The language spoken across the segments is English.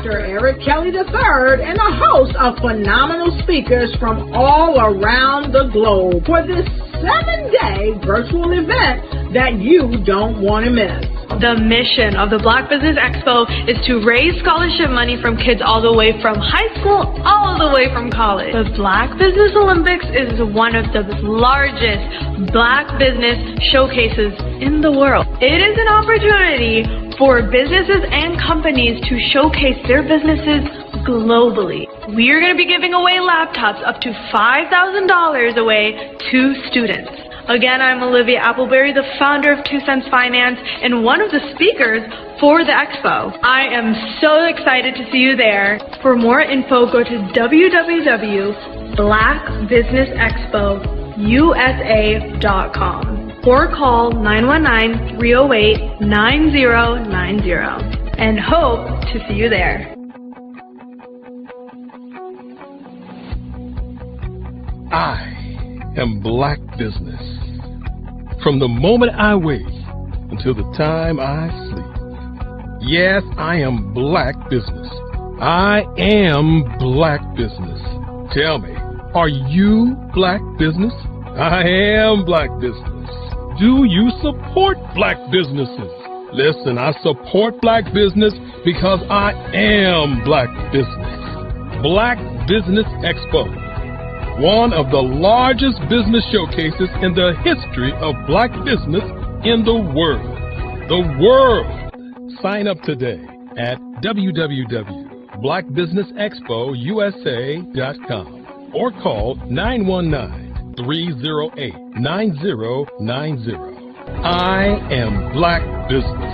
Dr. Eric Kelly III and a host of phenomenal speakers from all around the globe for this 7-day virtual event that you don't want to miss. The mission of the Black Business Expo is to raise scholarship money from kids all the way from high school all the way from college. The Black Business Olympics is one of the largest Black business showcases in the world. It is an opportunity for businesses and companies to showcase their businesses globally. We are going to be giving away laptops up to $5,000 away to students. Again, I'm Olivia Appleberry, the founder of 2 Cents Finance and one of the speakers for the expo. I am so excited to see you there. For more info, go to www.blackbusinessexpousa.com or call 919-308-9090 and hope to see you there. I am Black Business. From the moment I wake until the time I sleep. Yes, I am Black Business. I am Black Business. Tell me, are you Black Business? I am Black Business. Do you support Black businesses? Listen, I support Black business because I am Black Business. Black Business Expo, one of the largest business showcases in the history of Black business in the world. The world! Sign up today at www.blackbusinessexpousa.com or call 919-308-9090. I am Black Business.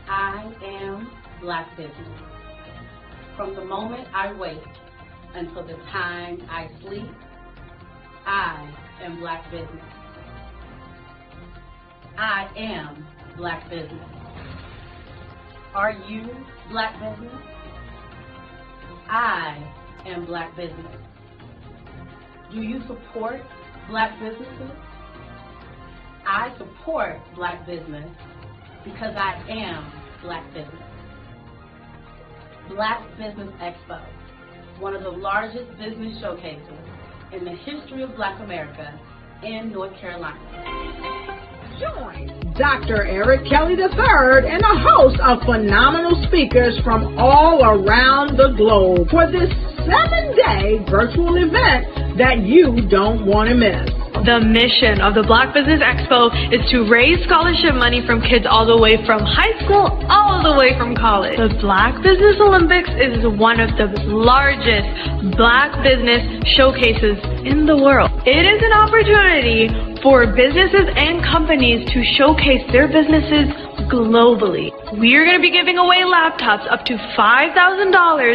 I am Black Business. From the moment I wake until the time I sleep, I am Black Business. I am Black Business. Are you Black Business? I am Black Business. Do you support Black businesses? I support Black business because I am Black Business. Black Business Expo, one of the largest business showcases in the history of Black America in North Carolina. Join Dr. Eric Kelly III and a host of phenomenal speakers from all around the globe for this 7-day virtual event that you don't want to miss. The mission of the Black Business Expo is to raise scholarship money from kids all the way from high school all the way from college. The Black Business Olympics is one of the largest Black business showcases in the world. It is an opportunity for businesses and companies to showcase their businesses globally. We are going to be giving away laptops up to $5,000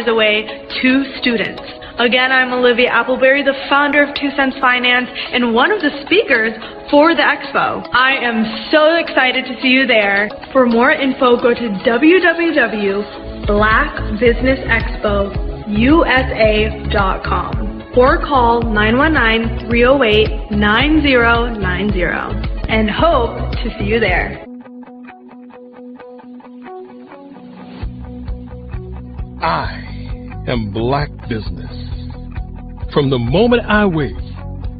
away to students. Again, I'm Olivia Appleberry, the founder of 2 Cents Finance and one of the speakers for the expo. I am so excited to see you there. For more info, go to www.blackbusinessexpousa.com or call 919-308-9090 and hope to see you there. I am Black Business. From the moment I wake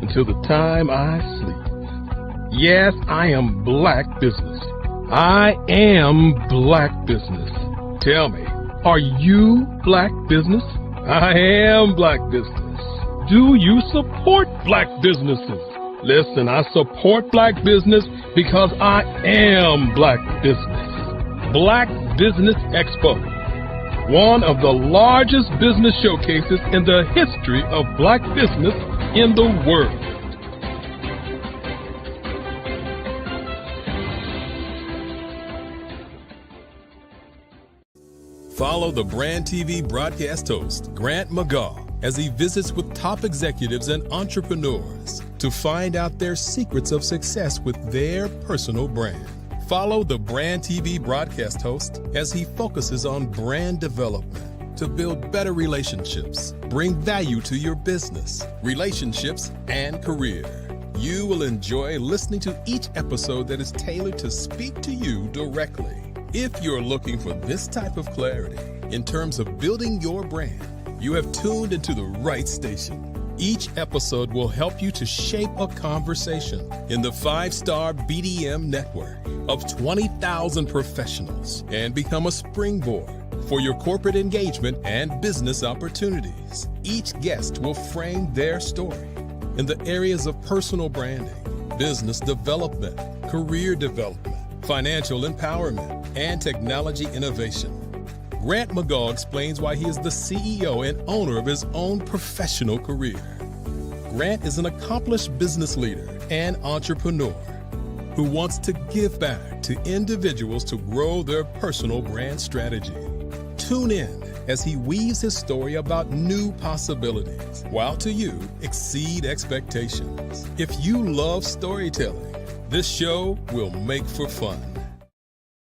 until the time I sleep. Yes, I am Black Business. I am Black Business. Tell me, are you Black Business? I am Black Business. Do you support Black businesses? Listen, I support Black business because I am Black Business. Black Business Expo, one of the largest business showcases in the history of Black business in the world. Follow the Brand TV broadcast host, Grant McGaw, as he visits with top executives and entrepreneurs to find out their secrets of success with their personal brand. Follow the Brand TV broadcast host as he focuses on brand development to build better relationships, bring value to your business, relationships, and career. You will enjoy listening to each episode that is tailored to speak to you directly. If you're looking for this type of clarity in terms of building your brand, you have tuned into the right station. Each episode will help you to shape a conversation in the 5-star BDM network of 20,000 professionals and become a springboard for your corporate engagement and business opportunities. Each guest will frame their story in the areas of personal branding, business development, career development, financial empowerment, and technology innovation. Grant McGaugh explains why he is the CEO and owner of his own professional career. Grant is an accomplished business leader and entrepreneur who wants to give back to individuals to grow their personal brand strategy. Tune in as he weaves his story about new possibilities, while to you exceed expectations. If you love storytelling, this show will make for fun.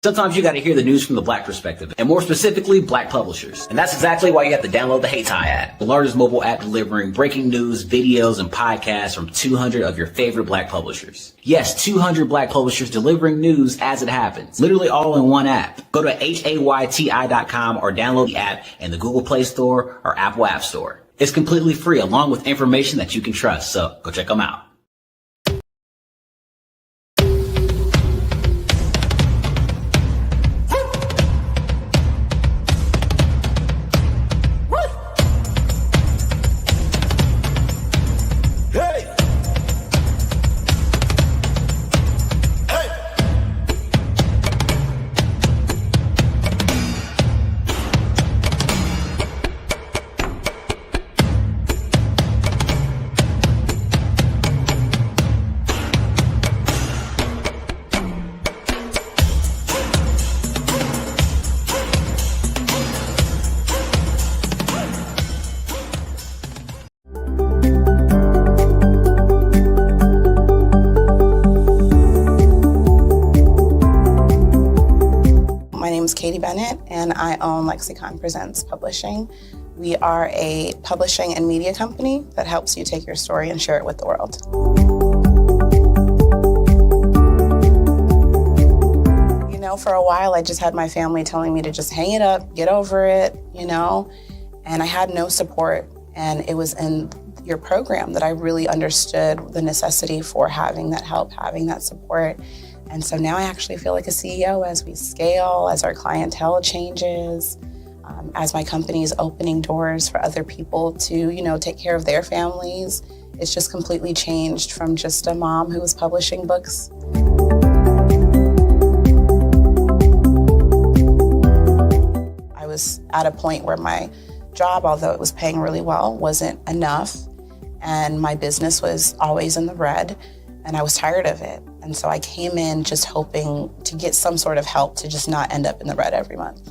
Sometimes you got to hear the news from the Black perspective, and more specifically, Black publishers. And that's exactly why you have to download the Hey Tie app, the largest mobile app delivering breaking news, videos, and podcasts from 200 of your favorite Black publishers. Yes, 200 Black publishers delivering news as it happens, literally all in one app. Go to HAYTI.com or download the app in the Google Play Store or Apple App Store. It's completely free, along with information that you can trust, so go check them out. And I own Lexicon Presents Publishing. We are a publishing and media company that helps you take your story and share it with the world. You know, for a while I just had my family telling me to just hang it up, get over it, you know, and I had no support. And it was in your program that I really understood the necessity for having that help, having that support. And so now I actually feel like a CEO as we scale, as our clientele changes, as my company is opening doors for other people to, you know, take care of their families. It's just completely changed from just a mom who was publishing books. I was at a point where my job, although it was paying really well, wasn't enough. And my business was always in the red. And I was tired of it. And so I came in just hoping to get some sort of help to just not end up in the red every month.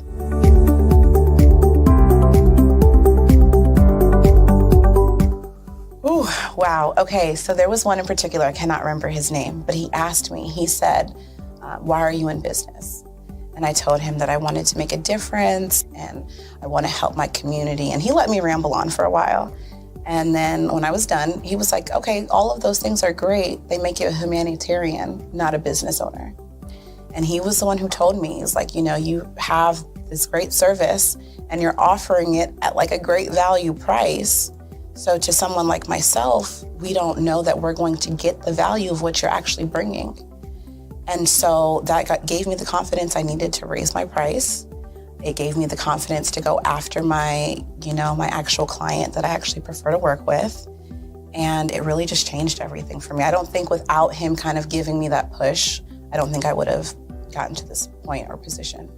Ooh, wow. Okay, so there was one in particular, I cannot remember his name, but he asked me, he said, why are you in business? And I told him that I wanted to make a difference and I want to help my community. And he let me ramble on for a while. And then when I was done, he was like, okay, all of those things are great. They make you a humanitarian, not a business owner. And he was the one who told me, he's like, you know, you have this great service and you're offering it at like a great value price. So to someone like myself, we don't know that we're going to get the value of what you're actually bringing. And so that gave me the confidence I needed to raise my price. It gave me the confidence to go after my actual client that I actually prefer to work with. And it really just changed everything for me. I don't think without him kind of giving me that push, I don't think I would have gotten to this point or position.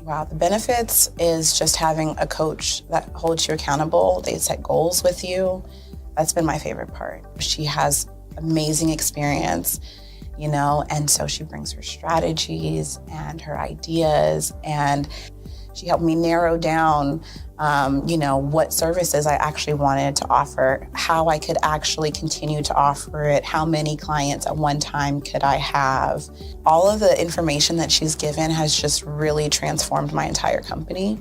Wow, the benefits is just having a coach that holds you accountable. They set goals with you. That's been my favorite part. She has amazing experience, you know, and so she brings her strategies and her ideas, and she helped me narrow down, what services I actually wanted to offer, how I could actually continue to offer it, how many clients at one time could I have. All of the information that she's given has just really transformed my entire company.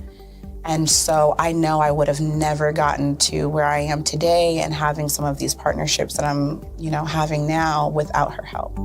And so I know I would have never gotten to where I am today and having some of these partnerships that I'm, having now without her help.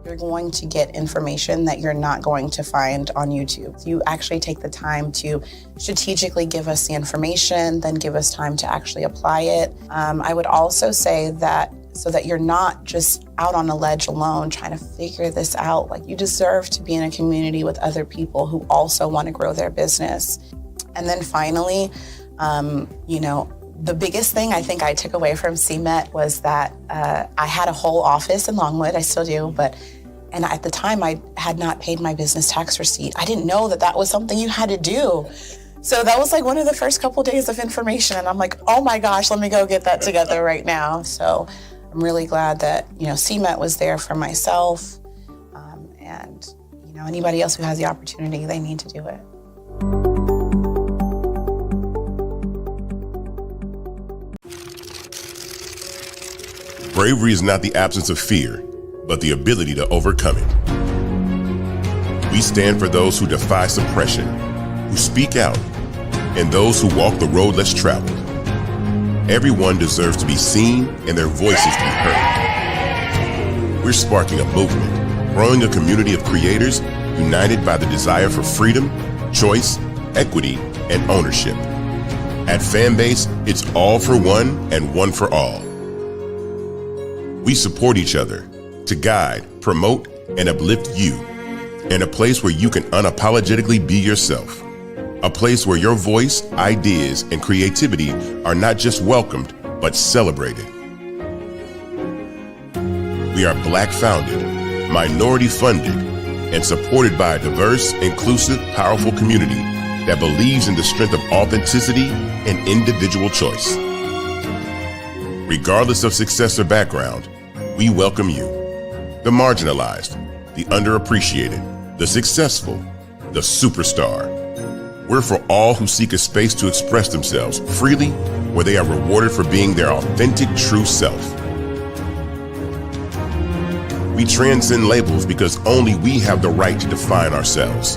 You're going to get information that you're not going to find on YouTube. You actually take the time to strategically give us the information, then give us time to actually apply it. I would also say that so that you're not just out on a ledge alone trying to figure this out. Like, you deserve to be in a community with other people who also want to grow their business. And then finally, the biggest thing I think I took away from CMET was that I had a whole office in Longwood, I still do, and at the time I had not paid my business tax receipt. I didn't know that was something you had to do. So that was like one of the first couple days of information, and I'm like, oh my gosh, let me go get that together right now. So I'm really glad that, CMET was there for myself, and, anybody else who has the opportunity, they need to do it. Bravery is not the absence of fear, but the ability to overcome it. We stand for those who defy suppression, who speak out, and those who walk the road less traveled. Everyone deserves to be seen and their voices to be heard. We're sparking a movement, growing a community of creators united by the desire for freedom, choice, equity, and ownership. At Fanbase, it's all for one and one for all. We support each other to guide, promote, and uplift you in a place where you can unapologetically be yourself. A place where your voice, ideas, and creativity are not just welcomed, but celebrated. We are Black founded, minority funded, and supported by a diverse, inclusive, powerful community that believes in the strength of authenticity and individual choice. Regardless of success or background, we welcome you. The marginalized, the underappreciated, the successful, the superstar. We're for all who seek a space to express themselves freely, where they are rewarded for being their authentic, true self. We transcend labels because only we have the right to define ourselves.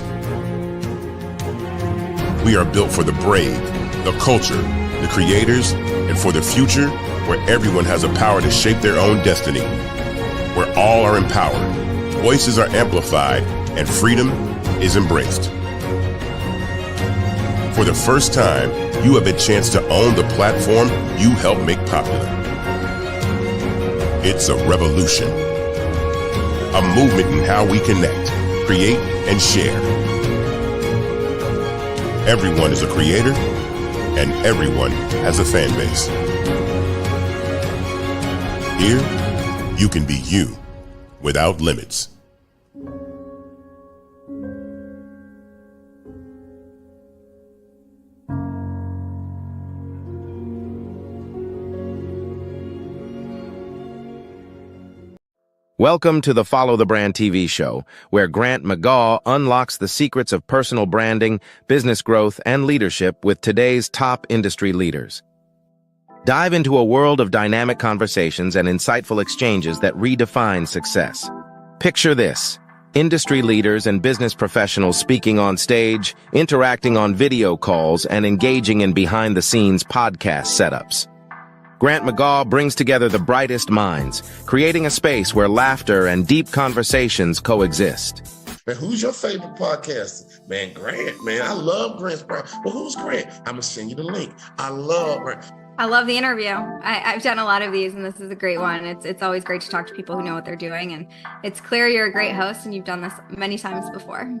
We are built for the brave, the culture, the creators, and for the future where everyone has the power to shape their own destiny, where all are empowered, voices are amplified, and freedom is embraced. For the first time, you have a chance to own the platform you helped make popular. It's a revolution, a movement in how we connect, create, and share. Everyone is a creator, and everyone has a fan base. Here, you can be you without limits. Welcome to the Follow the Brand TV show, where Grant McGaw unlocks the secrets of personal branding, business growth, and leadership with today's top industry leaders. Dive into a world of dynamic conversations and insightful exchanges that redefine success. Picture this: industry leaders and business professionals speaking on stage, interacting on video calls, and engaging in behind-the-scenes podcast setups. Grant McGaw brings together the brightest minds, creating a space where laughter and deep conversations coexist. Man, who's your favorite podcaster? Man, Grant, man. I love Grant's podcast. Well, who's Grant? I'm going to send you the link. I love Grant. I love the interview. I've done a lot of these, and this is a great one. It's always great to talk to people who know what they're doing, and it's clear you're a great host, and you've done this many times before.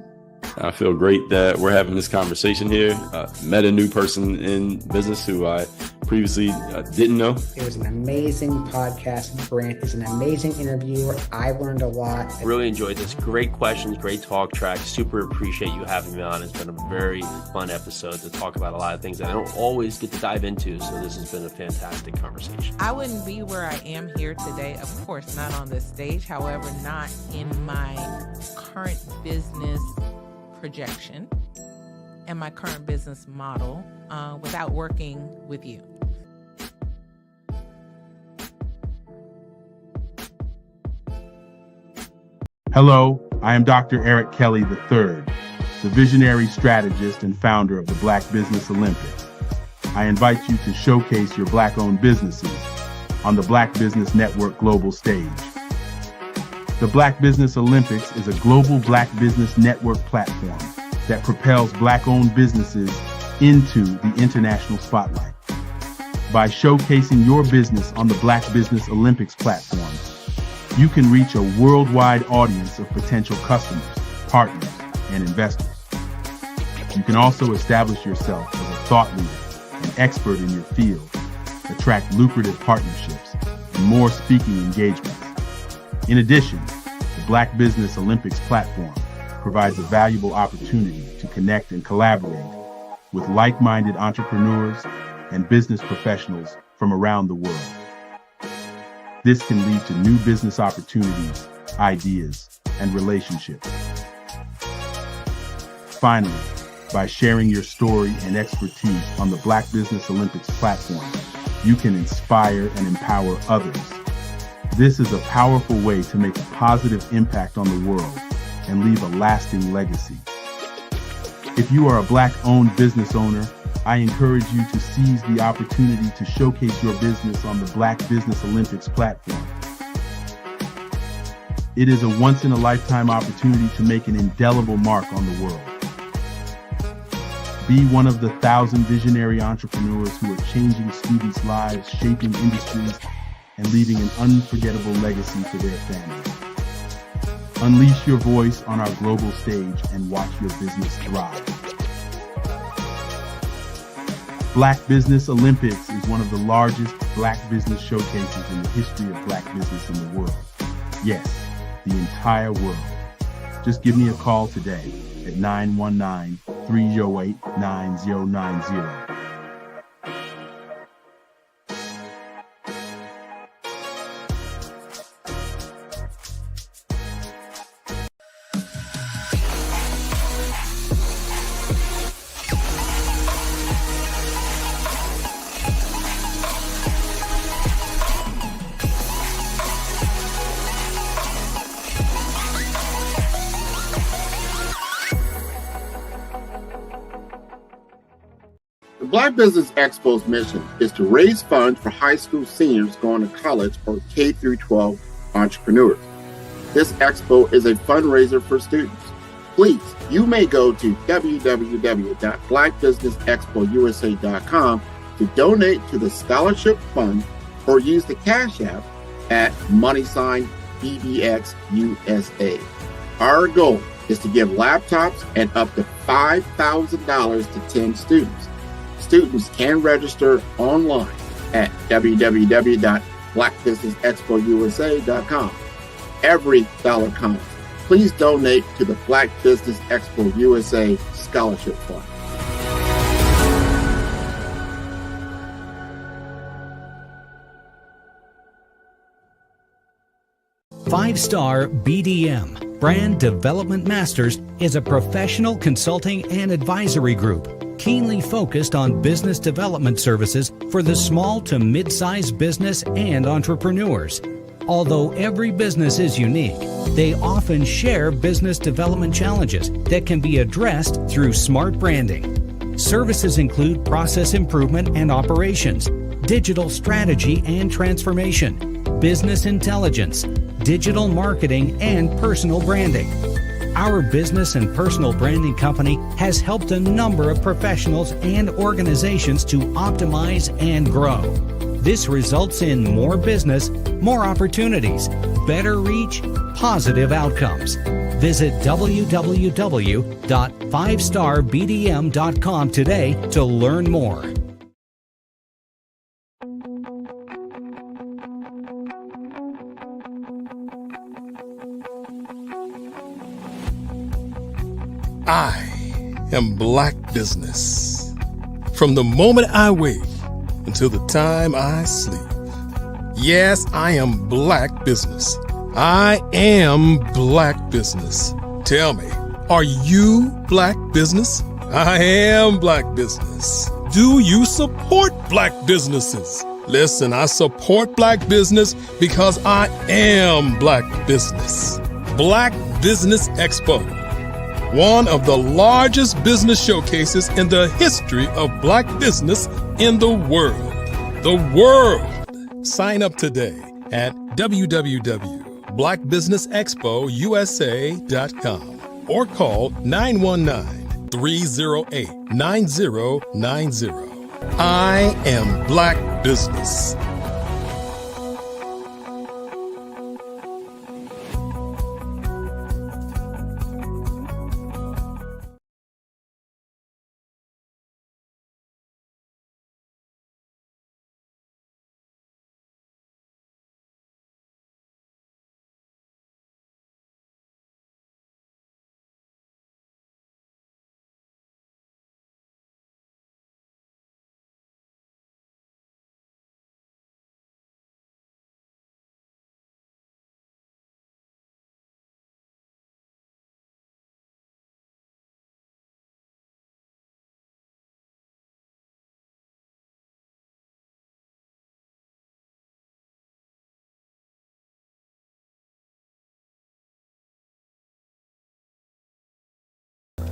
I feel great that we're having this conversation here. Met a new person in business who I previously didn't know. It was an amazing podcast. Grant is an amazing interviewer. I learned a lot. I really enjoyed this. Great questions, great talk track. Super appreciate you having me on. It's been a very fun episode to talk about a lot of things that I don't always get to dive into. So this has been a fantastic conversation. I wouldn't be where I am here today, of course, not on this stage. However, not in my current business projection and my current business model without working with you. Hello, I am Dr. Eric Kelly III, the visionary strategist and founder of the Black Business Olympics. I invite you to showcase your Black-owned businesses on the Black Business Network global stage. The Black Business Olympics is a global Black Business Network platform that propels Black-owned businesses into the international spotlight. By showcasing your business on the Black Business Olympics platform, you can reach a worldwide audience of potential customers, partners, and investors. You can also establish yourself as a thought leader and expert in your field, attract lucrative partnerships, and more speaking engagements. In addition, the Black Business Olympics platform provides a valuable opportunity to connect and collaborate with like-minded entrepreneurs and business professionals from around the world. This can lead to new business opportunities, ideas, and relationships. Finally, by sharing your story and expertise on the Black Business Olympics platform, you can inspire and empower others. This is a powerful way to make a positive impact on the world and leave a lasting legacy. If you are a Black-owned business owner, I encourage you to seize the opportunity to showcase your business on the Black Business Olympics platform. It is a once-in-a-lifetime opportunity to make an indelible mark on the world. Be one of the 1,000 visionary entrepreneurs who are changing students' lives, shaping industries, and leaving an unforgettable legacy for their families. Unleash your voice on our global stage and watch your business thrive. Black Business Olympics is one of the largest Black business showcases in the history of Black business in the world. Yes, the entire world. Just give me a call today at 919-308-9090. The Black Business Expo's mission is to raise funds for high school seniors going to college or K-12 entrepreneurs. This expo is a fundraiser for students. Please, you may go to www.blackbusinessexpousa.com to donate to the scholarship fund or use the Cash App at $BBXUSA. Our goal is to give laptops and up to $5,000 to 10 students. Students can register online at www.blackbusinessexpousa.com. Every dollar counts. Please donate to the Black Business Expo USA Scholarship Fund. Five-Star BDM, Brand Development Masters, is a professional consulting and advisory group keenly focused on business development services for the small to mid-sized business and entrepreneurs. Although every business is unique, they often share business development challenges that can be addressed through smart branding. Services include process improvement and operations, digital strategy and transformation, business intelligence, digital marketing, and personal branding. Our business and personal branding company has helped a number of professionals and organizations to optimize and grow. This results in more business, more opportunities, better reach, positive outcomes. Visit www.fivestarbdm.com today to learn more. I am Black Business. From the moment I wake until the time I sleep. Yes, I am Black Business. I am Black Business. Tell me, are you Black Business? I am Black Business. Do you support Black businesses? Listen, I support Black business because I am Black Business. Black Business Expo, one of the largest business showcases in the history of Black business in the world. The world! Sign up today at www.blackbusinessexpousa.com or call 919-308-9090. I am Black Business.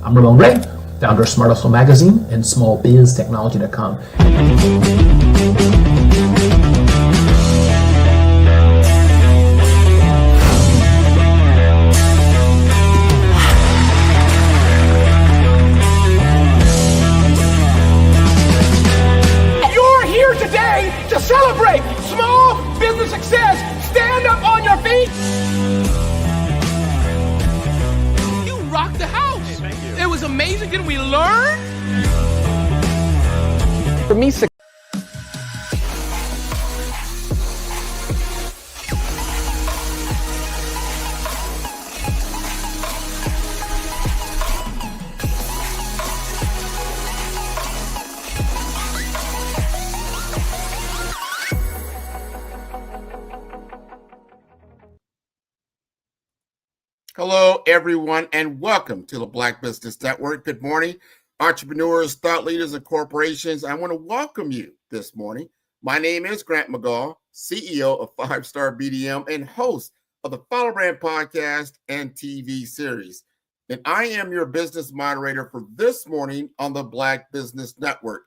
I'm Ramon Ray, founder of Smart Hustle Magazine and smallbiztechnology.com. You're here today to celebrate small business success. Stand up on your feet. You rocked the house. It was amazing. Didn't we learn? For me, Hello, everyone, and welcome to the Black Business Network. Good morning, entrepreneurs, thought leaders, and corporations. I want to welcome you this morning. My name is Grant McGaw, CEO of 5-Star BDM and host of the Follow Brand podcast and TV series. And I am your business moderator for this morning on the Black Business Network.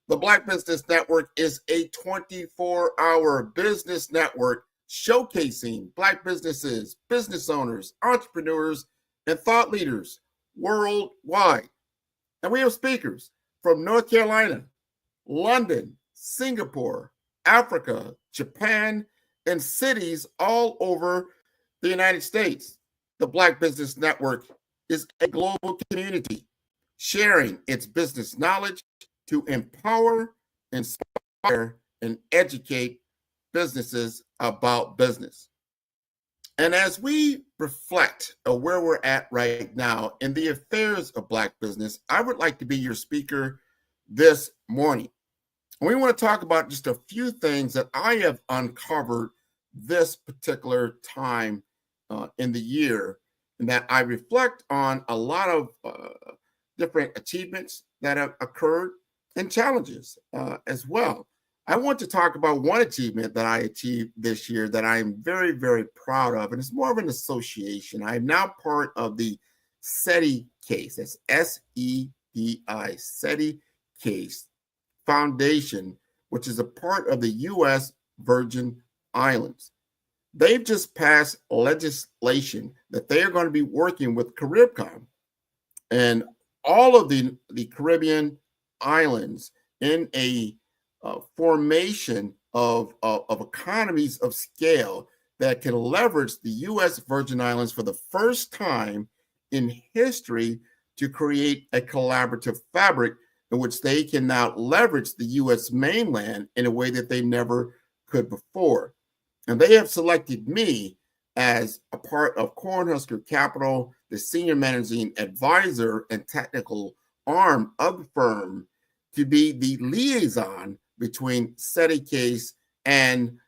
The Black Business Network is a 24-hour business network showcasing Black businesses, business owners, entrepreneurs, and thought leaders worldwide. And we have speakers from North Carolina, London, Singapore, Africa, Japan, and cities all over the United States. The Black Business Network is a global community sharing its business knowledge to empower, inspire, and educate businesses about business. And as we reflect on where we're at right now in the affairs of Black business, I would like to be your speaker this morning. And we want to talk about just a few things that I have uncovered this particular time in the year, and that I reflect on a lot of different achievements that have occurred and challenges as well. I want to talk about one achievement that I achieved this year that I am very, very proud of, and it's more of an association. I am now part of the SETI case. That's S-E-D-I, SETI case Foundation, which is a part of the U.S. Virgin Islands. They've just passed legislation that they are going to be working with CaribCom and all of the Caribbean islands in a formation of economies of scale that can leverage the U.S. Virgin Islands for the first time in history to create a collaborative fabric in which they can now leverage the U.S. mainland in a way that they never could before. And they have selected me as a part of Cornhusker Capital, the senior managing advisor and technical arm of the firm, to be the liaison between SETI case and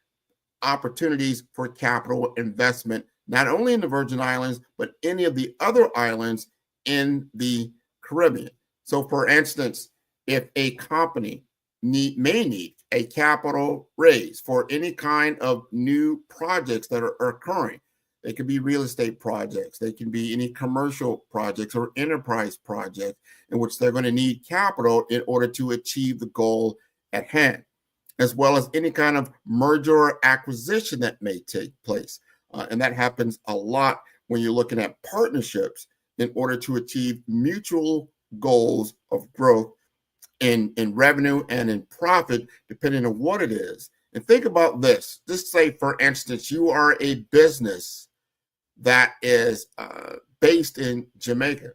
opportunities for capital investment, not only in the Virgin Islands, but any of the other islands in the Caribbean. So for instance, if a company may need a capital raise for any kind of new projects that are occurring, They could be real estate projects. They can be any commercial projects or enterprise projects in which they're going to need capital in order to achieve the goal at hand, as well as any kind of merger or acquisition that may take place. And that happens a lot when you're looking at partnerships in order to achieve mutual goals of growth in revenue and in profit, depending on what it is. And think about this. Just say, for instance, you are a business that is based in Jamaica,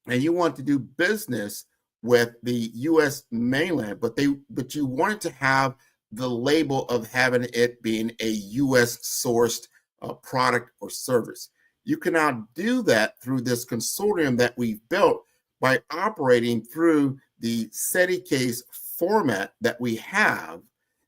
and you want to do business with the U.S. mainland, but you wanted to have the label of having it being a U.S. sourced product or service. You can now do that through this consortium that we've built by operating through the SETI case format that we have,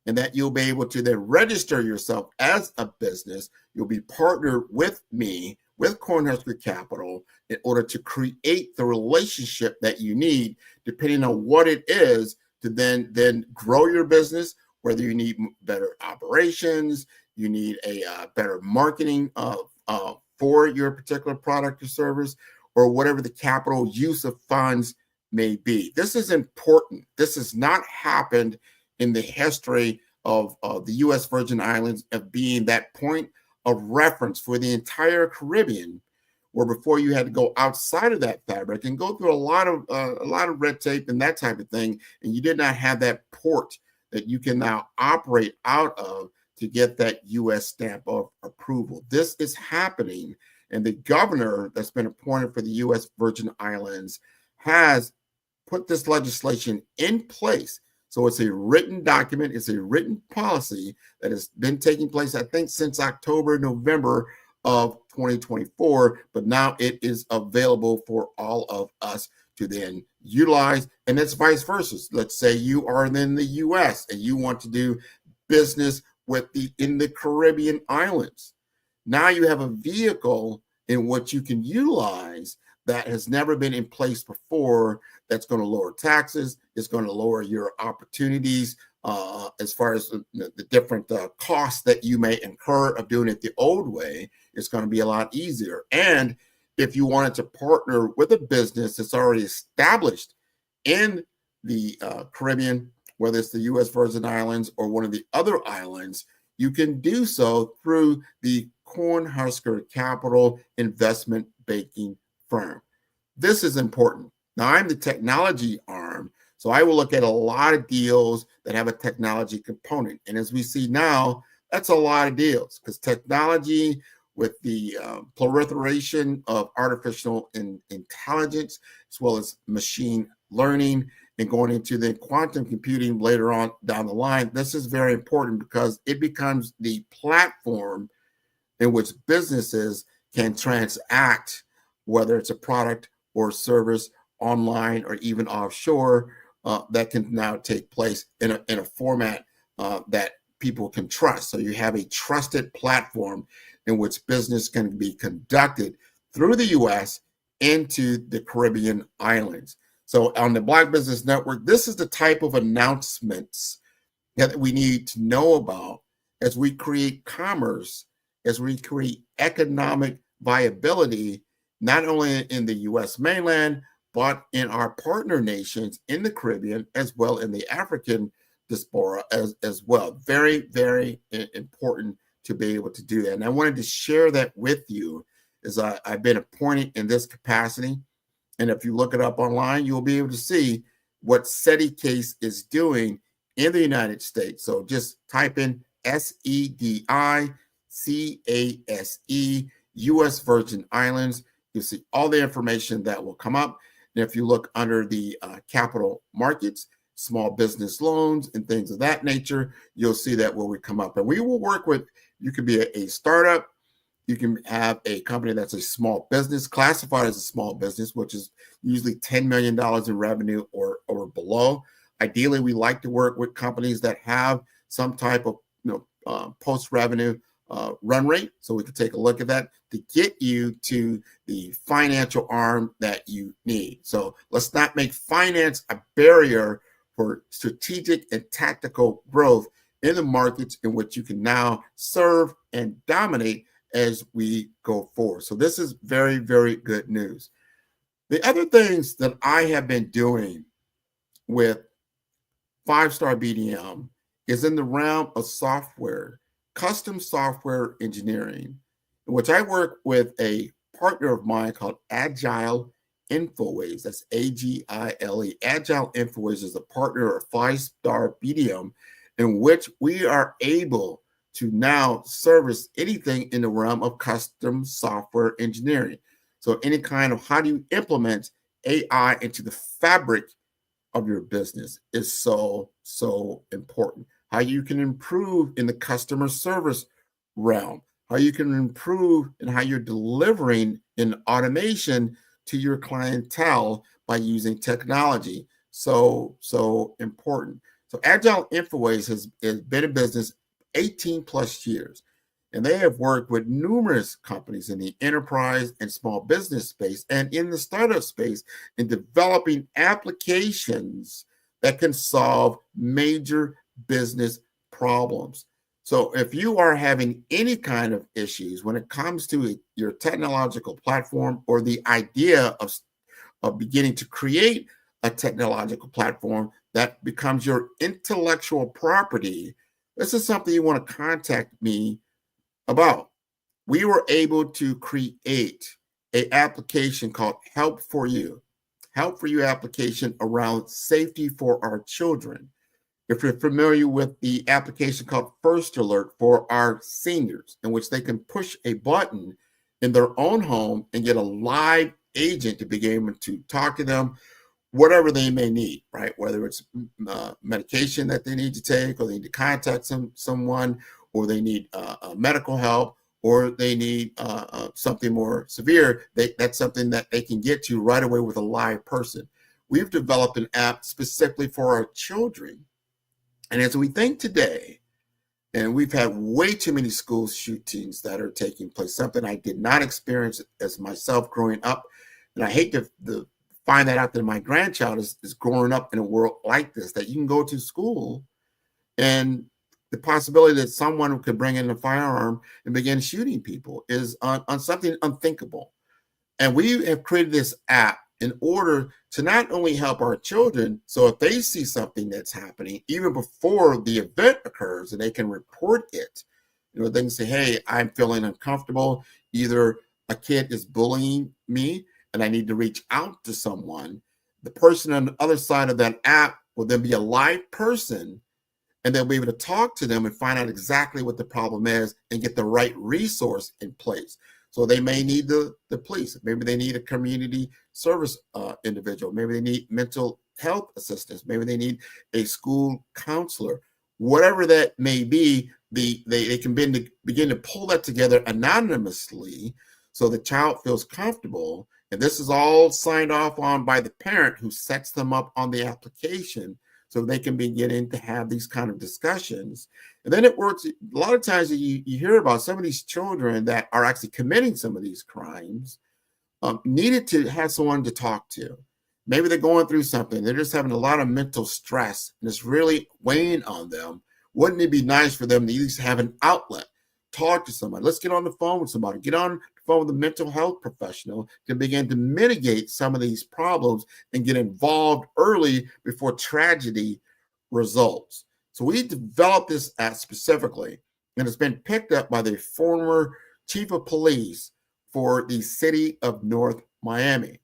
and that you'll be able to then register yourself as a business. You'll be partnered with me, with Cornhusker Capital, in order to create the relationship that you need, depending on what it is, to then grow your business, whether you need better operations, you need a better marketing for your particular product or service, or whatever the capital use of funds may be. This is important. This has not happened in the history of the U.S. Virgin Islands of being that point of reference for the entire Caribbean, where before you had to go outside of that fabric and go through a lot of red tape and that type of thing, and you did not have that port that you can now operate out of to get that U.S. stamp of approval. This is happening, and the governor that's been appointed for the U.S. Virgin Islands has put this legislation in place. So it's a written document, it's a written policy that has been taking place, I think, since October, November of 2024, but now it is available for all of us to then utilize, and it's vice versa. Let's say you are in the U.S. and you want to do business with in the Caribbean islands. Now you have a vehicle in which you can utilize that has never been in place before, that's going to lower taxes, it's going to lower your opportunities as far as the different costs that you may incur of doing it the old way. It's going to be a lot easier. And if you wanted to partner with a business that's already established in the Caribbean, whether it's the U.S. Virgin Islands or one of the other islands, you can do so through the Cornhusker Capital investment banking firm. This is important. Now, I'm the technology arm, so I will look at a lot of deals that have a technology component. And as we see now, that's a lot of deals, because technology, with the proliferation of artificial intelligence, as well as machine learning, and going into the quantum computing later on down the line, this is very important because it becomes the platform in which businesses can transact, whether it's a product or service online or even offshore, that can now take place in a format that people can trust. So you have a trusted platform in which business can be conducted through the U.S. into the Caribbean islands. So on the Black Business Network, this is the type of announcements that we need to know about as we create commerce, as we create economic viability, not only in the U.S. mainland, but in our partner nations in the Caribbean, as well in the African diaspora as well. Very, very important to be able to do that. And I wanted to share that with you, as I've been appointed in this capacity. And if you look it up online, you'll be able to see what SETI case is doing in the United States. So just type in SEDICASE, U.S. Virgin Islands. You'll see all the information that will come up. And if you look under the capital markets, small business loans and things of that nature, you'll see that will come up. And we will work with, you could be a startup, you can have a company that's a small business, classified as a small business, which is usually $10 million in revenue or below. Ideally, we like to work with companies that have some type of post-revenue run rate, so we can take a look at that to get you to the financial arm that you need. So let's not make finance a barrier for strategic and tactical growth in the markets in which you can now serve and dominate as we go forward. So this is very, very good news. The other things that I have been doing with 5-Star BDM is in the realm of software, custom software engineering, in which I work with a partner of mine called Agile Infoways. That's AGILE. Agile Infoways is a partner of 5-Star BDM, in which we are able to now service anything in the realm of custom software engineering. So any kind of how do you implement AI into the fabric of your business is so, so important. How you can improve in the customer service realm, how you can improve in how you're delivering in automation to your clientele by using technology. So, so important. So Agile Infoways has been in business 18 plus years, and they have worked with numerous companies in the enterprise and small business space and in the startup space in developing applications that can solve major business problems. So if you are having any kind of issues when it comes to your technological platform or the idea of beginning to create a technological platform that becomes your intellectual property, this is something you want to contact me about. We were able to create an application called Help For You application around safety for our children. If you're familiar with the application called First Alert for our seniors, in which they can push a button in their own home and get a live agent to be able to talk to them, whatever they may need, right? Whether it's medication that they need to take, or they need to contact someone, or they need medical help, or they need something more severe, that's something that they can get to right away with a live person. We've developed an app specifically for our children. And as we think today, and we've had way too many school shootings that are taking place, something I did not experience as myself growing up. And I hate to find that out that my grandchild is growing up in a world like this, that you can go to school and the possibility that someone could bring in a firearm and begin shooting people is on something unthinkable. And we have created this app in order to not only help our children, so if they see something that's happening, even before the event occurs, and they can report it, they can say, hey, I'm feeling uncomfortable. Either a kid is bullying me and I need to reach out to someone. The person on the other side of that app will then be a live person, and they'll be able to talk to them and find out exactly what the problem is and get the right resource in place. So they may need the police. Maybe they need a community service individual. Maybe they need mental health assistance. Maybe they need a school counselor. Whatever that may be, they can begin to pull that together anonymously so the child feels comfortable. And this is all signed off on by the parent who sets them up on the application, so they can begin to have these kind of discussions. And then it works. A lot of times you hear about some of these children that are actually committing some of these crimes needed to have someone to talk to. Maybe they're going through something. They're just having a lot of mental stress, and it's really weighing on them. Wouldn't it be nice for them to at least have an outlet? Talk to somebody. Let's get on the phone with somebody. Get on the phone with a mental health professional to begin to mitigate some of these problems and get involved early before tragedy results. So we developed this app specifically, and it's been picked up by the former chief of police for the city of North Miami,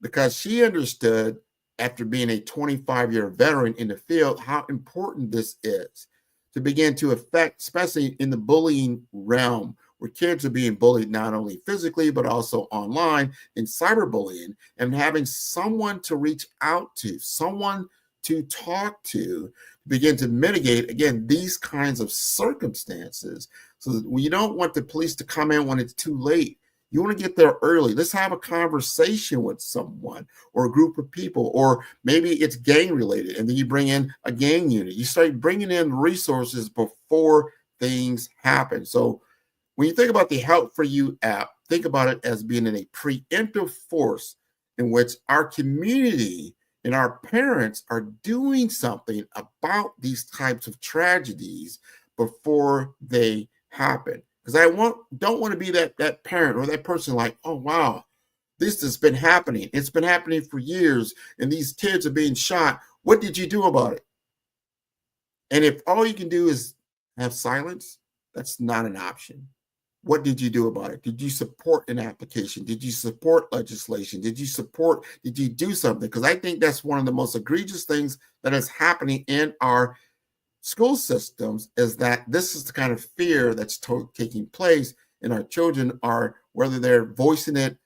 because she understood, after being a 25-year veteran in the field, how important this is to begin to affect, especially in the bullying realm, where kids are being bullied not only physically, but also online in cyberbullying, and having someone to reach out to, someone to talk to, begin to mitigate, again, these kinds of circumstances. So that you don't want the police to come in when it's too late. You want to get there early. Let's have a conversation with someone or a group of people, or maybe it's gang related, and then you bring in a gang unit. You start bringing in resources before things happen. So when you think about the Help For You app, think about it as being in a preemptive force in which our community and our parents are doing something about these types of tragedies before they happen. because don't want to be that parent or that person like, oh, wow, this has been happening. It's been happening for years, and these kids are being shot. What did you do about it? And if all you can do is have silence, that's not an option. What did you do about it? Did you support an application? Did you support legislation? Did you do something? Because I think that's one of the most egregious things that is happening in our school systems, is that this is the kind of fear that's taking place, and our children are, whether they're voicing it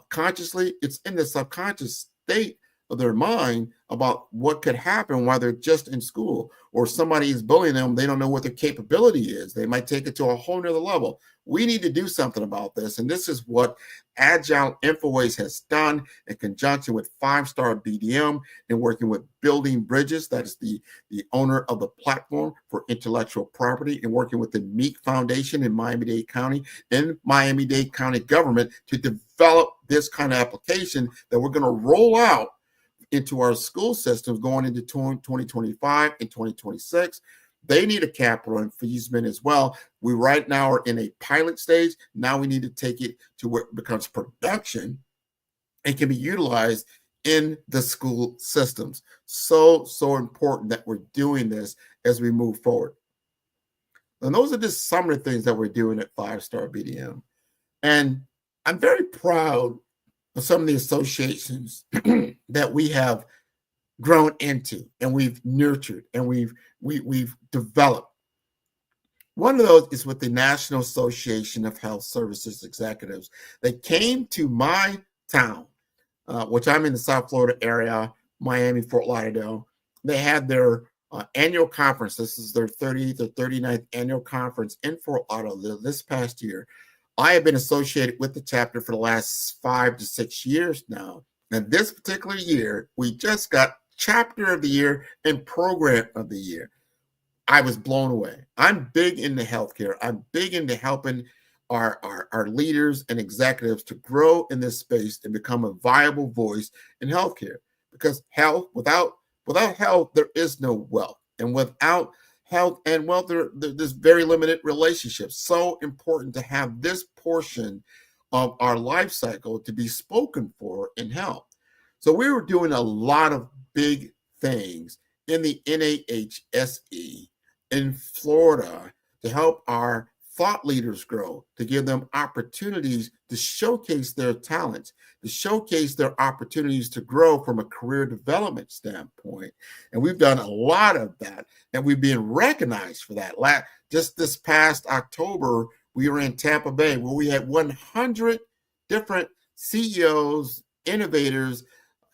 consciously, it's in the subconscious state of their mind about what could happen while they're just in school, or somebody is bullying them. They don't know what their capability is. They might take it to a whole nother level. We need to do something about this. And this is what Agile InfoWays has done in conjunction with 5-Star BDM and working with Building Bridges, that is the owner of the platform for intellectual property, and working with the Meek Foundation in Miami-Dade County and Miami-Dade County government to develop this kind of application that we're going to roll out into our school systems going into 2025 and 2026. They need a capital infusement as well. We right now are in a pilot stage. Now we need to take it to where it becomes production and can be utilized in the school systems. So important that we're doing this as we move forward. And those are just some of the things that we're doing at 5-Star BDM. And I'm very proud of some of the associations that we have grown into and we've nurtured and we've developed. One of those is with the National Association of Health Services Executives. They came to my town, which I'm in the South Florida area, Miami, Fort Lauderdale. They had their annual conference. This is their 30th or 39th annual conference in Fort Lauderdale this past year. I have been associated with the chapter for the last 5 to 6 years now. And this particular year, we just got Chapter of the Year and Program of the Year. I was blown away. I'm big into healthcare. I'm big into helping our leaders and executives to grow in this space and become a viable voice in healthcare. Because health, without health, there is no wealth. And without health and wealth, there's very limited relationships. So important to have this portion of our life cycle to be spoken for in health. So we were doing a lot of big things in the NAHSE in Florida to help our thought leaders grow, to give them opportunities to showcase their talents, to showcase their opportunities to grow from a career development standpoint. And we've done a lot of that, and we've been recognized for that. Just this past October, we were in Tampa Bay, where we had 100 different CEOs, innovators,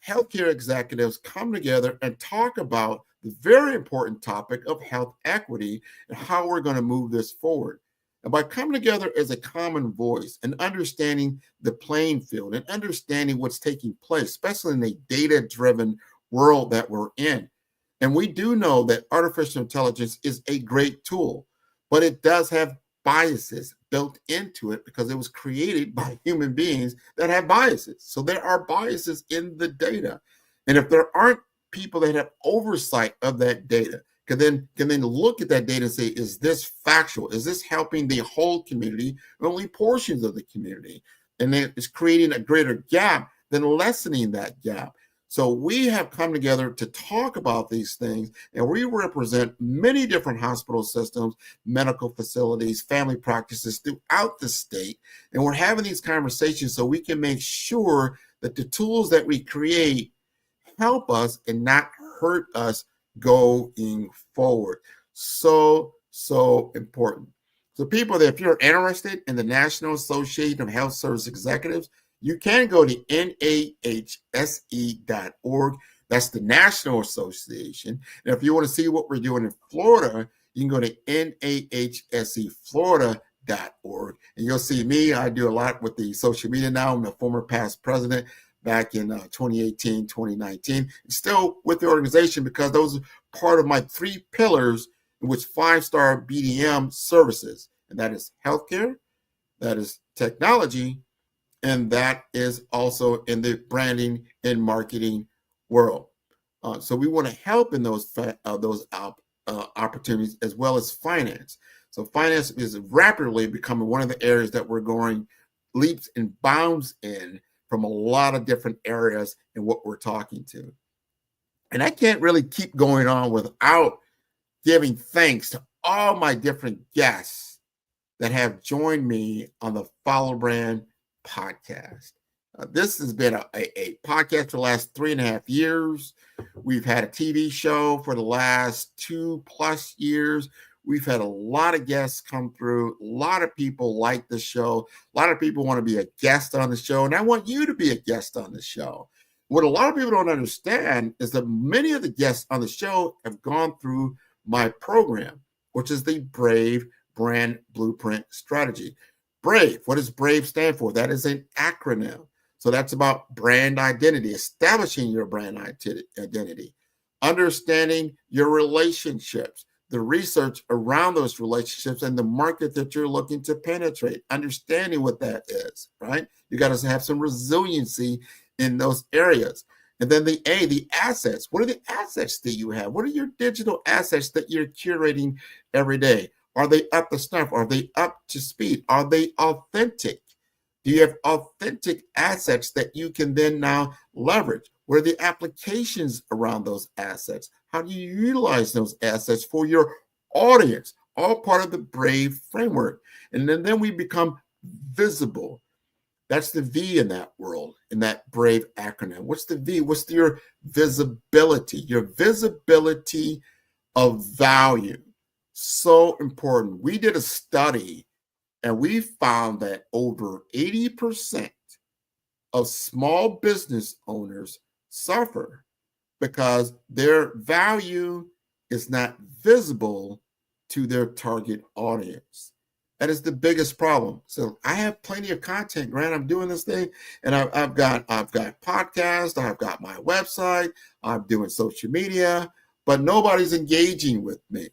healthcare executives come together and talk about the very important topic of health equity and how we're going to move this forward. And by coming together as a common voice and understanding the playing field and understanding what's taking place, especially in the data-driven world that we're in. And we do know that artificial intelligence is a great tool, but it does have biases built into it because it was created by human beings that have biases. So there are biases in the data. And if there aren't people that have oversight of that data, can then look at that data and say, is this factual? Is this helping the whole community or only portions of the community? And then it's creating a greater gap than lessening that gap. So we have come together to talk about these things, and we represent many different hospital systems, medical facilities, family practices throughout the state. And we're having these conversations so we can make sure that the tools that we create help us and not hurt us going forward. So important. So people, that if you're interested in the National Association of Health Service Executives, you can go to nahse.org. That's the National Association. And if you want to see what we're doing in Florida, you can go to nahseflorida.org. And you'll see me. I do a lot with the social media now. I'm a former past president back in 2018, 2019. Still with the organization because those are part of my 3 pillars in which 5-Star BDM services. And that is healthcare, that is technology, and that is also in the branding and marketing world. So we want to help in those opportunities as well as finance. So finance is rapidly becoming one of the areas that we're going leaps and bounds in from a lot of different areas in what we're talking to. And I can't really keep going on without giving thanks to all my different guests that have joined me on the Follow Brand podcast. This has been a podcast for the last 3.5 years. We've had a TV show for the last 2+ years. We've had a lot of guests come through. A lot of people like the show. A lot of people want to be a guest on the show, and I want you to be a guest on the show. What a lot of people don't understand is that many of the guests on the show have gone through my program, which is the Brave Brand Blueprint Strategy. Brave, what does Brave stand for? That is an acronym. So that's about brand identity, establishing your brand identity, understanding your relationships, the research around those relationships and the market that you're looking to penetrate, understanding what that is, right? You got to have some resiliency in those areas. And then the A, the assets. What are the assets that you have? What are your digital assets that you're curating every day? Are they up to snuff? Are they up to speed? Are they authentic? Do you have authentic assets that you can then now leverage? What are the applications around those assets? How do you utilize those assets for your audience? All part of the Brave framework. And then we become visible. That's the V in that world, in that Brave acronym. What's the V? What's your visibility? Your visibility of value. So important. We did a study and we found that over 80% of small business owners suffer because their value is not visible to their target audience. That is the biggest problem. So I have plenty of content, Grant. I'm doing this thing, and I've got podcasts, I've got my website, I'm doing social media, but nobody's engaging with me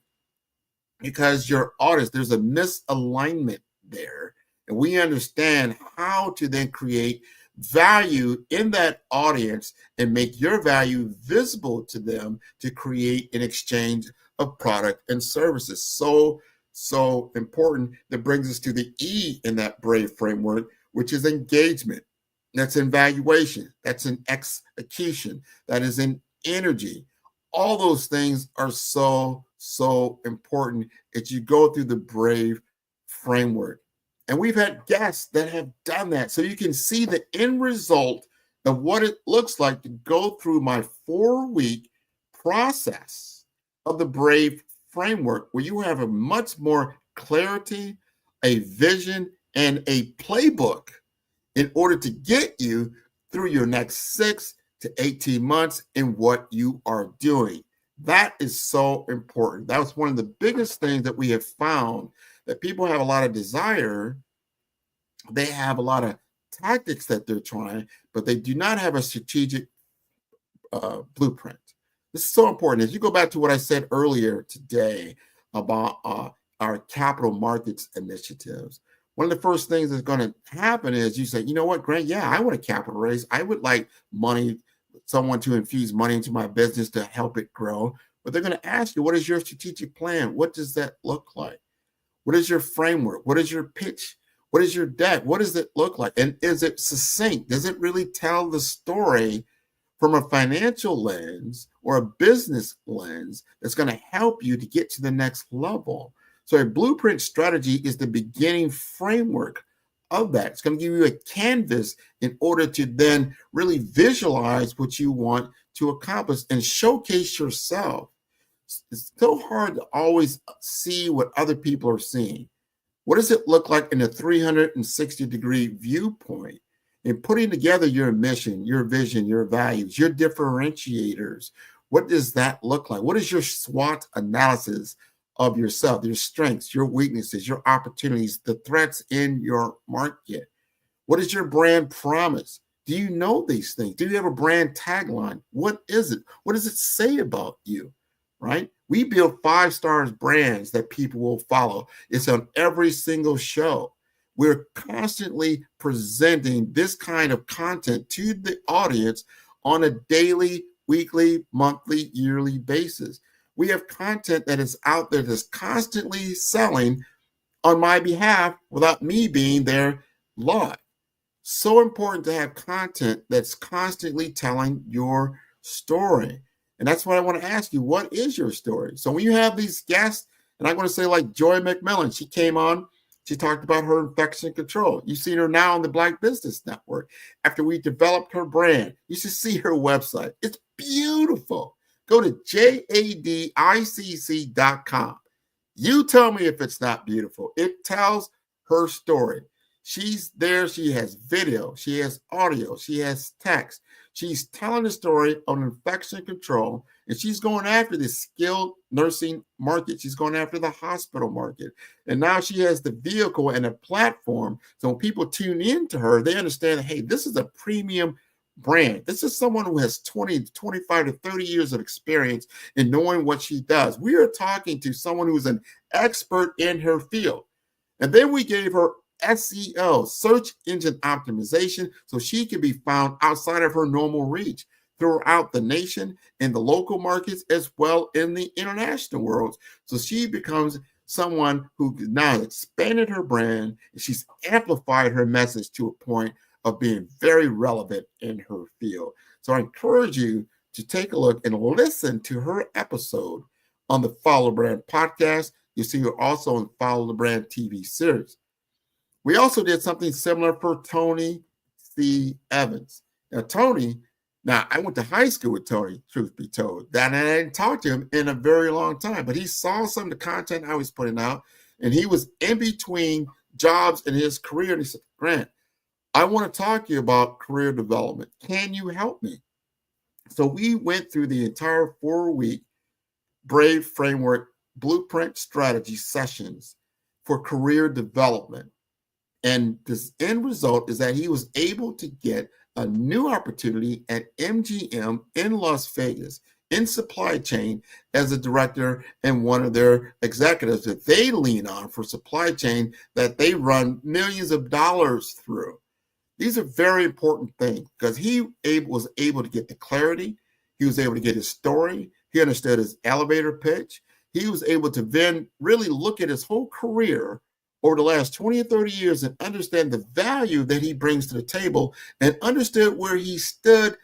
because your audience, there's a misalignment there. And we understand how to then create value in that audience and make your value visible to them to create an exchange of product and services. So important. That brings us to the E in that Brave framework, which is engagement. That's in valuation. That's in execution. That is in energy. All those things are so important as you go through the Brave framework. And we've had guests that have done that. So you can see the end result of what it looks like to go through my 4-week process of the Brave framework, where you have a much more clarity, a vision, and a playbook in order to get you through your next 6 to 18 months in what you are doing. That is so important. That was one of the biggest things that we have found, that people have a lot of desire. They have a lot of tactics that they're trying, but they do not have a strategic blueprint. This is so important. As you go back to what I said earlier today about our capital markets initiatives, one of the first things that's going to happen is you say, you know what, Grant, yeah, I want a capital raise. I would like money, someone to infuse money into my business to help it grow. But they're going to ask you, what is your strategic plan? What does that look like? What is your framework? What is your pitch? What is your deck? What does it look like? And is it succinct? Does it really tell the story from a financial lens or a business lens that's going to help you to get to the next level? So a blueprint strategy is the beginning framework of that. It's going to give you a canvas in order to then really visualize what you want to accomplish and showcase yourself. It's so hard to always see what other people are seeing. What does it look like in a 360-degree viewpoint? And putting together your mission, your vision, your values, your differentiators, what does that look like? What is your SWOT analysis of yourself, your strengths, your weaknesses, your opportunities, the threats in your market? What is your brand promise? Do you know these things? Do you have a brand tagline? What is it? What does it say about you, right? We build 5-star brands that people will follow. It's on every single show. We're constantly presenting this kind of content to the audience on a daily, weekly, monthly, yearly basis. We have content that is out there that's constantly selling on my behalf without me being there live. So important to have content that's constantly telling your story. And that's what I want to ask you. What is your story? So when you have these guests, and I'm going to say like Joy McMillan, she came on, she talked about her infection control. You've seen her now on the Black Business Network. After we developed her brand, you should see her website. It's beautiful. Go to jadicc.com. You tell me if it's not beautiful. It tells her story. She's there. She has video. She has audio. She has text. She's telling the story on infection control, and she's going after the skilled nursing market. She's going after the hospital market. And now she has the vehicle and a platform. So when people tune into her, they understand, hey, this is a premium brand. This is someone who has 20, 25 to 30 years of experience in knowing what she does. We are talking to someone who's an expert in her field. And then we gave her SEO, search engine optimization, so she can be found outside of her normal reach throughout the nation, in the local markets, as well in the international world. So she becomes someone who now expanded her brand, and she's amplified her message to a point of being very relevant in her field. So I encourage you to take a look and listen to her episode on the Follow the Brand podcast. You'll see her also on Follow the Brand TV series. We also did something similar for Tony C. Evans. Now, Tony, I went to high school with Tony, truth be told. And I didn't talk to him in a very long time, but he saw some of the content I was putting out, and he was in between jobs in his career, and he said, Grant, I want to talk to you about career development. Can you help me? So we went through the entire 4-week Brave Framework Blueprint Strategy sessions for career development. And this end result is that he was able to get a new opportunity at MGM in Las Vegas in supply chain as a director and one of their executives that they lean on for supply chain that they run millions of dollars through. These are very important things because he was able to get the clarity. He was able to get his story. He understood his elevator pitch. He was able to then really look at his whole career over the last 20 or 30 years and understand the value that he brings to the table and understood where he stood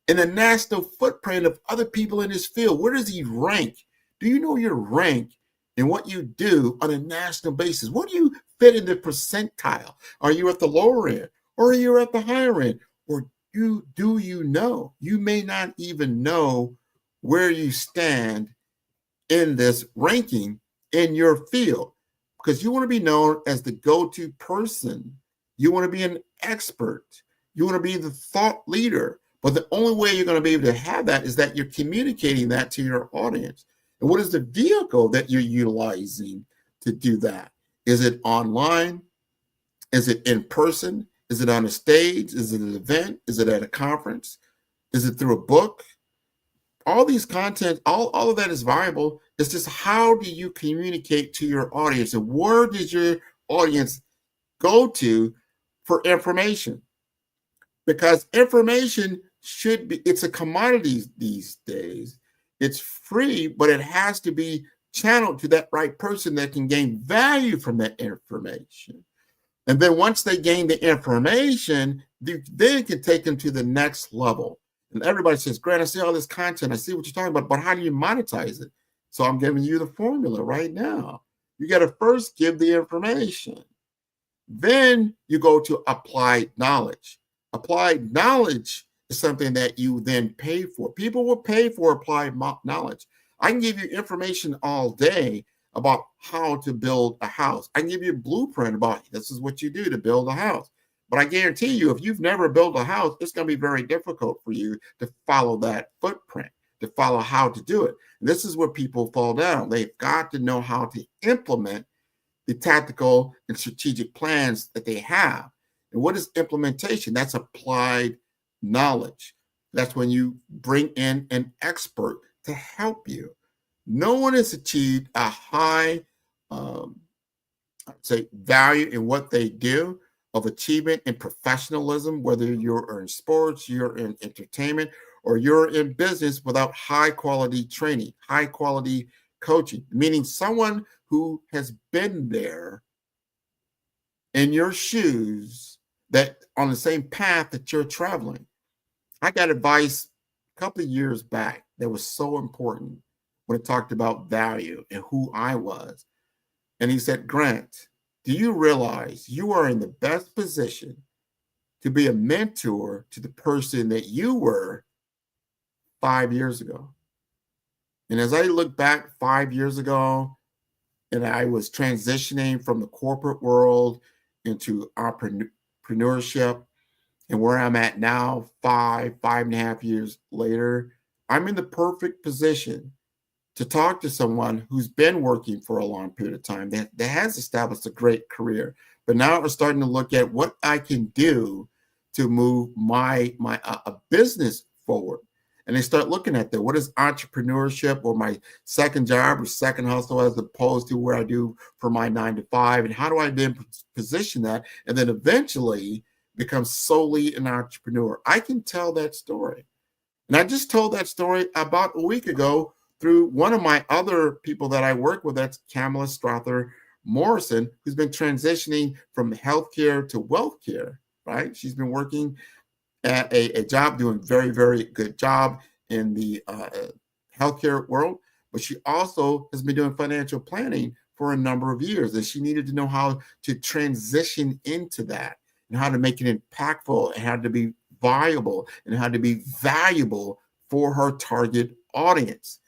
in a national footprint of other people in his field. Where does he rank? Do you know your rank in what you do on a national basis? What do you fit in the percentile? Are you at the lower end or are you at the higher end? Or do you know? You may not even know where you stand in this ranking in your field. Because you want to be known as the go-to person. You want to be an expert. You want to be the thought leader. But the only way you're going to be able to have that is that you're communicating that to your audience. And what is the vehicle that you're utilizing to do that? Is it online? Is it in person? Is it on a stage? Is it an event? Is it at a conference? Is it through a book? All these content, all of that is viable. It's just how do you communicate to your audience and where does your audience go to for information? Because information should be, it's a commodity these days. It's free, but it has to be channeled to that right person that can gain value from that information. And then once they gain the information, they can take them to the next level. And everybody says, Grant, I see all this content. I see what you're talking about, but how do you monetize it? So I'm giving you the formula right now. You got to first give the information. Then you go to applied knowledge. Applied knowledge is something that you then pay for. People will pay for applied knowledge. I can give you information all day about how to build a house. I can give you a blueprint about this is what you do to build a house. But I guarantee you, if you've never built a house, it's going to be very difficult for you to follow that footprint, to follow how to do it. And this is where people fall down. They've got to know how to implement the tactical and strategic plans that they have. And what is implementation? That's applied knowledge. That's when you bring in an expert to help you. No one has achieved a high, value in what they do, of achievement and professionalism, whether you're in sports, you're in entertainment, or you're in business without high quality training, high quality coaching, meaning someone who has been there in your shoes, that on the same path that you're traveling. I got advice a couple of years back that was so important when it talked about value and who I was. And he said, Grant, do you realize you are in the best position to be a mentor to the person that you were 5 years ago? And as I look back 5 years ago, and I was transitioning from the corporate world into entrepreneurship, and where I'm at now, 5.5 years later, I'm in the perfect position to talk to someone who's been working for a long period of time, that has established a great career. But now we're starting to look at what I can do to move my business forward. And they start looking at that. What is entrepreneurship, or my second job or second hustle, as opposed to what I do for my 9 to 5? And how do I then position that and then eventually become solely an entrepreneur? I can tell that story. And I just told that story about a week ago through one of my other people that I work with. That's Kamala Strother Morrison, who's been transitioning from healthcare to wealth care, right? She's been working at a job, doing very, very good job in the healthcare world, but she also has been doing financial planning for a number of years, and she needed to know how to transition into that and how to make it impactful and how to be viable and how to be valuable for her target audience.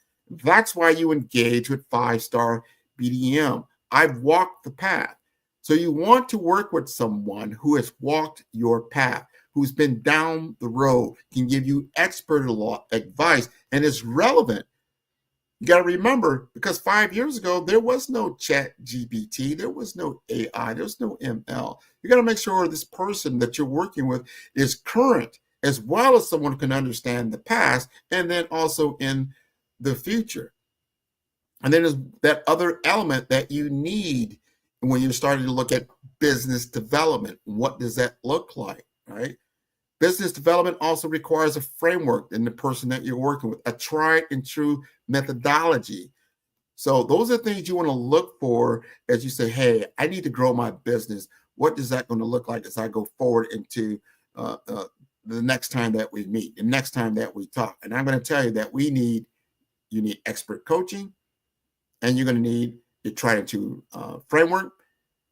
That's why you engage with 5-Star BDM. I've walked the path. So you want to work with someone who has walked your path, who's been down the road, can give you expert advice, and is relevant. You got to remember, because 5 years ago, there was no chat GPT, there was no AI, there was no ML. You got to make sure this person that you're working with is current, as well as someone who can understand the past and then also in the future. And then there's that other element that you need when you're starting to look at business development. What does that look like, right? Business development also requires a framework in the person that you're working with, a tried and true methodology. So those are things you want to look for as you say, hey, I need to grow my business. What is that going to look like as I go forward into the next time that we meet, the next time that we talk? And I'm going to tell you that you need expert coaching, and you're going to need the tried and true framework,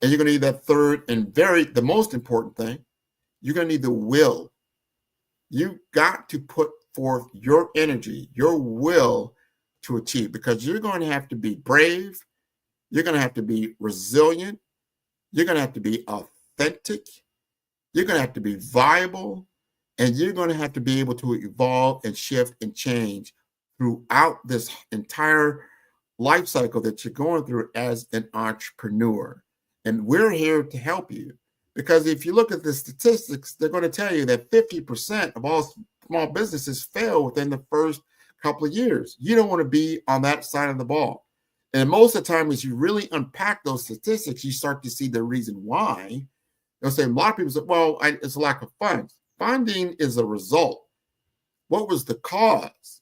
and you're going to need that third and the most important thing, you're going to need the will. You got to put forth your energy, your will to achieve, because you're going to have to be brave. You're going to have to be resilient. You're going to have to be authentic. You're going to have to be viable, and you're going to have to be able to evolve and shift and change throughout this entire life cycle that you're going through as an entrepreneur. And we're here to help you. Because if you look at the statistics, they're going to tell you that 50% of all small businesses fail within the first couple of years. You don't want to be on that side of the ball. And most of the time, as you really unpack those statistics, you start to see the reason why. They'll say, a lot of people say, well, it's a lack of funds. Funding is a result. What was the cause?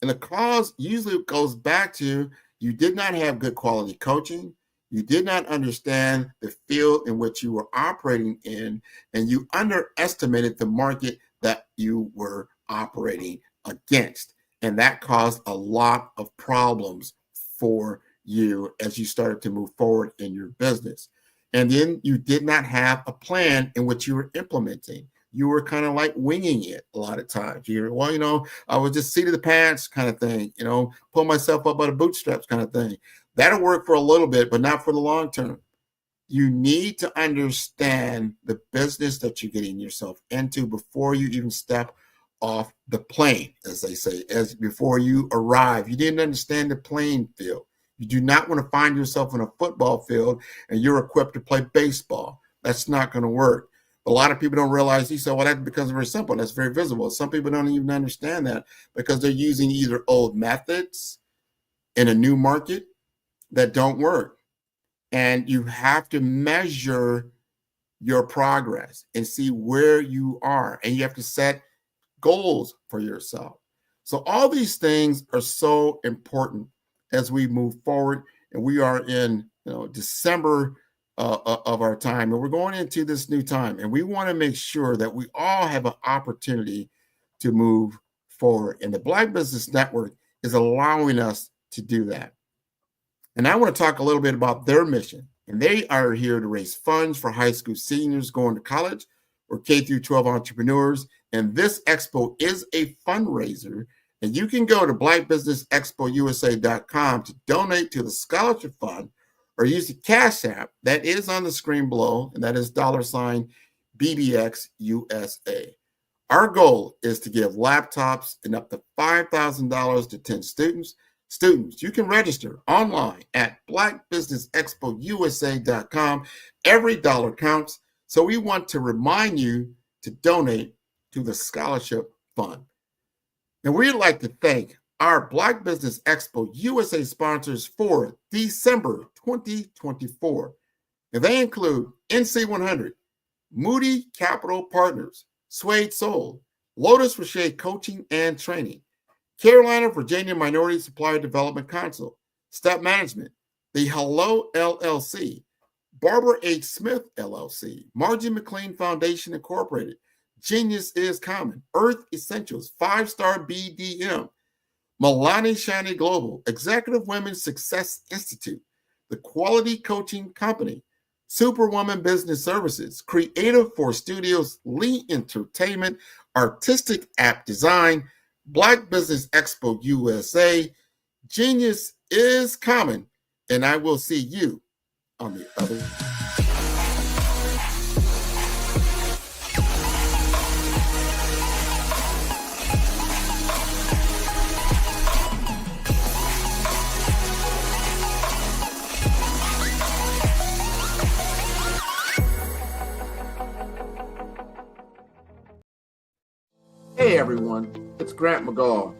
And the cause usually goes back to you did not have good quality coaching. You did not understand the field in which you were operating in, and you underestimated the market that you were operating against. And that caused a lot of problems for you as you started to move forward in your business. And then you did not have a plan in which you were implementing. You were kind of like winging it a lot of times. I was just seat of the pants kind of thing, pull myself up by the bootstraps kind of thing. That'll work for a little bit, but not for the long term. You need to understand the business that you're getting yourself into before you even step off the plane, as they say, before you arrive. You didn't understand the playing field. You do not want to find yourself in a football field and you're equipped to play baseball. That's not going to work. A lot of people don't realize, you say, well, that's because it's very simple. That's very visible. Some people don't even understand that because they're using either old methods in a new market that don't work. And you have to measure your progress and see where you are. And you have to set goals for yourself. So all these things are so important as we move forward, and we are in December of our time, and we're going into this new time, and we want to make sure that we all have an opportunity to move forward, and the Black Business Network is allowing us to do that. And I want to talk a little bit about their mission, and they are here to raise funds for high school seniors going to college or K through 12 entrepreneurs, and this expo is a fundraiser, and you can go to blackbusinessexpousa.com to donate to the scholarship fund or use the Cash App that is on the screen below, and that is $BDXUSA. Our goal is to give laptops and up to $5,000 to 10 students. Students, you can register online at blackbusinessexpousa.com. Every dollar counts, so we want to remind you to donate to the scholarship fund. And we'd like to thank our Black Business Expo USA sponsors for December 2024. And they include NC100, Moody Capital Partners, Suede Soul, Lotus Rocher Coaching and Training, Carolina, Virginia Minority Supplier Development Council, Step Management, The Hello LLC, Barbara H. Smith LLC, Margie McLean Foundation Incorporated, Genius is Common, Earth Essentials, 5-Star BDM, Milani Shani Global, Executive Women's Success Institute, The Quality Coaching Company, Superwoman Business Services, Creative for Studios, Lee Entertainment, Artistic App Design, Black Business Expo USA, Genius is Common, and I will see you on the other side. Hey everyone, it's Grant McGaw,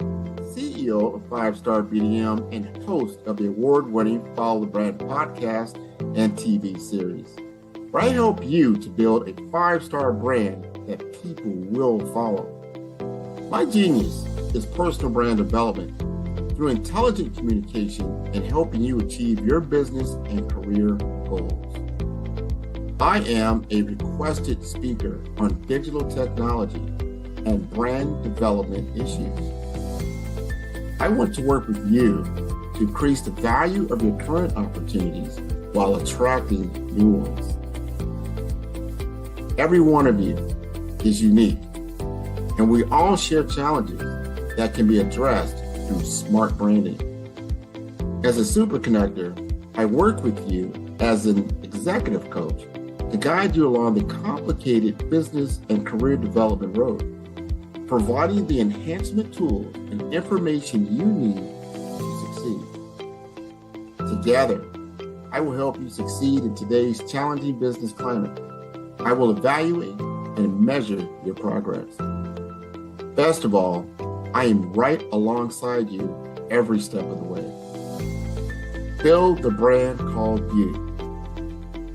CEO of 5-Star BDM and host of the award-winning Follow the Brand podcast and TV series, where I help you to build a 5-star brand that people will follow. My genius is personal brand development through intelligent communication and helping you achieve your business and career goals. I am a requested speaker on digital technology and brand development issues. I want to work with you to increase the value of your current opportunities while attracting new ones. Every one of you is unique, and we all share challenges that can be addressed through smart branding. As a super connector, I work with you as an executive coach to guide you along the complicated business and career development road, providing the enhancement tools and information you need to succeed. Together, I will help you succeed in today's challenging business climate. I will evaluate and measure your progress. Best of all, I am right alongside you every step of the way. Build the brand called you.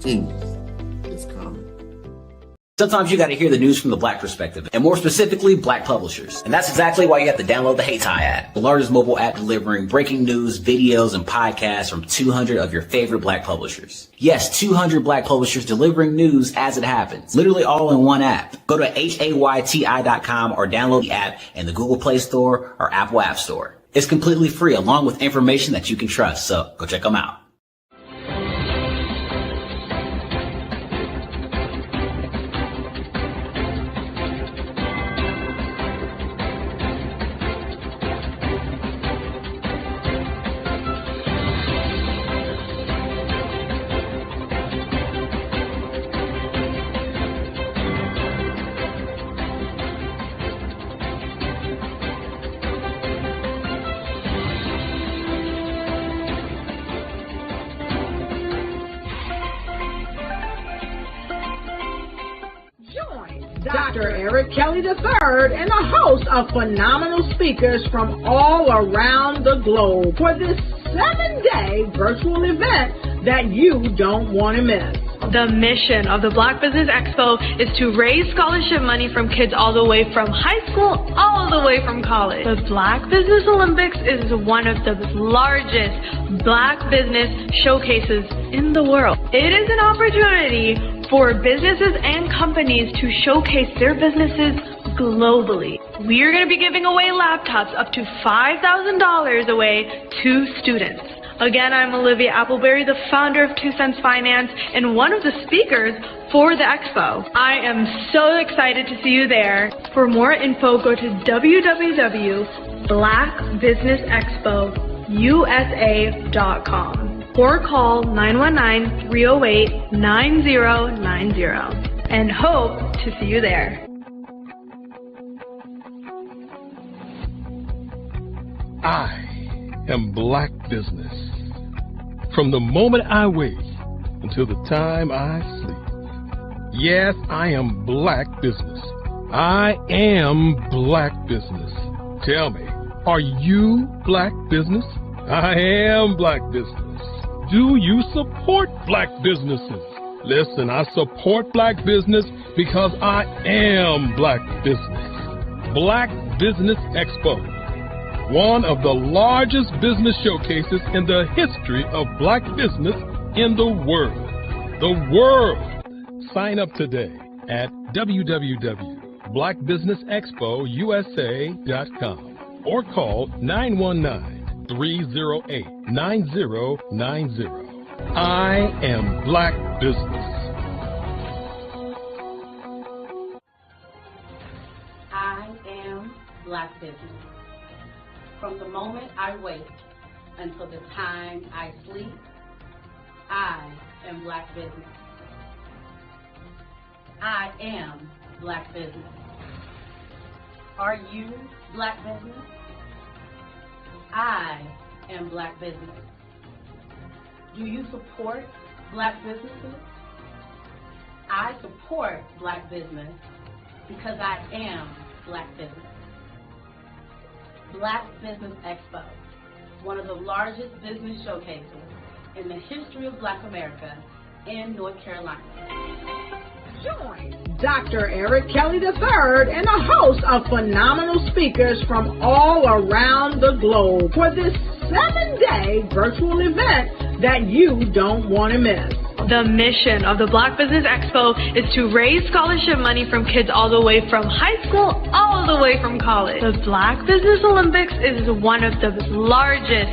Genius is common. Sometimes you got to hear the news from the Black perspective, and more specifically, Black publishers. And that's exactly why you have to download the Hey Tie app, the largest mobile app delivering breaking news, videos, and podcasts from 200 of your favorite Black publishers. Yes, 200 Black publishers delivering news as it happens, literally all in one app. Go to HAYTI.com or download the app in the Google Play Store or Apple App Store. It's completely free, along with information that you can trust, so go check them out. Dr. Eric Kelly III and a host of phenomenal speakers from all around the globe for this 7-day virtual event that you don't want to miss. The mission of the Black Business Expo is to raise scholarship money from kids all the way from high school, all the way from college. The Black Business Olympics is one of the largest Black business showcases in the world. It is an opportunity for businesses and companies to showcase their businesses globally. We are going to be giving away laptops up to $5,000 away to students. Again, I'm Olivia Appleberry, the founder of 2 Cents Finance and one of the speakers for the expo. I am so excited to see you there. For more info, go to www.blackbusinessexpousa.com or call 919-308-9090 and hope to see you there. I am Black Business. From the moment I wake until the time I sleep. Yes, I am Black Business. I am Black Business. Tell me, are you Black Business? I am Black Business. Do you support Black businesses? Listen, I support Black business because I am Black Business. Black Business Expo, one of the largest business showcases in the history of Black business in the world. The world! Sign up today at www.blackbusinessexpousa.com or call 919-308-9090. I am Black Business. I am Black Business. From the moment I wake until the time I sleep, I am Black Business. I am Black Business. Are you Black Business? I am Black Business. Do you support Black businesses? I support Black business because I am Black Business. Black Business Expo, one of the largest business showcases in the history of Black America in North Carolina. Join Dr. Eric Kelly III and a host of phenomenal speakers from all around the globe for this 7-day virtual event that you don't want to miss. The mission of the Black Business Expo is to raise scholarship money from kids all the way from high school, all the way from college. The Black Business Olympics is one of the largest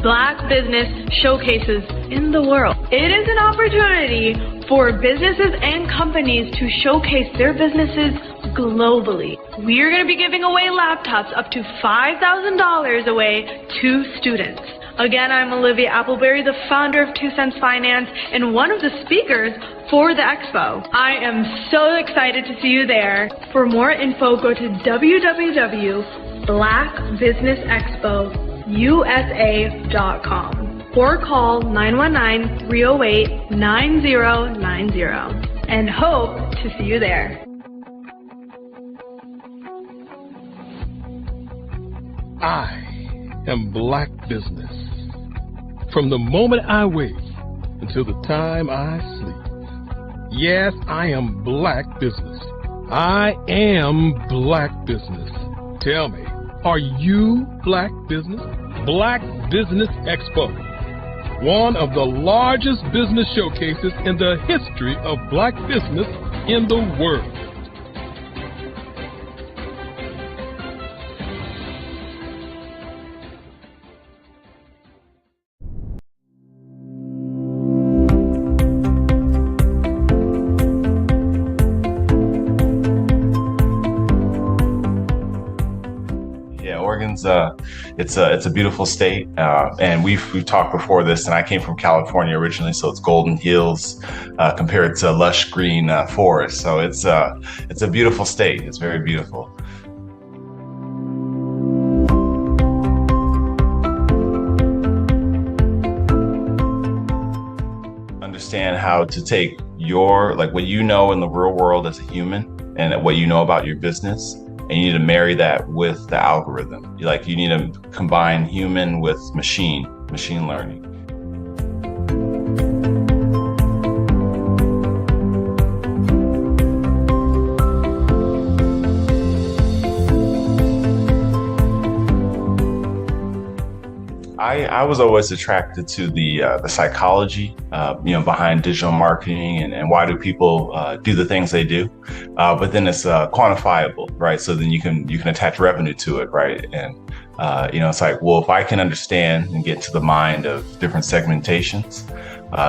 Black business showcases in the world. It is an opportunity for businesses and companies to showcase their businesses globally. We are going to be giving away laptops up to $5,000 away to students. Again, I'm Olivia Appleberry, the founder of 2 Cents Finance and one of the speakers for the expo. I am so excited to see you there. For more info, go to www.blackbusinessexpousa.com or call 919-308-9090 and hope to see you there. I am Black Business. From the moment I wake until the time I sleep. Yes, I am Black Business. I am Black Business. Tell me, are you Black Business? Black Business Expo, one of the largest business showcases in the history of Black business in the world. Oregon's it's a beautiful state, and we've talked before this. And I came from California originally, so it's golden hills compared to lush green forest. So it's a beautiful state. It's very beautiful. Understand how to take your what you know in the real world as a human and what you know about your business. And you need to marry that with the algorithm. You need to combine human with machine learning. I was always attracted to the psychology, behind digital marketing and why do people do the things they do. But then it's quantifiable, right? So then you can attach revenue to it, right? And it's like, well, if I can understand and get to the mind of different segmentations,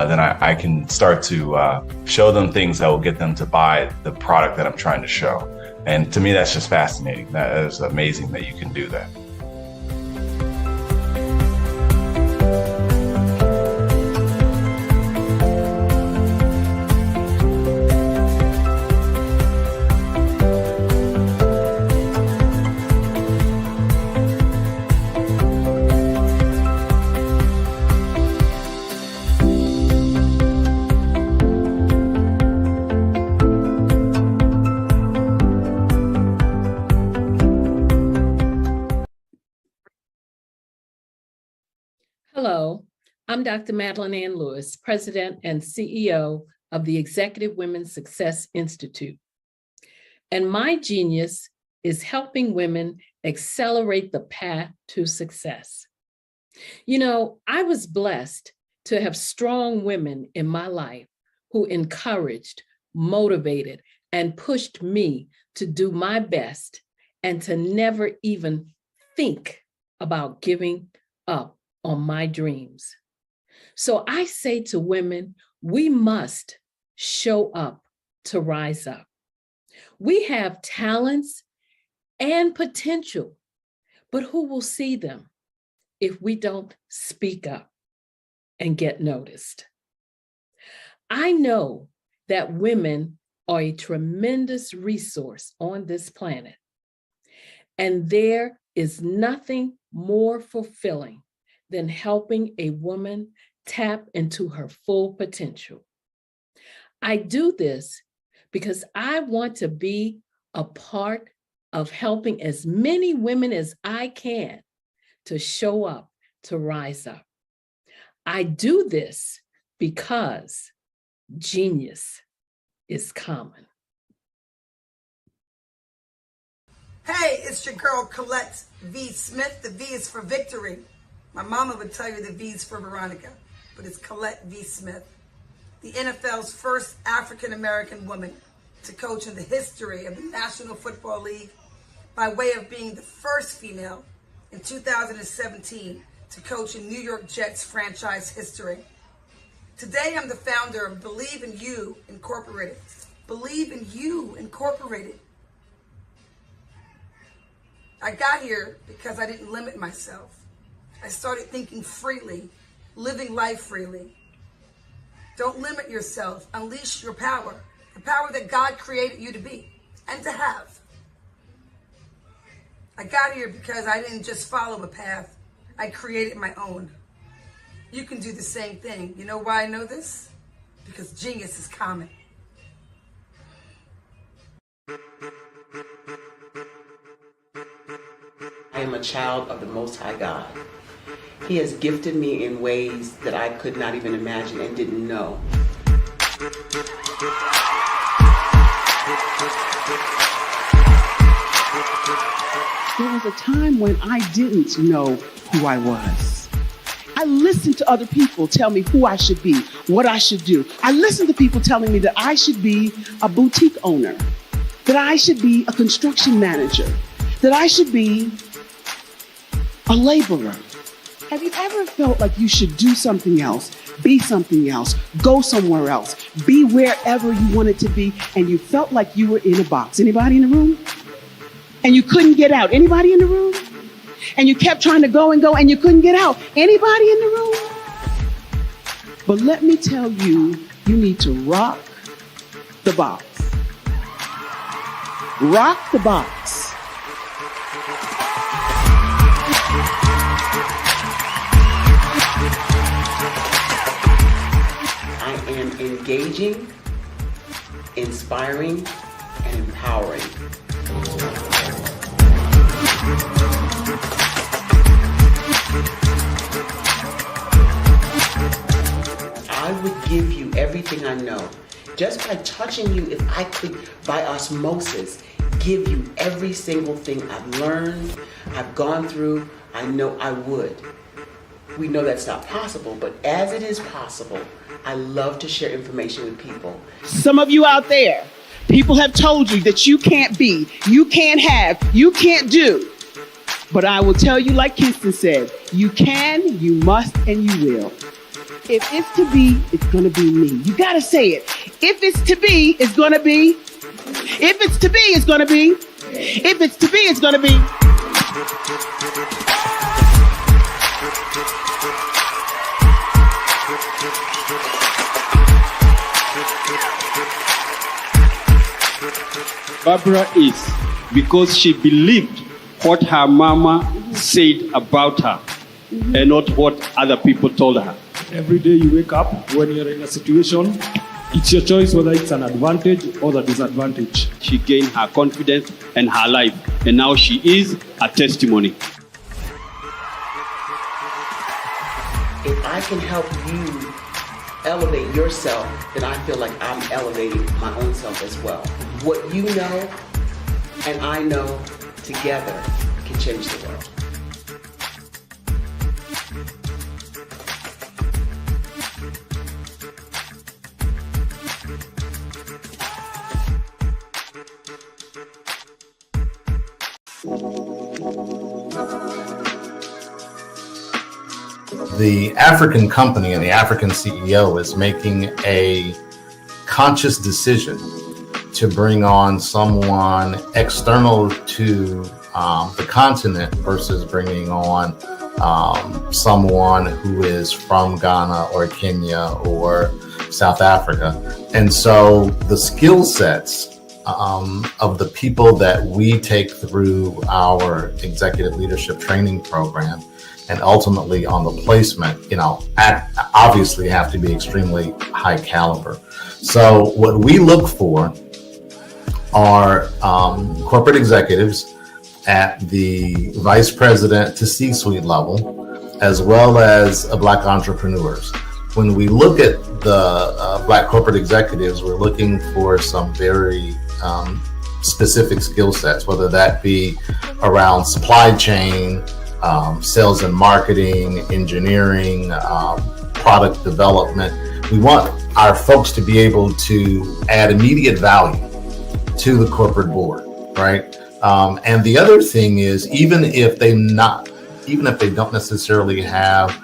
then I can start to show them things that will get them to buy the product that I'm trying to show. And to me, that's just fascinating. That is amazing that you can do that. Hello, I'm Dr. Madeline Ann Lewis, President and CEO of the Executive Women's Success Institute. And my genius is helping women accelerate the path to success. I was blessed to have strong women in my life who encouraged, motivated, and pushed me to do my best and to never even think about giving up on my dreams. So I say to women, we must show up to rise up. We have talents and potential, but who will see them if we don't speak up and get noticed? I know that women are a tremendous resource on this planet, and there is nothing more fulfilling than helping a woman tap into her full potential. I do this because I want to be a part of helping as many women as I can to show up, to rise up. I do this because genius is common. Hey, it's your girl Colette V. Smith. The V is for victory. My mama would tell you the V is for Veronica, but it's Colette V. Smith, the NFL's first African-American woman to coach in the history of the National Football League, by way of being the first female in 2017 to coach in New York Jets franchise history. Today, I'm the founder of Believe in You Incorporated. Believe in You Incorporated. I got here because I didn't limit myself. I started thinking freely, living life freely. Don't limit yourself. Unleash your power, the power that God created you to be and to have. I got here because I didn't just follow a path. I created my own. You can do the same thing. You know why I know this? Because genius is common. I am a child of the Most High God. He has gifted me in ways that I could not even imagine and didn't know. There was a time when I didn't know who I was. I listened to other people tell me who I should be, what I should do. I listened to people telling me that I should be a boutique owner, that I should be a construction manager, that I should be a laborer. Have you ever felt like you should do something else, be something else, go somewhere else, be wherever you wanted to be, and you felt like you were in a box? Anybody in the room? And you couldn't get out. Anybody in the room? And you kept trying to go and go and you couldn't get out. Anybody in the room? But let me tell you, you need to rock the box. Rock the box. I am engaging, inspiring, and empowering. I would give you everything I know. Just by touching you, if I could, by osmosis, give you every single thing I've learned, I've gone through, I know I would. We know that's not possible, but as it is possible, I love to share information with people. Some of you out there, people have told you that you can't be, you can't have, you can't do. But I will tell you, like Kinston said, you can, you must, and you will. If it's to be, it's going to be me. You got to say it. If it's to be, it's going to be. If it's to be, it's going to be. If it's to be, it's going to be. Barbara is because she believed what her mama said about her and not what other people told her. Every day you wake up, when you're in a situation, it's your choice whether it's an advantage or the disadvantage. She gained her confidence and her life, and now she is a testimony. If I can help you elevate yourself, then I feel like I'm elevating my own self as well. What you know and I know together can change the world. The African company and the African CEO is making a conscious decision to bring on someone external to the continent versus bringing on someone who is from Ghana or Kenya or South Africa. And so the skill sets of the people that we take through our executive leadership training program and ultimately on the placement, obviously have to be extremely high caliber. So what we look for are corporate executives at the vice president to C-suite level, as well as Black entrepreneurs. When we look at the Black corporate executives, we're looking for some very specific skill sets, whether that be around supply chain, sales and marketing, engineering, product development. We want our folks to be able to add immediate value to the corporate board, right? And the other thing is, even if they don't necessarily have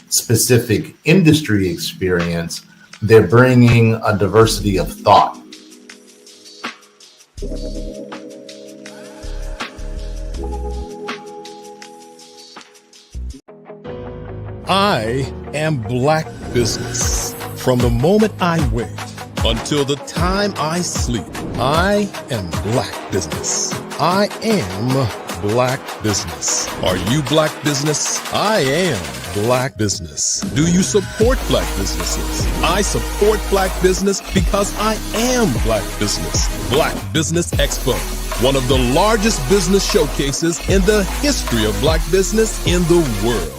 specific industry experience, they're bringing a diversity of thought. I am Black Business. From the moment I wake until the time I sleep, I am Black Business. I am Black Business. Are you Black Business? I am Black Business. Do you support Black businesses? I support Black business because I am Black Business. Black Business Expo, one of the largest business showcases in the history of Black business in the world.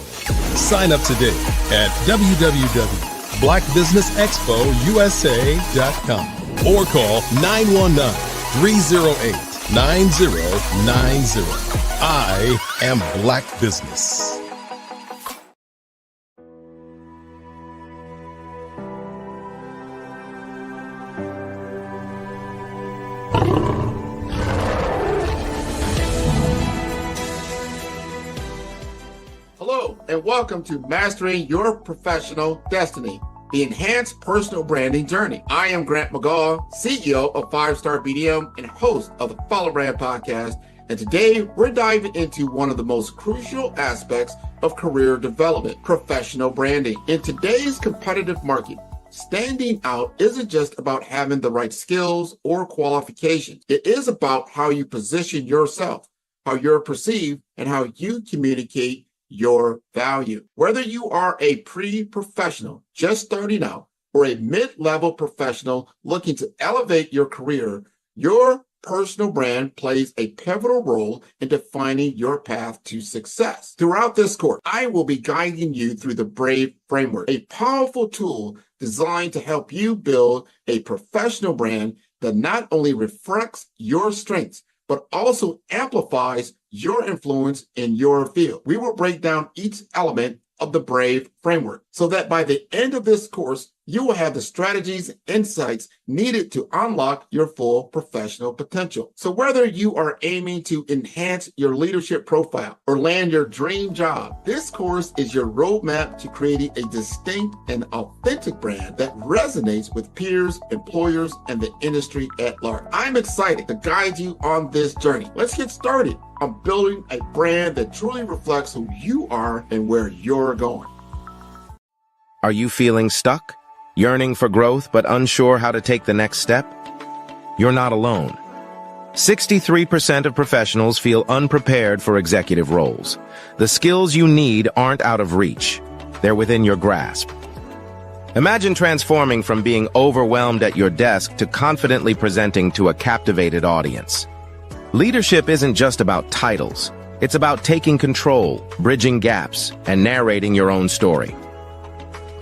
Sign up today at www.blackbusinessexpousa.com or call 919-308-9090. I am Black Business. Hello, and welcome to Mastering Your Professional Destiny, the enhanced personal branding journey. I am Grant McGaw, CEO of 5-Star BDM and host of the Follow Brand podcast. And today we're diving into one of the most crucial aspects of career development, professional branding. In today's competitive market, standing out isn't just about having the right skills or qualifications. It is about how you position yourself, how you're perceived, and how you communicate your value. Whether you are a pre-professional just starting out or a mid-level professional looking to elevate your career, your personal brand plays a pivotal role in defining your path to success. Throughout this course, I will be guiding you through the BRAVE framework, a powerful tool designed to help you build a professional brand that not only reflects your strengths, but also amplifies your influence in your field. We will break down each element of the BRAVE framework so that by the end of this course, you will have the strategies and insights needed to unlock your full professional potential. So whether you are aiming to enhance your leadership profile or land your dream job, this course is your roadmap to creating a distinct and authentic brand that resonates with peers, employers, and the industry at large. I'm excited to guide you on this journey. Let's get started on building a brand that truly reflects who you are and where you're going. Are you feeling stuck? Yearning for growth but unsure how to take the next step? You're not alone. 63% of professionals feel unprepared for executive roles. The skills you need aren't out of reach. They're within your grasp. Imagine transforming from being overwhelmed at your desk to confidently presenting to a captivated audience. Leadership isn't just about titles. It's about taking control, bridging gaps, and narrating your own story.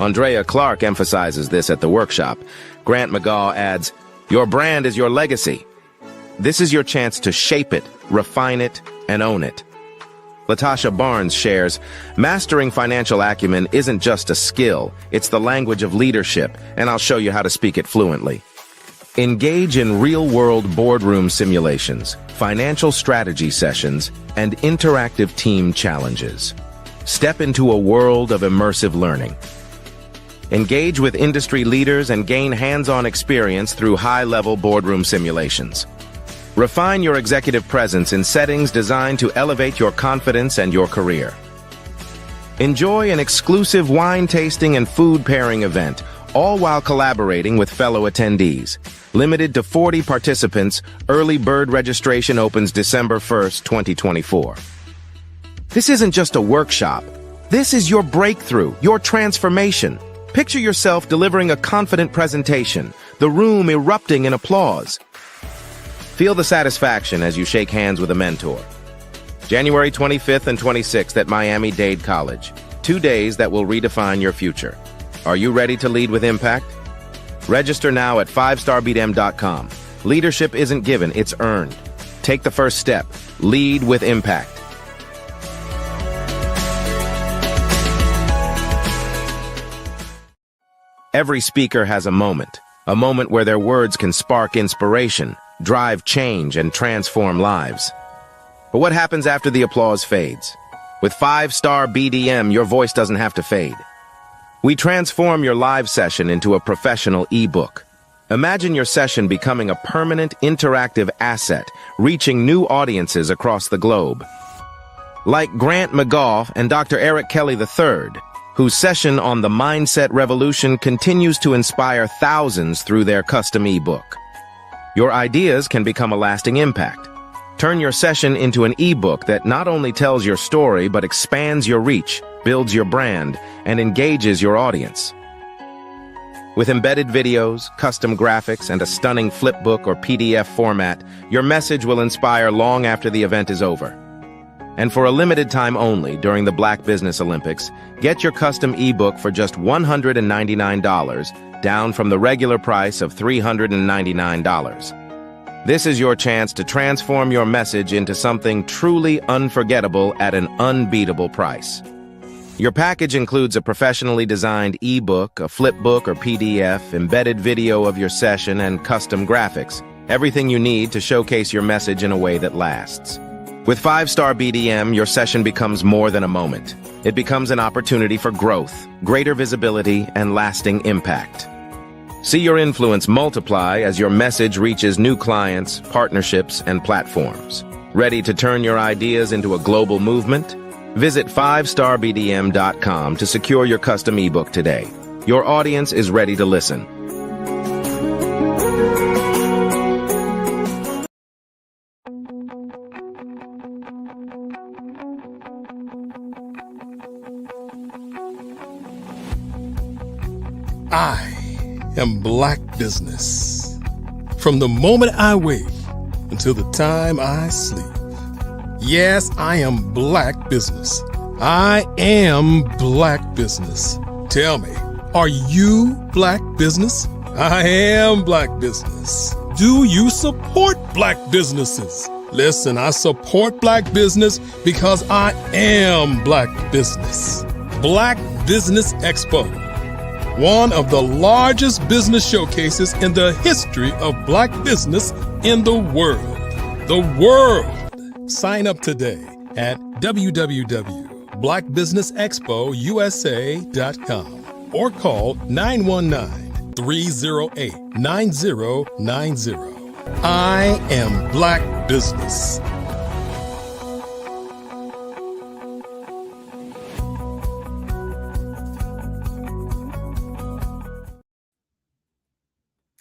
Andrea Clark emphasizes this at the workshop. Grant McGaw adds, "Your brand is your legacy." This is your chance to shape it, refine it, and own it. Latasha Barnes shares, "Mastering financial acumen isn't just a skill, it's the language of leadership, and I'll show you how to speak it fluently." Engage in real-world boardroom simulations, financial strategy sessions, and interactive team challenges. Step into a world of immersive learning. Engage with industry leaders and gain hands-on experience through high-level boardroom simulations. Refine your executive presence in settings designed to elevate your confidence and your career. Enjoy an exclusive wine tasting and food pairing event, all while collaborating with fellow attendees. Limited to 40 participants, early bird registration opens December 1st, 2024. This isn't just a workshop. This is your breakthrough, your transformation. Picture yourself delivering a confident presentation, the room erupting in applause. Feel the satisfaction as you shake hands with a mentor. January 25th and 26th at Miami-Dade College. 2 days that will redefine your future. Are you ready to lead with impact? Register now at 5starbdm.com. Leadership isn't given, it's earned. Take the first step. Lead with impact. Every speaker has a moment where their words can spark inspiration, drive change, and transform lives. But what happens after the applause fades? With 5-Star BDM, your voice doesn't have to fade. We transform your live session into a professional ebook. Imagine your session becoming a permanent, interactive asset, reaching new audiences across the globe. Like Grant McGaw and Dr. Eric Kelly III, whose session on the Mindset Revolution continues to inspire thousands through their custom ebook. Your ideas can become a lasting impact. Turn your session into an ebook that not only tells your story but expands your reach, builds your brand, and engages your audience. With embedded videos, custom graphics, and a stunning flipbook or PDF format, your message will inspire long after the event is over. And for a limited time only during the Black Business Olympics, get your custom ebook for just $199, down from the regular price of $399. This is your chance to transform your message into something truly unforgettable at an unbeatable price. Your package includes a professionally designed ebook, a flipbook or PDF, embedded video of your session, and custom graphics. Everything you need to showcase your message in a way that lasts. With 5-Star BDM, your session becomes more than a moment. It becomes an opportunity for growth, greater visibility, and lasting impact. See your influence multiply as your message reaches new clients, partnerships, and platforms. Ready to turn your ideas into a global movement? Visit 5starbdm.com to secure your custom ebook today. Your audience is ready to listen. I am Black Business. From the moment I wake until the time I sleep. Yes, I am Black Business. I am Black Business. Tell me, are you Black Business? I am Black Business. Do you support Black businesses? Listen, I support Black business because I am Black Business. Black Business Expo, one of the largest business showcases in the history of Black business in the world. The world! Sign up today at www.blackbusinessexpousa.com or call 919-308-9090. I am Black Business.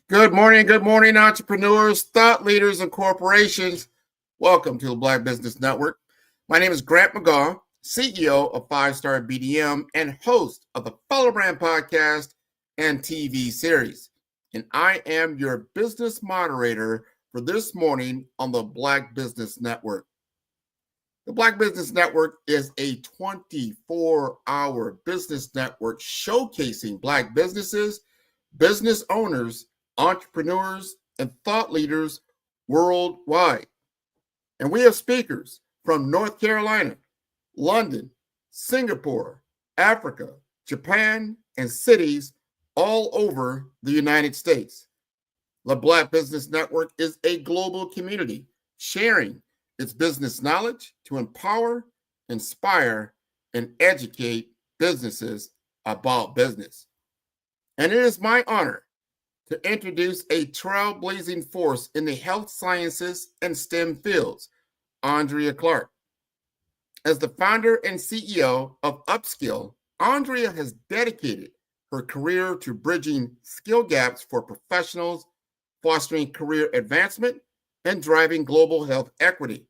Good morning, entrepreneurs, thought leaders, and corporations. Welcome to the Black Business Network. My name is Grant McGaw, CEO of 5-Star BDM and host of the Follow Brand podcast and TV series. And I am your business moderator for this morning on the Black Business Network. The Black Business Network is a 24-hour business network showcasing Black businesses, business owners, entrepreneurs, and thought leaders worldwide. And we have speakers from North Carolina, London, Singapore, Africa, Japan, and cities all over the United States. The Black Business Network is a global community sharing its business knowledge to empower, inspire, and educate businesses about business. And it is my honor to introduce a trailblazing force in the health sciences and STEM fields, Andrea Clark. As the founder and CEO of Upskill, Andrea has dedicated her career to bridging skill gaps for professionals, fostering career advancement, and driving global health equity.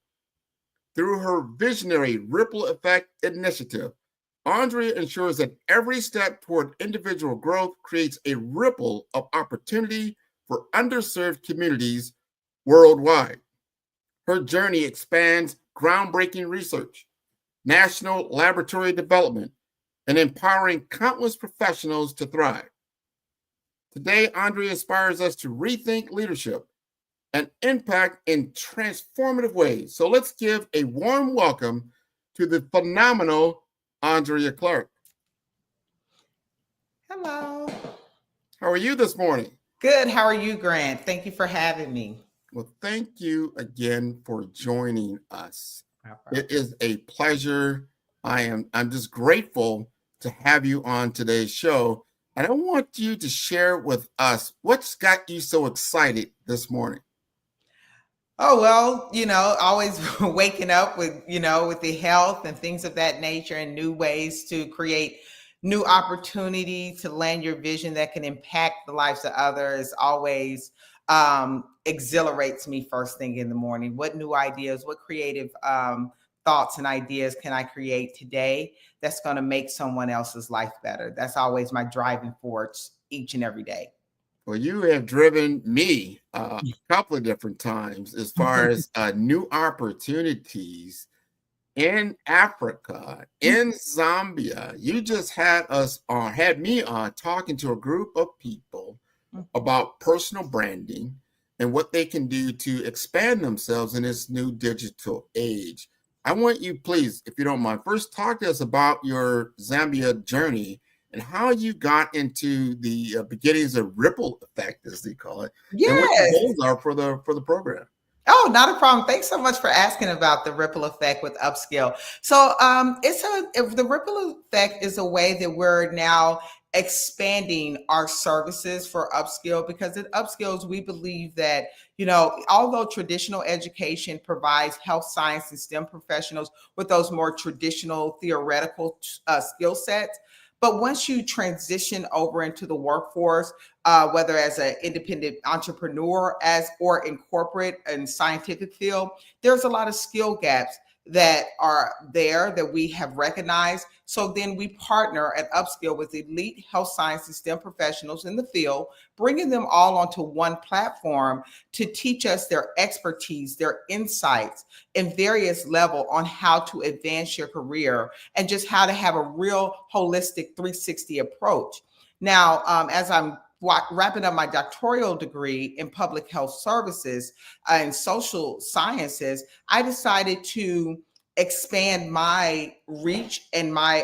Through her visionary Ripple Effect initiative, Andrea ensures that every step toward individual growth creates a ripple of opportunity for underserved communities worldwide. Her journey expands groundbreaking research, national laboratory development, and empowering countless professionals to thrive. Today, Andrea inspires us to rethink leadership and impact in transformative ways. So let's give a warm welcome to the phenomenal Andrea Clark. Hello. How are you this morning? Good. How are you, Grant? Thank you for having me. Well, thank you again for joining us. It is a pleasure. I'm just grateful to have you on today's show. And I want you to share with us what's got you so excited this morning. Oh, well, always waking up with the health and things of that nature and new ways to create new opportunity to land your vision that can impact the lives of others always exhilarates me first thing in the morning. What new ideas, what creative thoughts and ideas can I create today that's going to make someone else's life better? That's always my driving force each and every day. Well, you have driven me a couple of different times as far as new opportunities in Africa, in Zambia. You just had me on talking to a group of people about personal branding and what they can do to expand themselves in this new digital age. I want you, please, if you don't mind, first talk to us about your Zambia journey and how you got into the beginnings of Ripple Effect, as they call it, yes, and what the goals are for the program. Oh, not a problem. Thanks so much for asking about the Ripple Effect with Upskill. So the Ripple Effect is a way that we're now expanding our services for Upskill, because at Upskills, we believe that, although traditional education provides health science and STEM professionals with those more traditional theoretical skill sets, but once you transition over into the workforce, whether as an independent entrepreneur or in corporate and scientific field, there's a lot of skill gaps that are there that we have recognized. So then we partner at Upskill with elite health science and STEM professionals in the field, bringing them all onto one platform to teach us their expertise, their insights in various levels on how to advance your career and just how to have a real holistic 360 approach. Now, as I'm wrapping up my doctoral degree in public health services and social sciences, I decided to expand my reach and my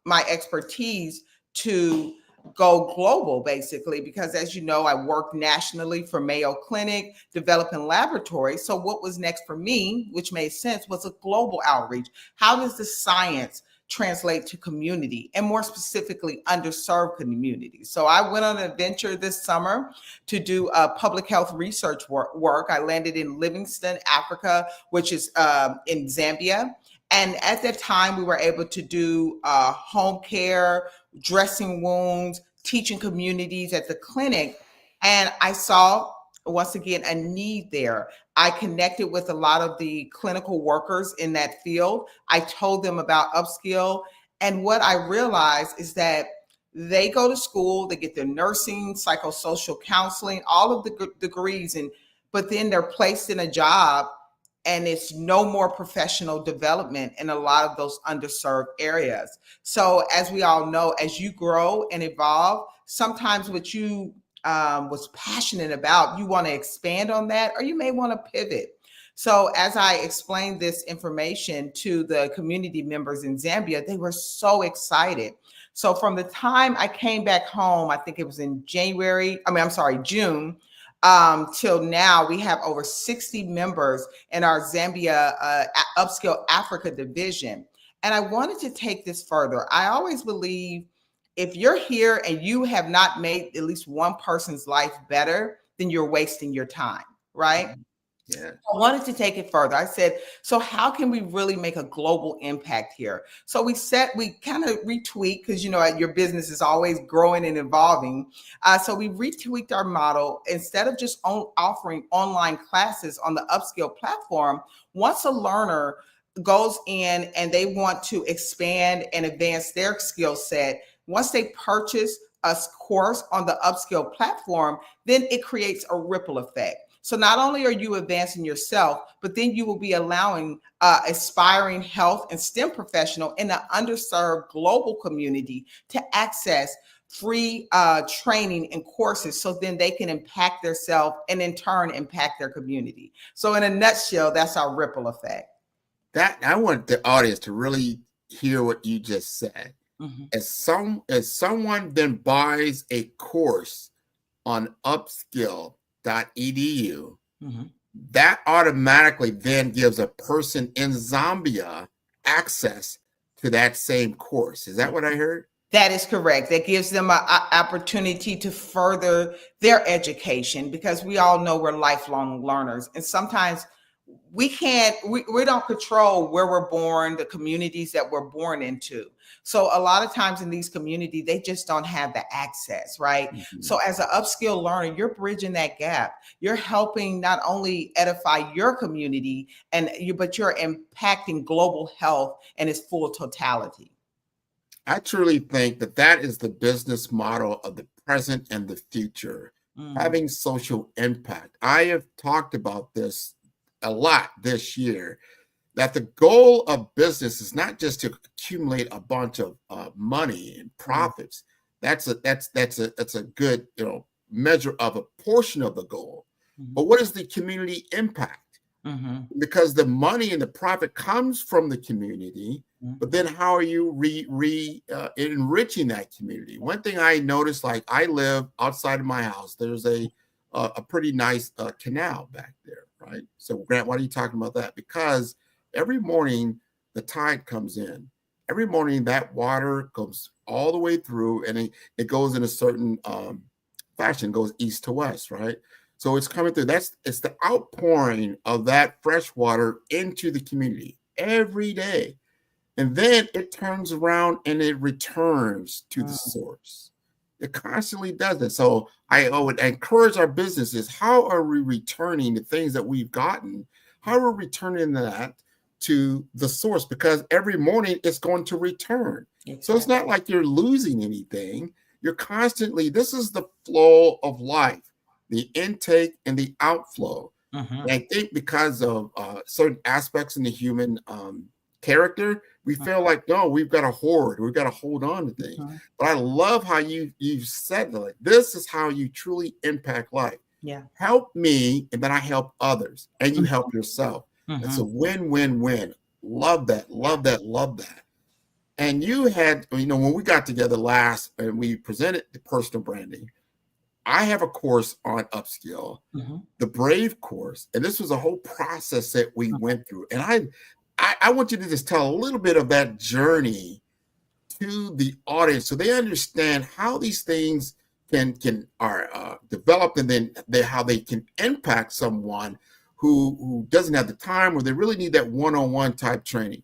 my expertise to go global, basically, because as you know, I worked nationally for Mayo Clinic, developing laboratories. So what was next for me, which made sense, was a global outreach. How does the science translate to community, and more specifically, underserved communities? So I went on an adventure this summer to do public health research work. I landed in Livingstone, Africa, which is in Zambia. And at that time, we were able to do home care, dressing wounds, teaching communities at the clinic. And I saw, once again, a need there. I connected with a lot of the clinical workers in that field. I told them about upskill. And what I realized is that they go to school, they get their nursing, psychosocial counseling, all of the degrees, but then they're placed in a job and it's no more professional development in a lot of those underserved areas. So as we all know, as you grow and evolve, sometimes what you was passionate about, you want to expand on that, or you may want to pivot. So as I explained this information to the community members in Zambia, they were so excited. So from the time I came back home, I think it was in June, till now, we have over 60 members in our Zambia Upskill Africa division. And I wanted to take this further. I always believe if you're here and you have not made at least one person's life better, then you're wasting your time, right? Yeah. I wanted to take it further. I said, so how can we really make a global impact here? So we kind of retweaked, because you know your business is always growing and evolving. So we retweaked our model. Instead of just offering online classes on the Upskill platform, once a learner goes in and they want to expand and advance their skill set, once they purchase a course on the Upskill platform, then it creates a ripple effect. So not only are you advancing yourself, but then you will be allowing aspiring health and STEM professional in the underserved global community to access free training and courses, so then they can impact themselves and in turn impact their community. So in a nutshell, that's our ripple effect. That I want the audience to really hear what you just said. Mm-hmm. As someone then buys a course on upskill.edu, mm-hmm. that automatically then gives a person in Zambia access to that same course. Is that what I heard? That is correct. That gives them an opportunity to further their education, because we all know we're lifelong learners. And sometimes we don't control where we're born, the communities that we're born into. So a lot of times in these communities, they just don't have the access, right? Mm-hmm. So as an upskill learner, you're bridging that gap. You're helping not only edify your community, but you're impacting global health in its full totality. I truly think that is the business model of the present and the future, having social impact. I have talked about this a lot this year, that the goal of business is not just to accumulate a bunch of money and profits. That's a good measure of a portion of the goal. But what is the community impact? Because the money and the profit comes from the community, but then how are you enriching that community? One thing I noticed, like I live outside of my house, there's a pretty nice canal back there, right? So Grant, why are you talking about that? Because every morning the tide comes in. Every morning that water goes all the way through, and it goes in a certain fashion, goes east to west, right? So it's coming through. It's the outpouring of that fresh water into the community every day. And then it turns around and it returns to the source. It constantly does it. So I would encourage our businesses, how are we returning the things that we've gotten? How are we returning that to the source? Because every morning it's going to return. Exactly. So it's not like you're losing anything. You're constantly, this is the flow of life, the intake and the outflow. And I think because of certain aspects in the human character, we feel like, no, we've got to hoard, we've got to hold on to things. But I love how you've said that, like, this is how you truly impact life. Yeah. Help me, and then I help others, and you help yourself. It's a win-win-win. Love that, love that, love that. And you had, when we got together last and we presented the personal branding, I have a course on upskill, the Brave course, and this was a whole process that we went through. And I want you to just tell a little bit of that journey to the audience so they understand how these things are developed, and then how they can impact someone who doesn't have the time, or they really need that one-on-one type training.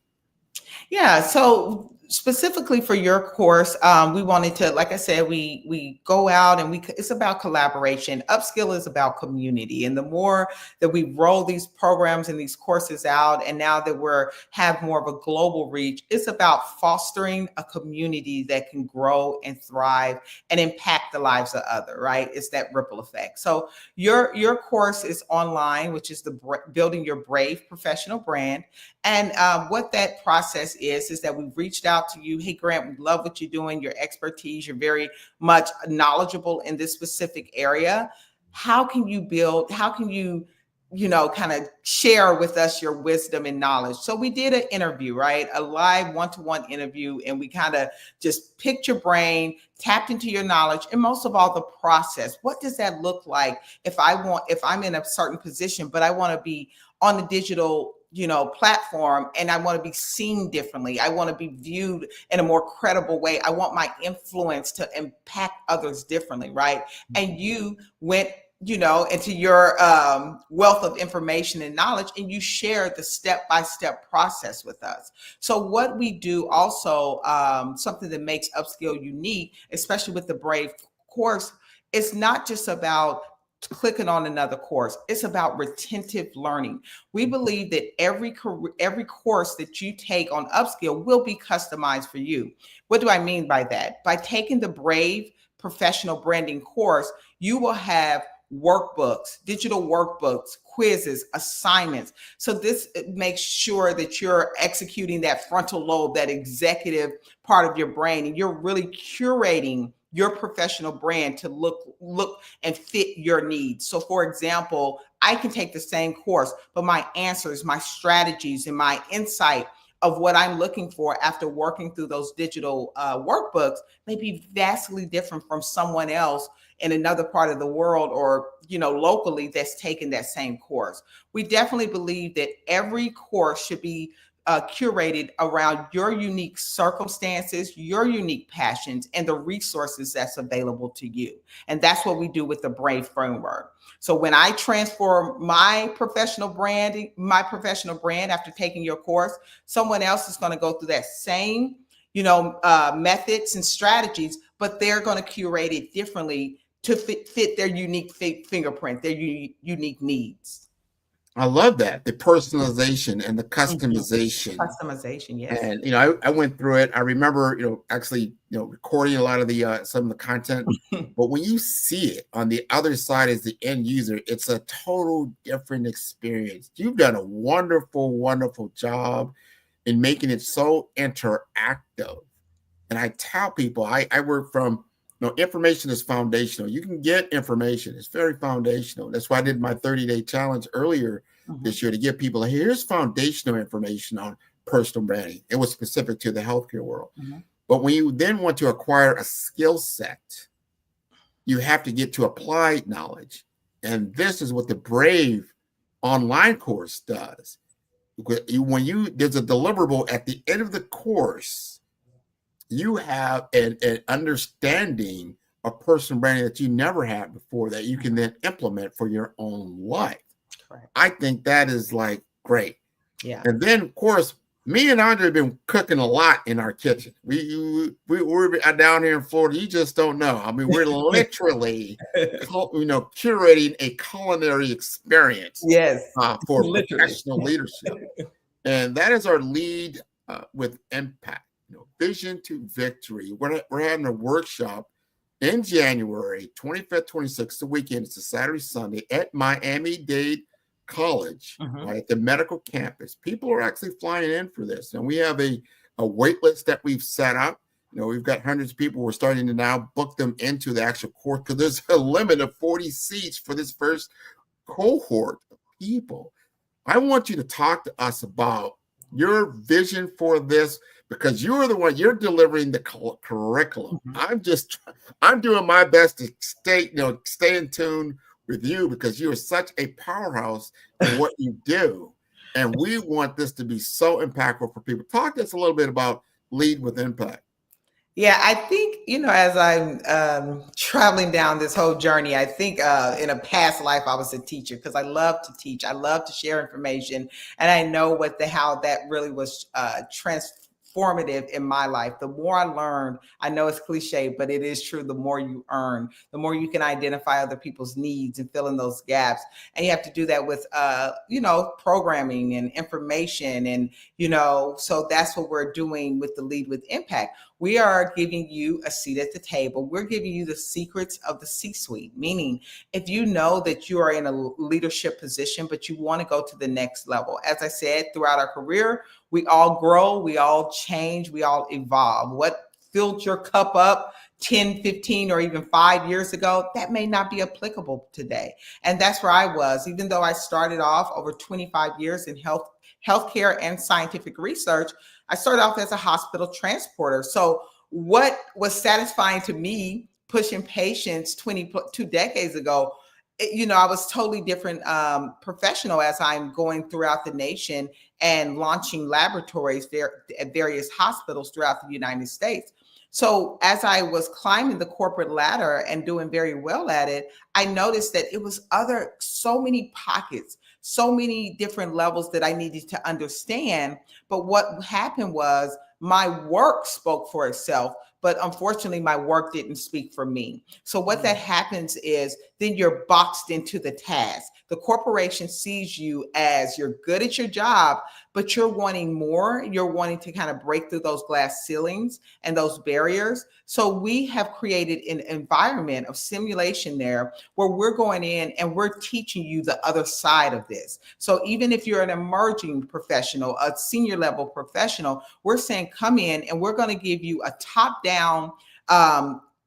Yeah, so specifically for your course, we wanted to, like I said, we go out and it's about collaboration. Upskill is about community. And the more that we roll these programs and these courses out, and now that have more of a global reach, it's about fostering a community that can grow and thrive and impact the lives of others, right? It's that ripple effect. So your course is online, which is the Building Your Brave Professional Brand. And what that process is that we've reached out to you. Hey, Grant, we love what you're doing, your expertise. You're very much knowledgeable in this specific area. How can you kind of share with us your wisdom and knowledge? So we did an interview, right? A live one-to-one interview, and we kind of just picked your brain, tapped into your knowledge, and most of all, the process. What does that look like if I'm in a certain position, but I want to be on the digital platform, and I want to be seen differently. I want to be viewed in a more credible way. I want my influence to impact others differently, right? And you went, into your wealth of information and knowledge, and you share the step-by-step process with us. So what we do also, something that makes Upskill unique, especially with the Brave course, it's not just about clicking on another course. It's about retentive learning. We believe that every course that you take on Upskill will be customized for you. What do I mean by that? By taking the Brave Professional Branding course, you will have workbooks, digital workbooks, quizzes, assignments. So this makes sure that you're executing that frontal lobe, that executive part of your brain, and you're really curating your professional brand to look and fit your needs. So for example, I can take the same course, but my answers, my strategies, and my insight of what I'm looking for after working through those digital workbooks may be vastly different from someone else in another part of the world, or locally, that's taken that same course. We definitely believe that every course should be curated around your unique circumstances, your unique passions, and the resources that's available to you. And that's what we do with the Brave framework. So when I transform my professional brand after taking your course, someone else is going to go through that same, methods and strategies, but they're going to curate it differently to fit their unique fingerprint, their unique needs. I love that, the personalization and the customization. Customization, yes. And I went through it. I remember actually recording a lot of the some of the content. But when you see it on the other side as the end user, it's a total different experience. You've done a wonderful job in making it so interactive. And I tell people, I work from information is foundational. You can get information. It's very foundational. That's why I did my 30-day challenge earlier this year to give people, here's foundational information on personal branding. It was specific to the healthcare world. But when you then want to acquire a skill set, you have to get to applied knowledge. And this is what the Brave online course does. When there's a deliverable at the end of the course, you have an understanding of personal branding that you never had before that you can then implement for your own life. Correct. I think that is great. Yeah. And then, of course, me and Andre have been cooking a lot in our kitchen. We're down here in Florida. You just don't know. I mean, we're literally, curating a culinary experience. Yes. For professional leadership, and that is our lead with impact. Vision to victory. We're having a workshop in January 25th, 26th, the weekend. It's a Saturday, Sunday at Miami-Dade College, right, at the medical campus. People are actually flying in for this, and we have a wait list that we've set up. We've got hundreds of people. We're starting to now book them into the actual course because there's a limit of 40 seats for this first cohort of people. I want you to talk to us about your vision for this, because you're the one, you're delivering the curriculum. I'm doing my best to stay in tune with you, because you are such a powerhouse in what you do. And we want this to be so impactful for people. Talk to us a little bit about Lead with Impact. Yeah, I think, as I'm traveling down this whole journey, I think in a past life I was a teacher, because I love to teach. I love to share information. And I know how that really was transformative in my life. The more I learned, I know it's cliche, but it is true. The more you earn, the more you can identify other people's needs and fill in those gaps. And you have to do that with, programming and information. And, so that's what we're doing with the Lead with Impact. We are giving you a seat at the table. We're giving you the secrets of the C-suite, meaning if you know that you are in a leadership position, but you want to go to the next level. As I said, throughout our career, we all grow, we all change, we all evolve. What filled your cup up 10, 15, or even 5 years ago, that may not be applicable today. And that's where I was. Even though I started off over 25 years in healthcare and scientific research, I started off as a hospital transporter. So what was satisfying to me, pushing patients 22 decades ago, I was totally different professional as I'm going throughout the nation and launching laboratories there at various hospitals throughout the United States. So as I was climbing the corporate ladder and doing very well at it, I noticed that it was so many pockets, so many different levels that I needed to understand. But what happened was my work spoke for itself, but unfortunately my work didn't speak for me. So what that happens is then you're boxed into the task. The corporation sees you as you're good at your job, but you're wanting more. You're wanting to kind of break through those glass ceilings and those barriers. So we have created an environment of simulation there where we're going in and we're teaching you the other side of this. So even if you're an emerging professional, a senior level professional, we're saying come in and we're going to give you a top-down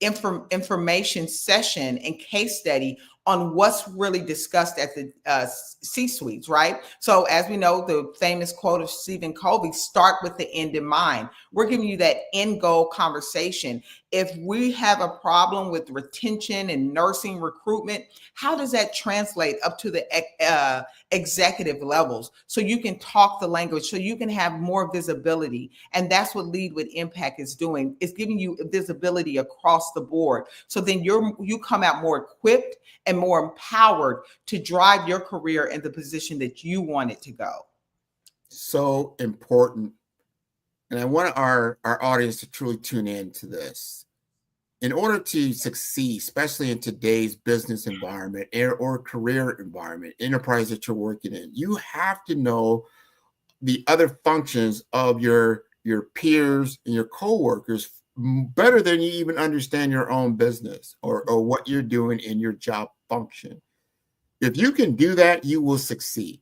information session and case study on what's really discussed at the C-suites, right? So as we know, the famous quote of Stephen Covey, start with the end in mind. We're giving you that end goal conversation. If we have a problem with retention and nursing recruitment, how does that translate up to the executive levels? So you can talk the language, so you can have more visibility. And that's what Lead with Impact is doing. It's giving you visibility across the board. So then you come out more equipped and more empowered to drive your career in the position that you want it to go. So important. And I want our audience to truly tune in to this. In order to succeed, especially in today's business environment or career environment, enterprise that you're working in, you have to know the other functions of your peers and your coworkers better than you even understand your own business or what you're doing in your job function. If you can do that, you will succeed.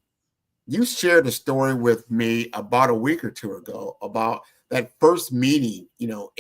You shared a story with me about a week or two ago about that first meeting,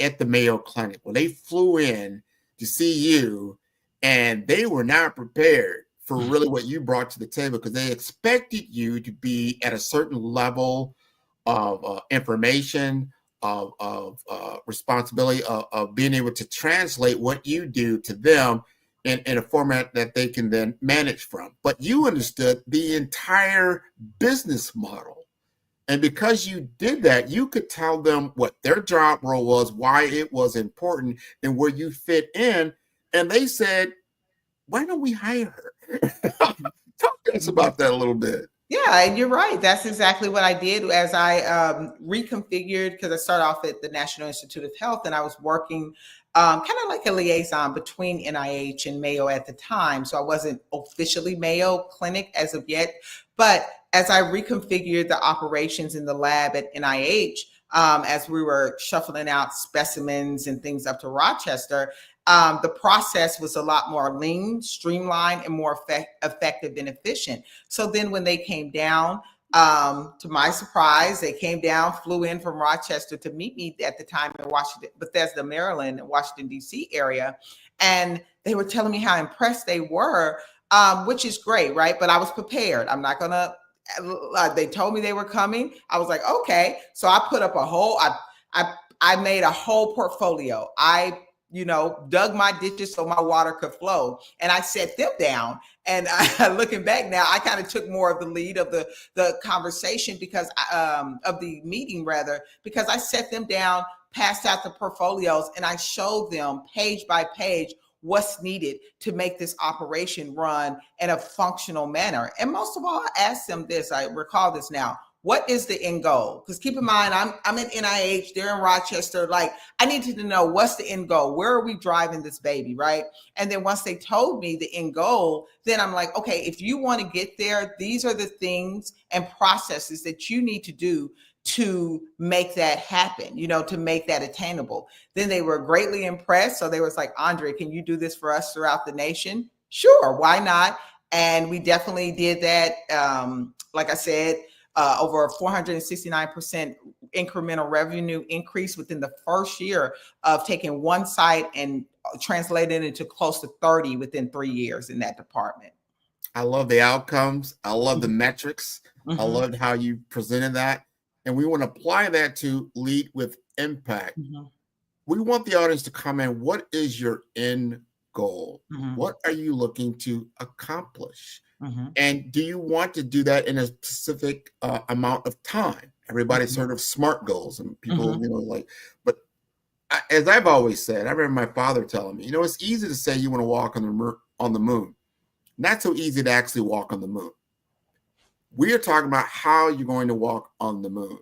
at the Mayo Clinic, where they flew in to see you and they were not prepared for really what you brought to the table, because they expected you to be at a certain level of information, of responsibility, of being able to translate what you do to them in a format that they can then manage from. But you understood the entire business model. And because you did that, you could tell them what their job role was, why it was important, and where you fit in. And they said, why don't we hire her? Talk to us about that a little bit. Yeah, and you're right. That's exactly what I did as I reconfigured, because I started off at the National Institute of Health and I was working kind of like a liaison between NIH and Mayo at the time. So I wasn't officially Mayo Clinic as of yet, but as I reconfigured the operations in the lab at NIH, as we were shuffling out specimens and things up to Rochester, the process was a lot more lean, streamlined, and more effective and efficient. So then when they came down, to my surprise, they came down, flew in from Rochester to meet me at the time in Bethesda, Maryland, Washington, D.C. area. And they were telling me how impressed they were, which is great, right? But I was prepared. I'm not going to they told me they were coming. I was like, okay. So I put up I made a whole portfolio. I dug my ditches so my water could flow, and I set them down. And looking back now, I kind of took more of the lead of the conversation because of the meeting rather, because I set them down, passed out the portfolios, and I showed them page by page what's needed to make this operation run in a functional manner. And most of all, I asked them this, I recall this now, what is the end goal? Because keep in mind, I'm at NIH, they're in Rochester. Like, I needed to know what's the end goal? Where are we driving this baby, right? And then once they told me the end goal, then I'm like, okay, if you want to get there, these are the things and processes that you need to do to make that happen, to make that attainable. Then they were greatly impressed. So they was like, Andre, can you do this for us throughout the nation? Sure, why not? And we definitely did that. Like I said, over a 469% incremental revenue increase within the first year of taking one site and translating it into close to 30 within 3 years in that department. I love the outcomes. I love the metrics. I loved how you presented that. And we want to apply that to lead with impact. We want the audience to comment, what is your end goal? What are you looking to accomplish? And do you want to do that in a specific amount of time? Everybody's heard of SMART goals and people, but as I've always said, I remember my father telling me, it's easy to say you want to walk on the moon. Not so easy to actually walk on the moon. We are talking about how you're going to walk on the moon.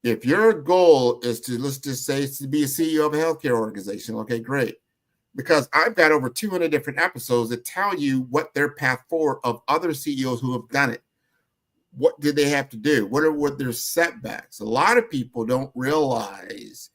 If your goal is to, let's just say, it's to be a CEO of a healthcare organization, okay, great. Because I've got over 200 different episodes that tell you what their path forward of other CEOs who have done it. What did they have to do? What are their setbacks? A lot of people don't realize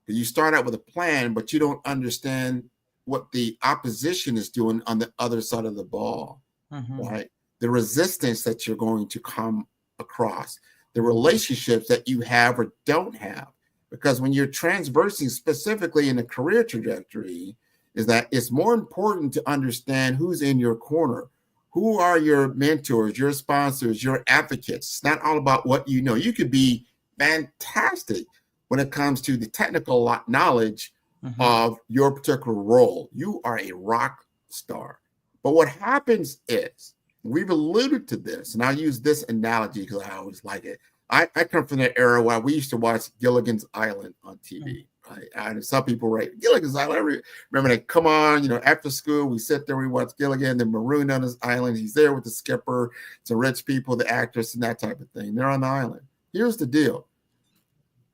that you start out with a plan, but you don't understand what the opposition is doing on the other side of the ball, right? The resistance that you're going to come across, the relationships that you have or don't have. Because when you're transversing specifically in a career trajectory, is that it's more important to understand who's in your corner. Who are your mentors, your sponsors, your advocates? It's not all about what you know. You could be fantastic when it comes to the technical knowledge of your particular role. You are a rock star. But what happens is, we've alluded to this, and I'll use this analogy because I always like it. I come from that era where we used to watch Gilligan's Island on TV. Right? And some people write Gilligan's Island. I remember they come on, after school, we sit there, we watch Gilligan, then marooned on his island. He's there with the skipper, some rich people, the actress, and that type of thing. They're on the island. Here's the deal.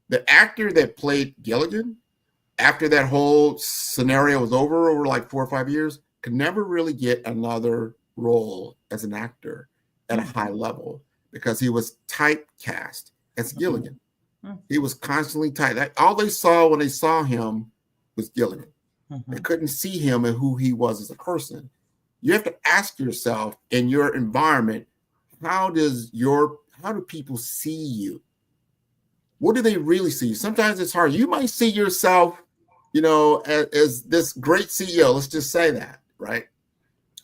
The actor that played Gilligan, after that whole scenario was over like 4 or 5 years, could never really get another role as an actor at a high level because he was typecast as Gilligan. He was constantly typed. All they saw when they saw him was Gilligan. They couldn't see him and who he was as a person. You have to ask yourself in your environment, how do people see you? What do they really see? Sometimes it's hard. You might see yourself, as this great CEO, let's just say that, right?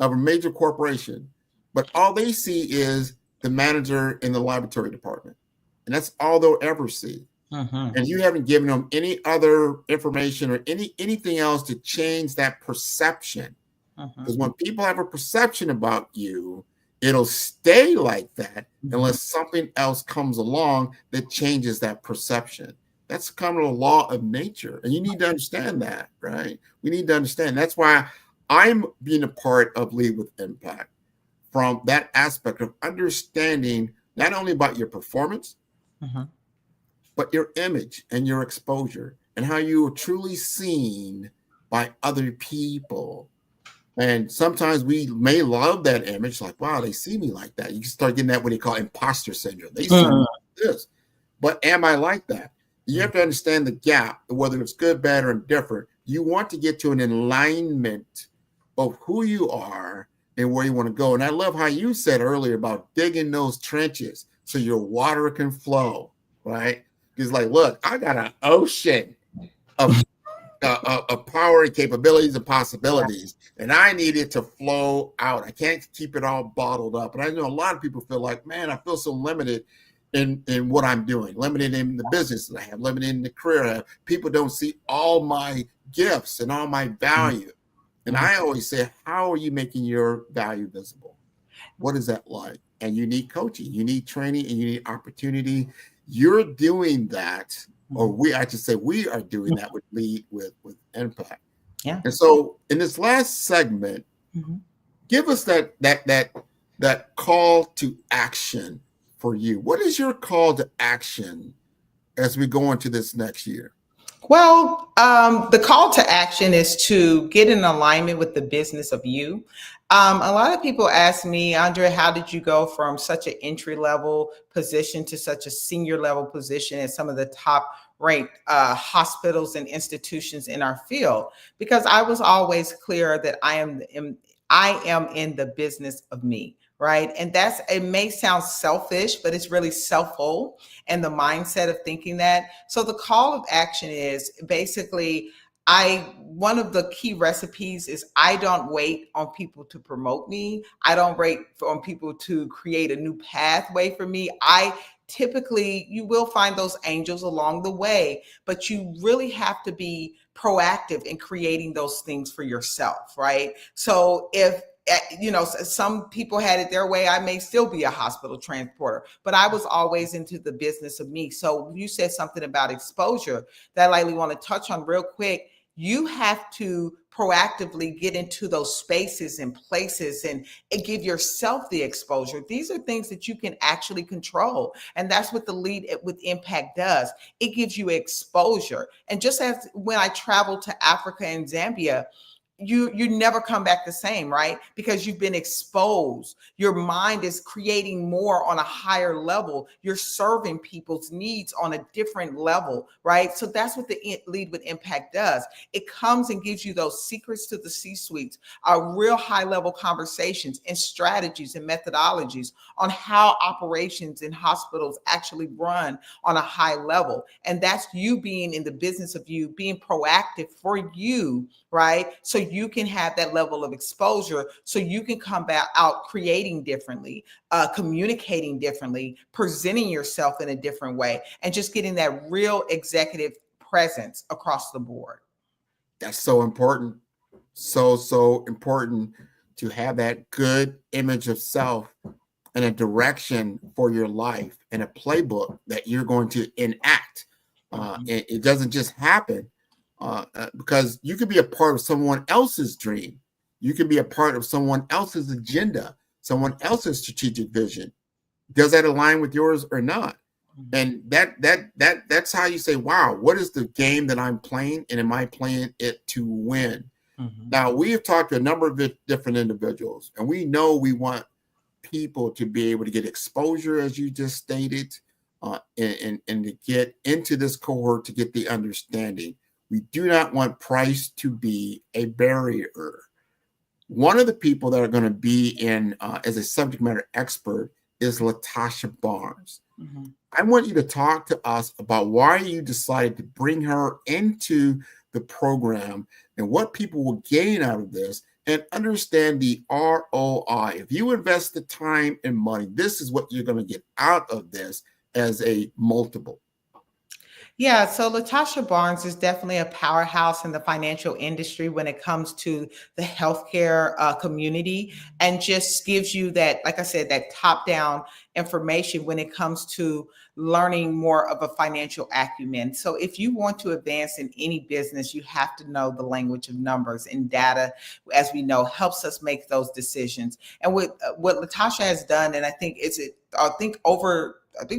Of a major corporation, but all they see is the manager in the laboratory department. And that's all they'll ever see. And you haven't given them any other information or anything else to change that perception. Because when people have a perception about you, it'll stay like that unless something else comes along that changes that perception. That's kind of a law of nature. And you need to understand that, right? We need to understand. That's why I'm being a part of Lead with Impact from that aspect of understanding not only about your performance, but your image and your exposure and how you are truly seen by other people. And sometimes we may love that image, like, wow, they see me like that. You can start getting that what they call imposter syndrome. They see me like this, but am I like that? You have to understand the gap, whether it's good, bad, or indifferent. You want to get to an alignment of who you are and where you want to go. And I love how you said earlier about digging those trenches so your water can flow, right? Because like, look, I got an ocean of of power and capabilities and possibilities, and I need it to flow out. I can't keep it all bottled up. And I know a lot of people feel like, man, I feel so limited in what I'm doing, limited in the business that I have, limited in the career I have. People don't see all my gifts and all my value. And I always say, how are you making your value visible? What is that like? And you need coaching, you need training, and you need opportunity. You're doing that, or I should say we are doing that with Lead with Impact. Yeah. And so in this last segment, give us that call to action for you. What is your call to action as we go into this next year? Well, the call to action is to get in alignment with the business of you. A lot of people ask me, Andre, how did you go from such an entry level position to such a senior level position at some of the top ranked hospitals and institutions in our field? Because I was always clear that I am in the business of me. Right. And it may sound selfish, but it's really self-full and the mindset of thinking that. So the call of action is basically, one of the key recipes is I don't wait on people to promote me. I don't wait on people to create a new pathway for me. Typically, you will find those angels along the way, but you really have to be proactive in creating those things for yourself. Right. So if some people had it their way, I may still be a hospital transporter, but I was always into the business of me. So you said something about exposure that I lightly want to touch on real quick. You have to proactively get into those spaces and places and give yourself the exposure. These are things that you can actually control. And that's what the Lead with Impact does. It gives you exposure. And just as when I traveled to Africa and Zambia, you never come back the same, right? Because you've been exposed. Your mind is creating more on a higher level. You're serving people's needs on a different level, right? So that's what the Lead with Impact does. It comes and gives you those secrets to the C-suites, real high level conversations and strategies and methodologies on how operations in hospitals actually run on a high level. And that's you being in the business of you, being proactive for you, right? So you can have that level of exposure, so you can come back out creating differently, communicating differently, presenting yourself in a different way, and just getting that real executive presence across the board. That's so important. So important to have that good image of self and a direction for your life and a playbook that you're going to enact. It doesn't just happen. Because you can be a part of someone else's dream. You can be a part of someone else's agenda, someone else's strategic vision. Does that align with yours or not? And that's how you say, wow, what is the game that I'm playing? And am I playing it to win? Now, we have talked to a number of different individuals, and we know we want people to be able to get exposure, as you just stated, and to get into this cohort to get the understanding. We do not want price to be a barrier. One of the people that are going to be in as a subject matter expert is Latasha Barnes. I want you to talk to us about why you decided to bring her into the program and what people will gain out of this, and understand the ROI. If you invest the time and money, this is what you're going to get out of this as a multiple. Yeah, so Latasha Barnes is definitely a powerhouse in the financial industry when it comes to the healthcare community, and just gives you that, like I said, that top-down information when it comes to learning more of a financial acumen. So if you want to advance in any business, you have to know the language of numbers, and data, as we know, helps us make those decisions. And what Latasha has done, and I think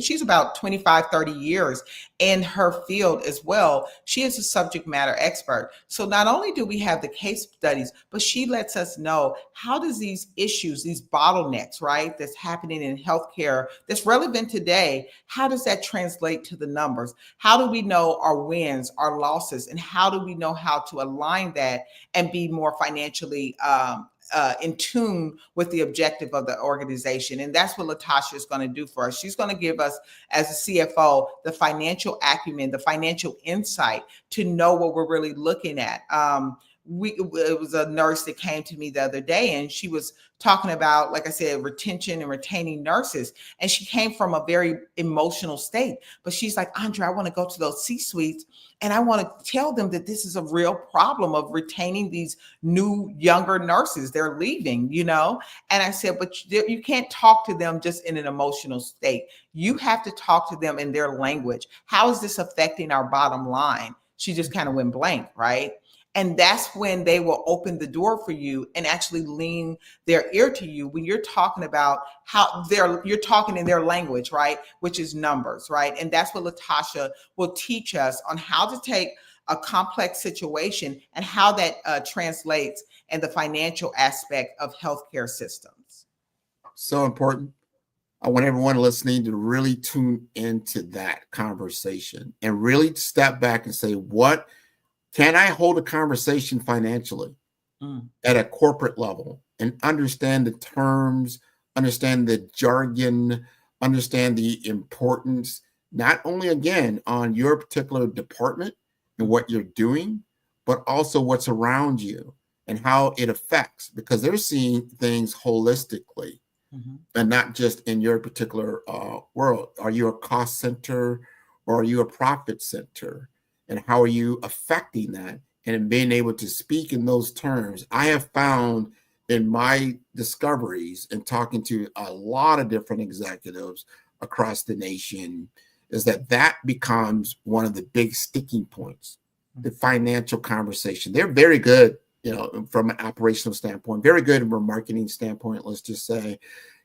she's about 25, 30 years in her field as well. She is a subject matter expert. So not only do we have the case studies, but she lets us know, how does these issues, these bottlenecks, right, that's happening in healthcare that's relevant today, how does that translate to the numbers? How do we know our wins, our losses, and how do we know how to align that and be more financially in tune with the objective of the organization. And that's what Latasha is going to do for us. She's going to give us, as a CFO, the financial acumen, the financial insight to know what we're really looking at. It was a nurse that came to me the other day, and she was talking about, like I said, retention and retaining nurses. And she came from a very emotional state, but she's like, Andre, I want to go to those C-suites and I want to tell them that this is a real problem of retaining these new, younger nurses. They're leaving, you know? And I said, but you can't talk to them just in an emotional state. You have to talk to them in their language. How is this affecting our bottom line? She just kind of went blank, right? And that's when they will open the door for you and actually lean their ear to you when you're talking about how you're talking in their language, right? Which is numbers, right? And that's what Latasha will teach us on how to take a complex situation and how that translates in the financial aspect of healthcare systems. So important. I want everyone listening to really tune into that conversation and really step back and say, what can I hold a conversation financially at a corporate level and understand the terms, understand the jargon, understand the importance, not only again on your particular department and what you're doing, but also what's around you and how it affects, because they're seeing things holistically and not just in your particular world. Are you a cost center or are you a profit center? And how are you affecting that? And in being able to speak in those terms, I have found in my discoveries and talking to a lot of different executives across the nation is that becomes one of the big sticking points, the financial conversation. They're very good, you know, from an operational standpoint, very good from a marketing standpoint, let's just say,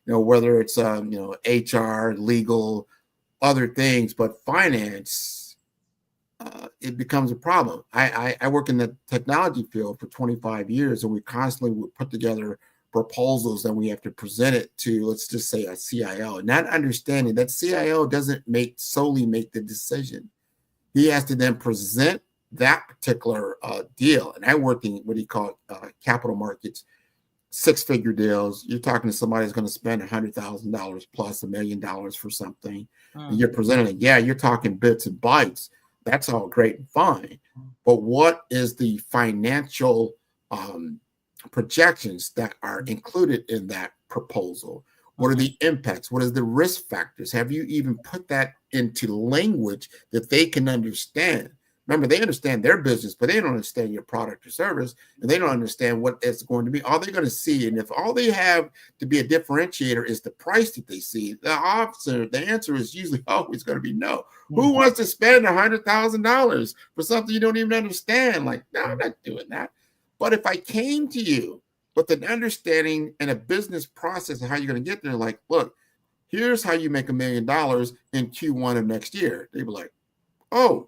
you know, whether it's, you know, HR, legal, other things, but finance, it becomes a problem. I work in the technology field for 25 years, and we constantly would put together proposals that we have to present it to, let's just say, a CIO, not understanding that CIO doesn't solely make the decision. He has to then present that particular deal. And I work in what he called capital markets, six-figure deals. You're talking to somebody who's going to spend $100,000 plus $1 million for something. And you're presenting it. Yeah, you're talking bits and bytes. That's all great and fine. But what is the financial projections that are included in that proposal? What are the impacts? What is the risk factors? Have you even put that into language that they can understand? Remember, they understand their business, but they don't understand your product or service, and they don't understand what it's going to be. All they're going to see, and if all they have to be a differentiator is the price that they see, the answer is usually always going to be no. Who wants to spend $100,000 for something you don't even understand? Like, no, I'm not doing that. But if I came to you with an understanding and a business process of how you're going to get there, like, look, here's how you make $1 million in Q1 of next year. They'd be like, oh,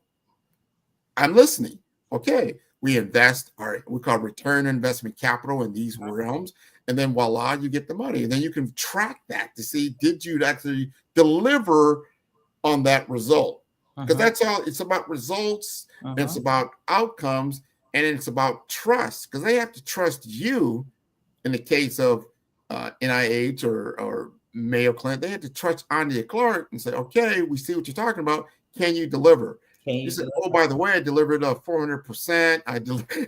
I'm listening. Okay, we invest we call return investment capital in these realms, and then voila, you get the money. And then you can track that to see, did you actually deliver on that result? Because that's all. It's about results, and it's about outcomes, and it's about trust, because they have to trust you. In the case of NIH or Mayo Clinic, they had to trust Andrea Clark and say, okay, we see what you're talking about. Can you deliver? You said, oh, by the way, I delivered 400%. I delivered,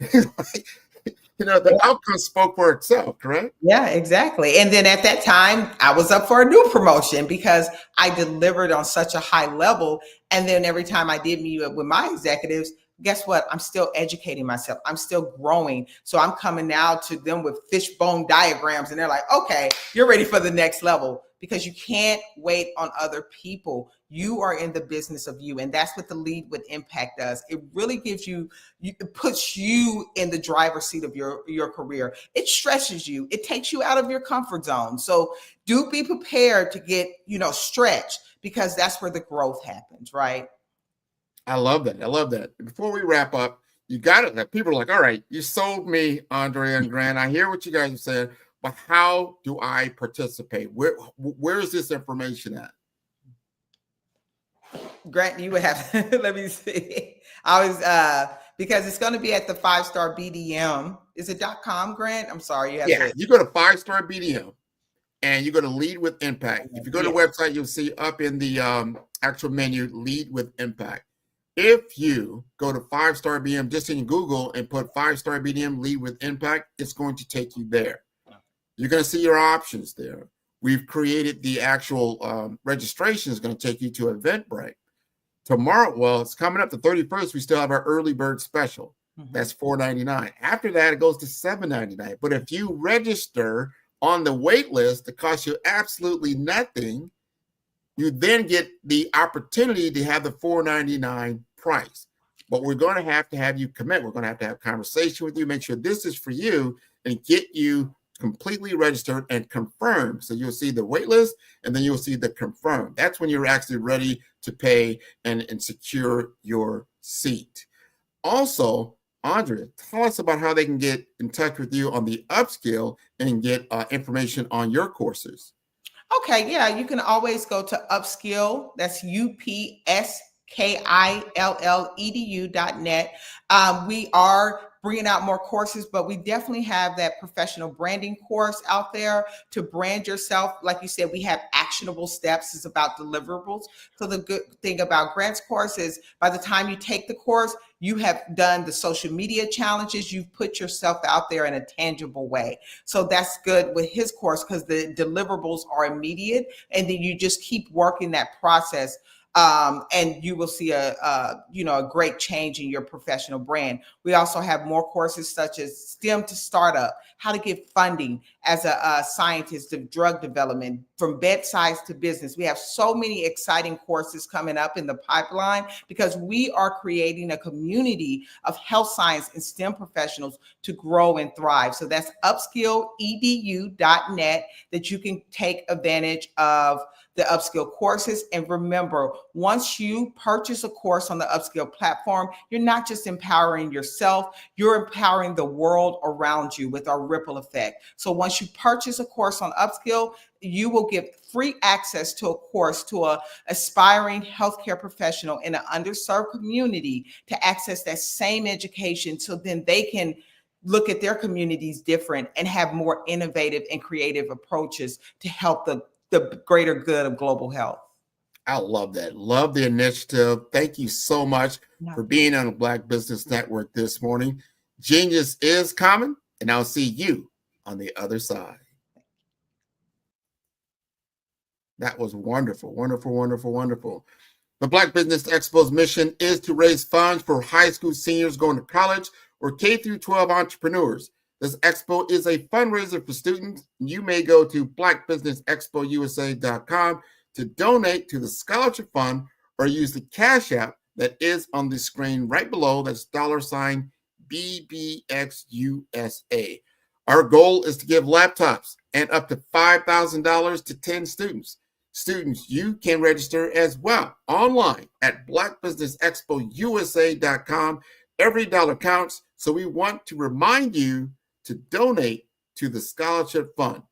you know, the outcome spoke for itself, correct? Yeah, exactly. And then at that time, I was up for a new promotion because I delivered on such a high level. And then every time I did meet up with my executives, guess what? I'm still educating myself. I'm still growing. So I'm coming now to them with fishbone diagrams, and they're like, okay, you're ready for the next level, because you can't wait on other people. You are in the business of you. And that's what the Lead with Impact does. It really gives you, it puts you in the driver's seat of your career. It stretches you. It takes you out of your comfort zone. So do be prepared to get, stretched, because that's where the growth happens, right? I love that. I love that. Before we wrap up, you got it. People are like, all right, you sold me, Andrea and Grant. I hear what you guys are saying, but how do I participate? Where is this information at? Grant, you would have, let me see. I was because it's going to be at the 5-Star BDM. Is it .com, Grant? I'm sorry. You go to 5-Star BDM and you go to Lead with Impact. If you go to the website, you'll see up in the actual menu, Lead with Impact. If you go to 5-Star BDM, just in Google and put 5-Star BDM Lead with Impact, it's going to take you there. You're going to see your options there. We've created the actual registration is going to take you to Eventbrite. Tomorrow, well, it's coming up the 31st. We still have our early bird special. That's $4.99. After that, it goes to $7.99. But if you register on the wait list, it costs you absolutely nothing. You then get the opportunity to have the $4.99 price. But we're going to have you commit. We're going to have conversation with you, make sure this is for you, and get you completely registered and confirmed. So you'll see the wait list, and then you'll see the confirmed. That's when you're actually ready to pay and secure your seat. Also, Andrea, tell us about how they can get in touch with you on the upskill and get information on your courses. Okay, yeah, you can always go to Upskill. That's UPSKILLEDU.net. We are bringing out more courses, but we definitely have that professional branding course out there to brand yourself. Like you said, we have actionable steps. It's about deliverables. So the good thing about Grant's course is by the time you take the course, you have done the social media challenges. You've put yourself out there in a tangible way. So that's good with his course because the deliverables are immediate, and then you just keep working that process. And you will see a great change in your professional brand. We also have more courses such as STEM to Startup, how to get funding as a scientist of drug development, from bedside to business. We have so many exciting courses coming up in the pipeline because we are creating a community of health science and STEM professionals to grow and thrive. So that's upskilledu.net that you can take advantage of the Upskill courses. And remember, once you purchase a course on the Upskill platform, you're not just empowering yourself, you're empowering the world around you with our ripple effect. So once you purchase a course on Upskill, you will get free access to a course to an aspiring healthcare professional in an underserved community to access that same education, so then they can look at their communities different and have more innovative and creative approaches to help the greater good of global health. I love that. Love the initiative. Thank you so much for being on the Black Business Network this morning. Genius is coming, and I'll see you on the other side. That was wonderful, wonderful, wonderful, wonderful. The Black Business Expo's mission is to raise funds for high school seniors going to college or K-12 entrepreneurs. This expo is a fundraiser for students. You may go to blackbusinessexpousa.com to donate to the scholarship fund or use the Cash App that is on the screen right below. That's $BBXUSA. Our goal is to give laptops and up to $5,000 to 10 students. Students, you can register as well online at blackbusinessexpousa.com. Every dollar counts, so we want to remind you to donate to the scholarship fund.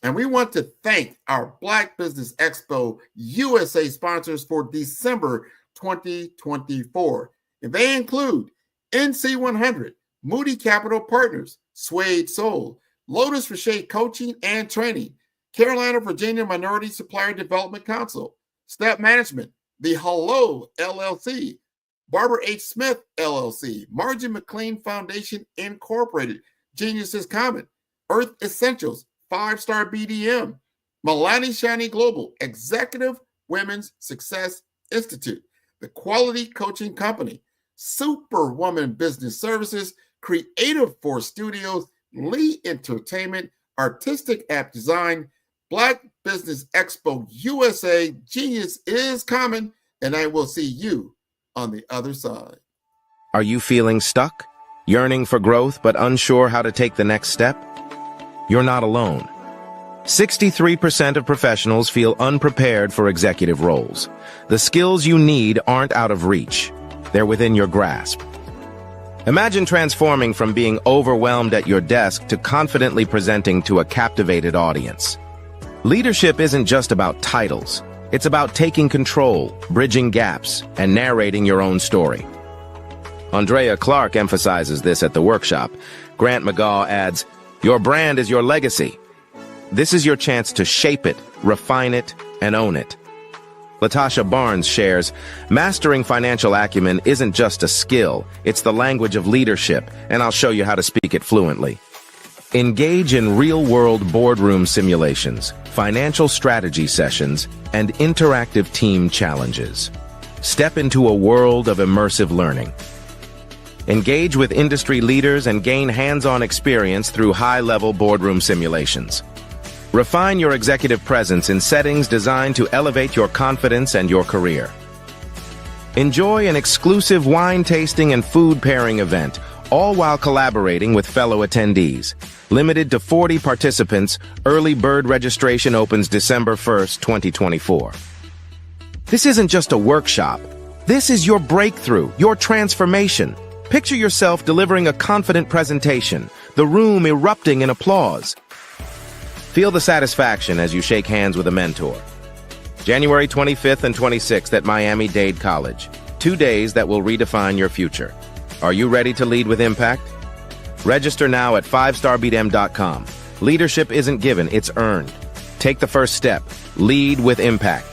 And we want to thank our Black Business Expo USA sponsors for December 2024. And they include NC100, Moody Capital Partners, Suede Soul, Lotus for Shade Coaching and Training, Carolina, Virginia Minority Supplier Development Council, Step Management, The Hello LLC, Barbara H. Smith LLC, Margin McLean Foundation Incorporated, Genius is Common, Earth Essentials, 5-Star BDM, Milani Shani Global, Executive Women's Success Institute, The Quality Coaching Company, Superwoman Business Services, Creative Force Studios, Lee Entertainment, Artistic App Design, Black Business Expo USA, Genius is Common, and I will see you on the other side. Are you feeling stuck? Yearning for growth but unsure how to take the next step? You're not alone. 63% of professionals feel unprepared for executive roles. The skills you need aren't out of reach. They're within your grasp. Imagine transforming from being overwhelmed at your desk to confidently presenting to a captivated audience. Leadership isn't just about titles. It's about taking control, bridging gaps, and narrating your own story. Andrea Clark emphasizes this at the workshop. Grant McGaw adds, "Your brand is your legacy." This is your chance to shape it, refine it, and own it. Latasha Barnes shares, "Mastering financial acumen isn't just a skill, it's the language of leadership, and I'll show you how to speak it fluently." Engage in real-world boardroom simulations, financial strategy sessions, and interactive team challenges. Step into a world of immersive learning. Engage with industry leaders and gain hands-on experience through high-level boardroom simulations. Refine your executive presence in settings designed to elevate your confidence and your career. Enjoy an exclusive wine tasting and food pairing event, all while collaborating with fellow attendees. Limited to 40 participants, early bird registration opens December 1st, 2024. This isn't just a workshop. This is your breakthrough, your transformation. Picture yourself delivering a confident presentation, the room erupting in applause. Feel the satisfaction as you shake hands with a mentor. January 25th and 26th at Miami-Dade College. 2 days that will redefine your future. Are you ready to lead with impact? Register now at 5starbdm.com. Leadership isn't given, it's earned. Take the first step. Lead with impact.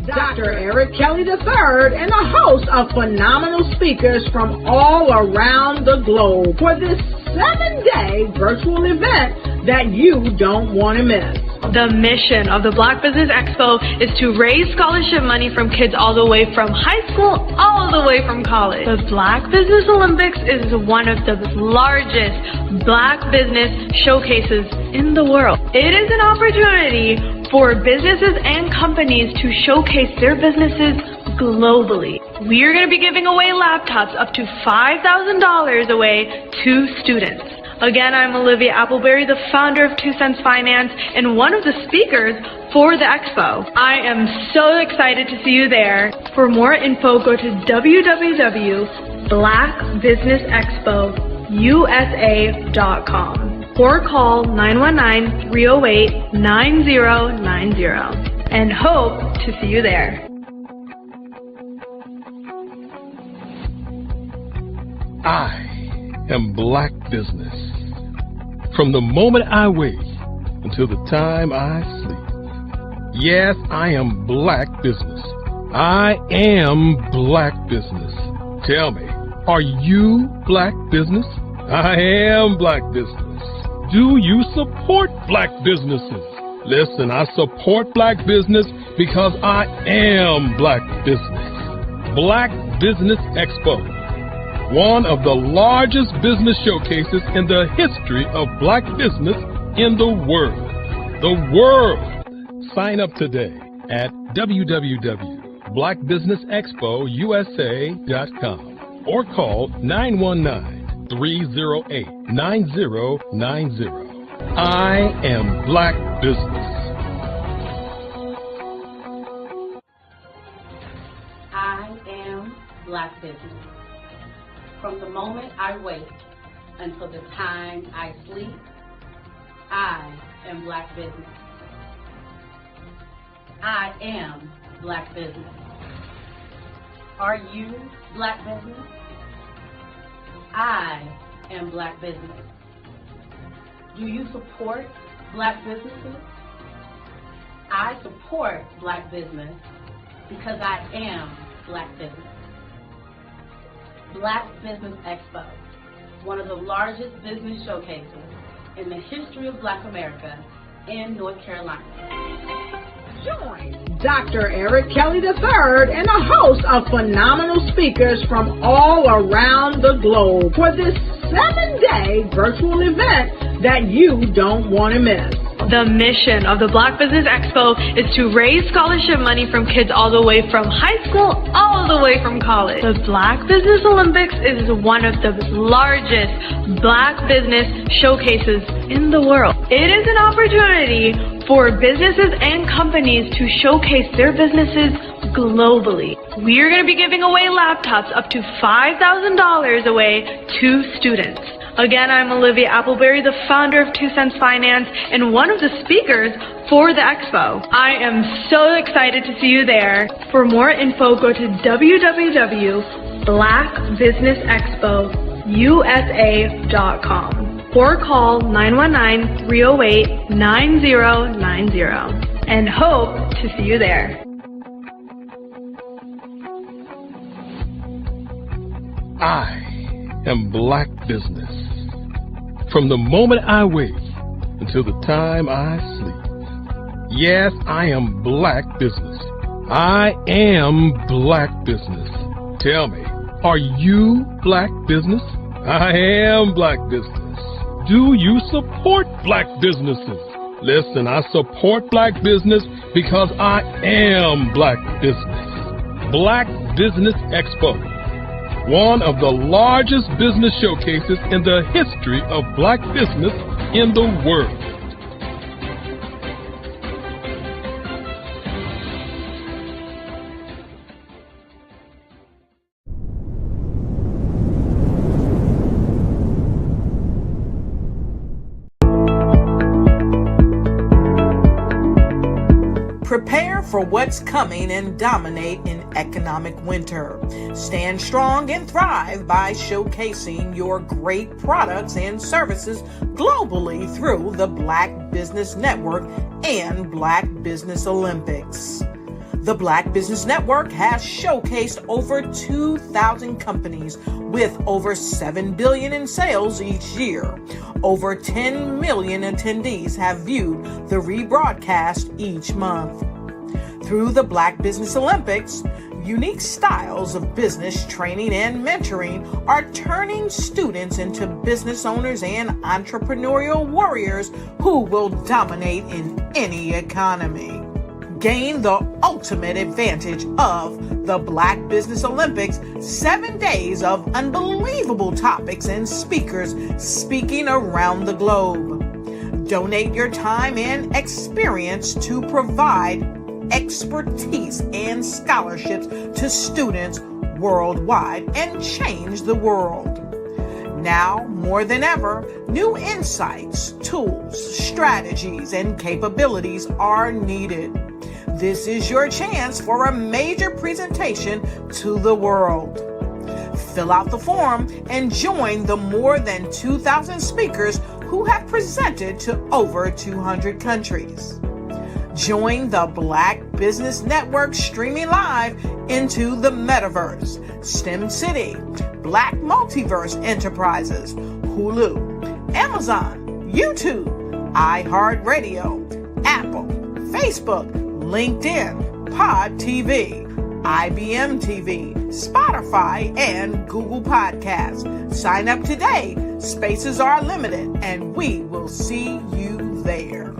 Dr. Eric Kelly III and a host of phenomenal speakers from all around the globe for this 7-day virtual event that you don't want to miss. The mission of the Black Business Expo is to raise scholarship money from kids all the way from high school, all the way from college. The Black Business Olympics is one of the largest Black business showcases in the world. It is an opportunity for businesses and companies to showcase their businesses globally. We are going to be giving away laptops up to $5,000 away to students. Again, I'm Olivia Appleberry, the founder of 2 Cents Finance and one of the speakers for the expo. I am so excited to see you there. For more info, go to www.blackbusinessexpousa.com or call 919-308-9090 and hope to see you there. I am Black Business. From the moment I wake until the time I sleep. Yes, I am Black Business. I am Black Business. Tell me, are you Black Business? I am Black Business. Do you support Black businesses? Listen, I support Black business because I am Black Business. Black Business Expo, one of the largest business showcases in the history of Black business in the world. The world! Sign up today at www.blackbusinessexpousa.com or call 919-308-9090. I am Black Business. I am Black Business. From the moment I wake until the time I sleep, I am Black Business. I am Black Business. Are you Black Business? I am Black Business. Do you support Black businesses? I support Black business because I am Black Business. Black Business Expo, one of the largest business showcases in the history of Black America in North Carolina. Join Dr. Eric Kelly III and a host of phenomenal speakers from all around the globe for this 7-day virtual event that you don't want to miss. The mission of the Black Business Expo is to raise scholarship money from kids all the way from high school, all the way from college. The Black Business Olympics is one of the largest Black business showcases in the world. It is an opportunity for businesses and companies to showcase their businesses globally. We are going to be giving away laptops up to $5,000 away to students. Again, I'm Olivia Appleberry, the founder of 2 Cents Finance and one of the speakers for the expo. I am so excited to see you there. For more info, go to www.blackbusinessexpousa.com or call 919-308-9090 and hope to see you there. I am Black Business. From the moment I wake until the time I sleep. Yes, I am Black Business. I am Black Business. Tell me, are you Black Business? I am Black Business. Do you support Black businesses? Listen, I support Black business because I am Black Business. Black Business Expo, one of the largest business showcases in the history of Black business in the world. Prepare for what's coming and dominate in economic winter. Stand strong and thrive by showcasing your great products and services globally through the Black Business Network and Black Business Olympics. The Black Business Network has showcased over 2,000 companies with over $7 billion in sales each year. Over 10 million attendees have viewed the rebroadcast each month. Through the Black Business Olympics, unique styles of business training and mentoring are turning students into business owners and entrepreneurial warriors who will dominate in any economy. Gain the ultimate advantage of the Black Business Olympics, 7 days of unbelievable topics and speakers speaking around the globe. Donate your time and experience to provide expertise and scholarships to students worldwide and change the world. Now, more than ever, new insights, tools, strategies, and capabilities are needed. This is your chance for a major presentation to the world. Fill out the form and join the more than 2,000 speakers who have presented to over 200 countries. Join the Black Business Network streaming live into the Metaverse, STEM City, Black Multiverse Enterprises, Hulu, Amazon, YouTube, iHeartRadio, Apple, Facebook, LinkedIn, Pod TV, IBM TV, Spotify, and Google Podcasts. Sign up today. Spaces are limited, and we will see you there.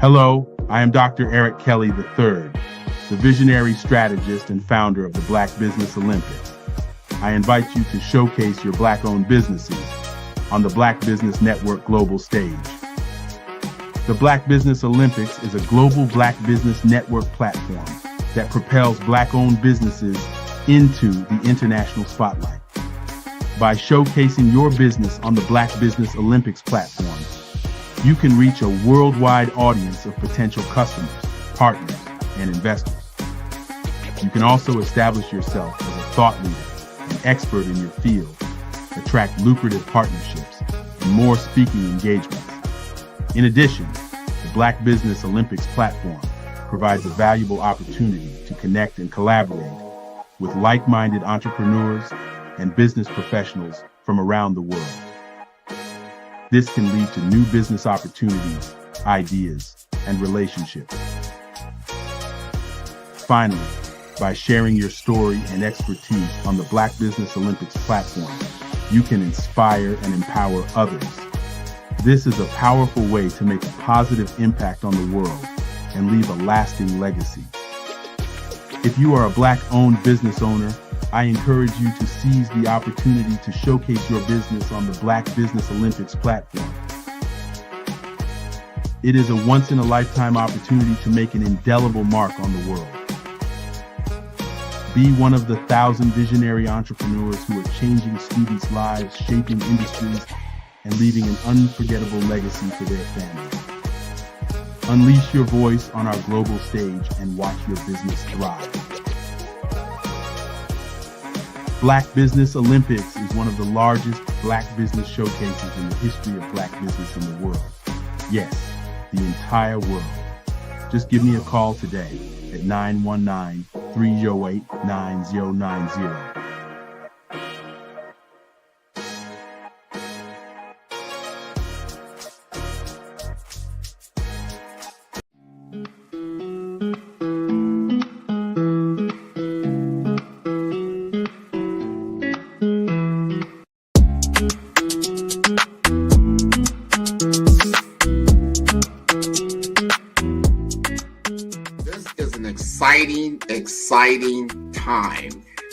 Hello, I am Dr. Eric Kelly III, the visionary strategist and founder of the Black Business Olympics. I invite you to showcase your Black-owned businesses on the Black Business Network global stage. The Black Business Olympics is a global Black Business Network platform that propels Black-owned businesses into the international spotlight. By showcasing your business on the Black Business Olympics platform, you can reach a worldwide audience of potential customers, partners, and investors. You can also establish yourself as a thought leader, an expert in your field, attract lucrative partnerships, and more speaking engagements. In addition, the Black Business Olympics platform provides a valuable opportunity to connect and collaborate with like-minded entrepreneurs and business professionals from around the world. This can lead to new business opportunities, ideas, and relationships. Finally, by sharing your story and expertise on the Black Business Olympics platform, you can inspire and empower others. This is a powerful way to make a positive impact on the world and leave a lasting legacy. If you are a Black-owned business owner, I encourage you to seize the opportunity to showcase your business on the Black Business Olympics platform. It is a once-in-a-lifetime opportunity to make an indelible mark on the world. Be one of the 1,000 visionary entrepreneurs who are changing students' lives, shaping industries, and leaving an unforgettable legacy for their families. Unleash your voice on our global stage and watch your business thrive. Black Business Olympics is one of the largest Black business showcases in the history of Black business in the world. Yes, the entire world. Just give me a call today at 919-308-9090. Exciting time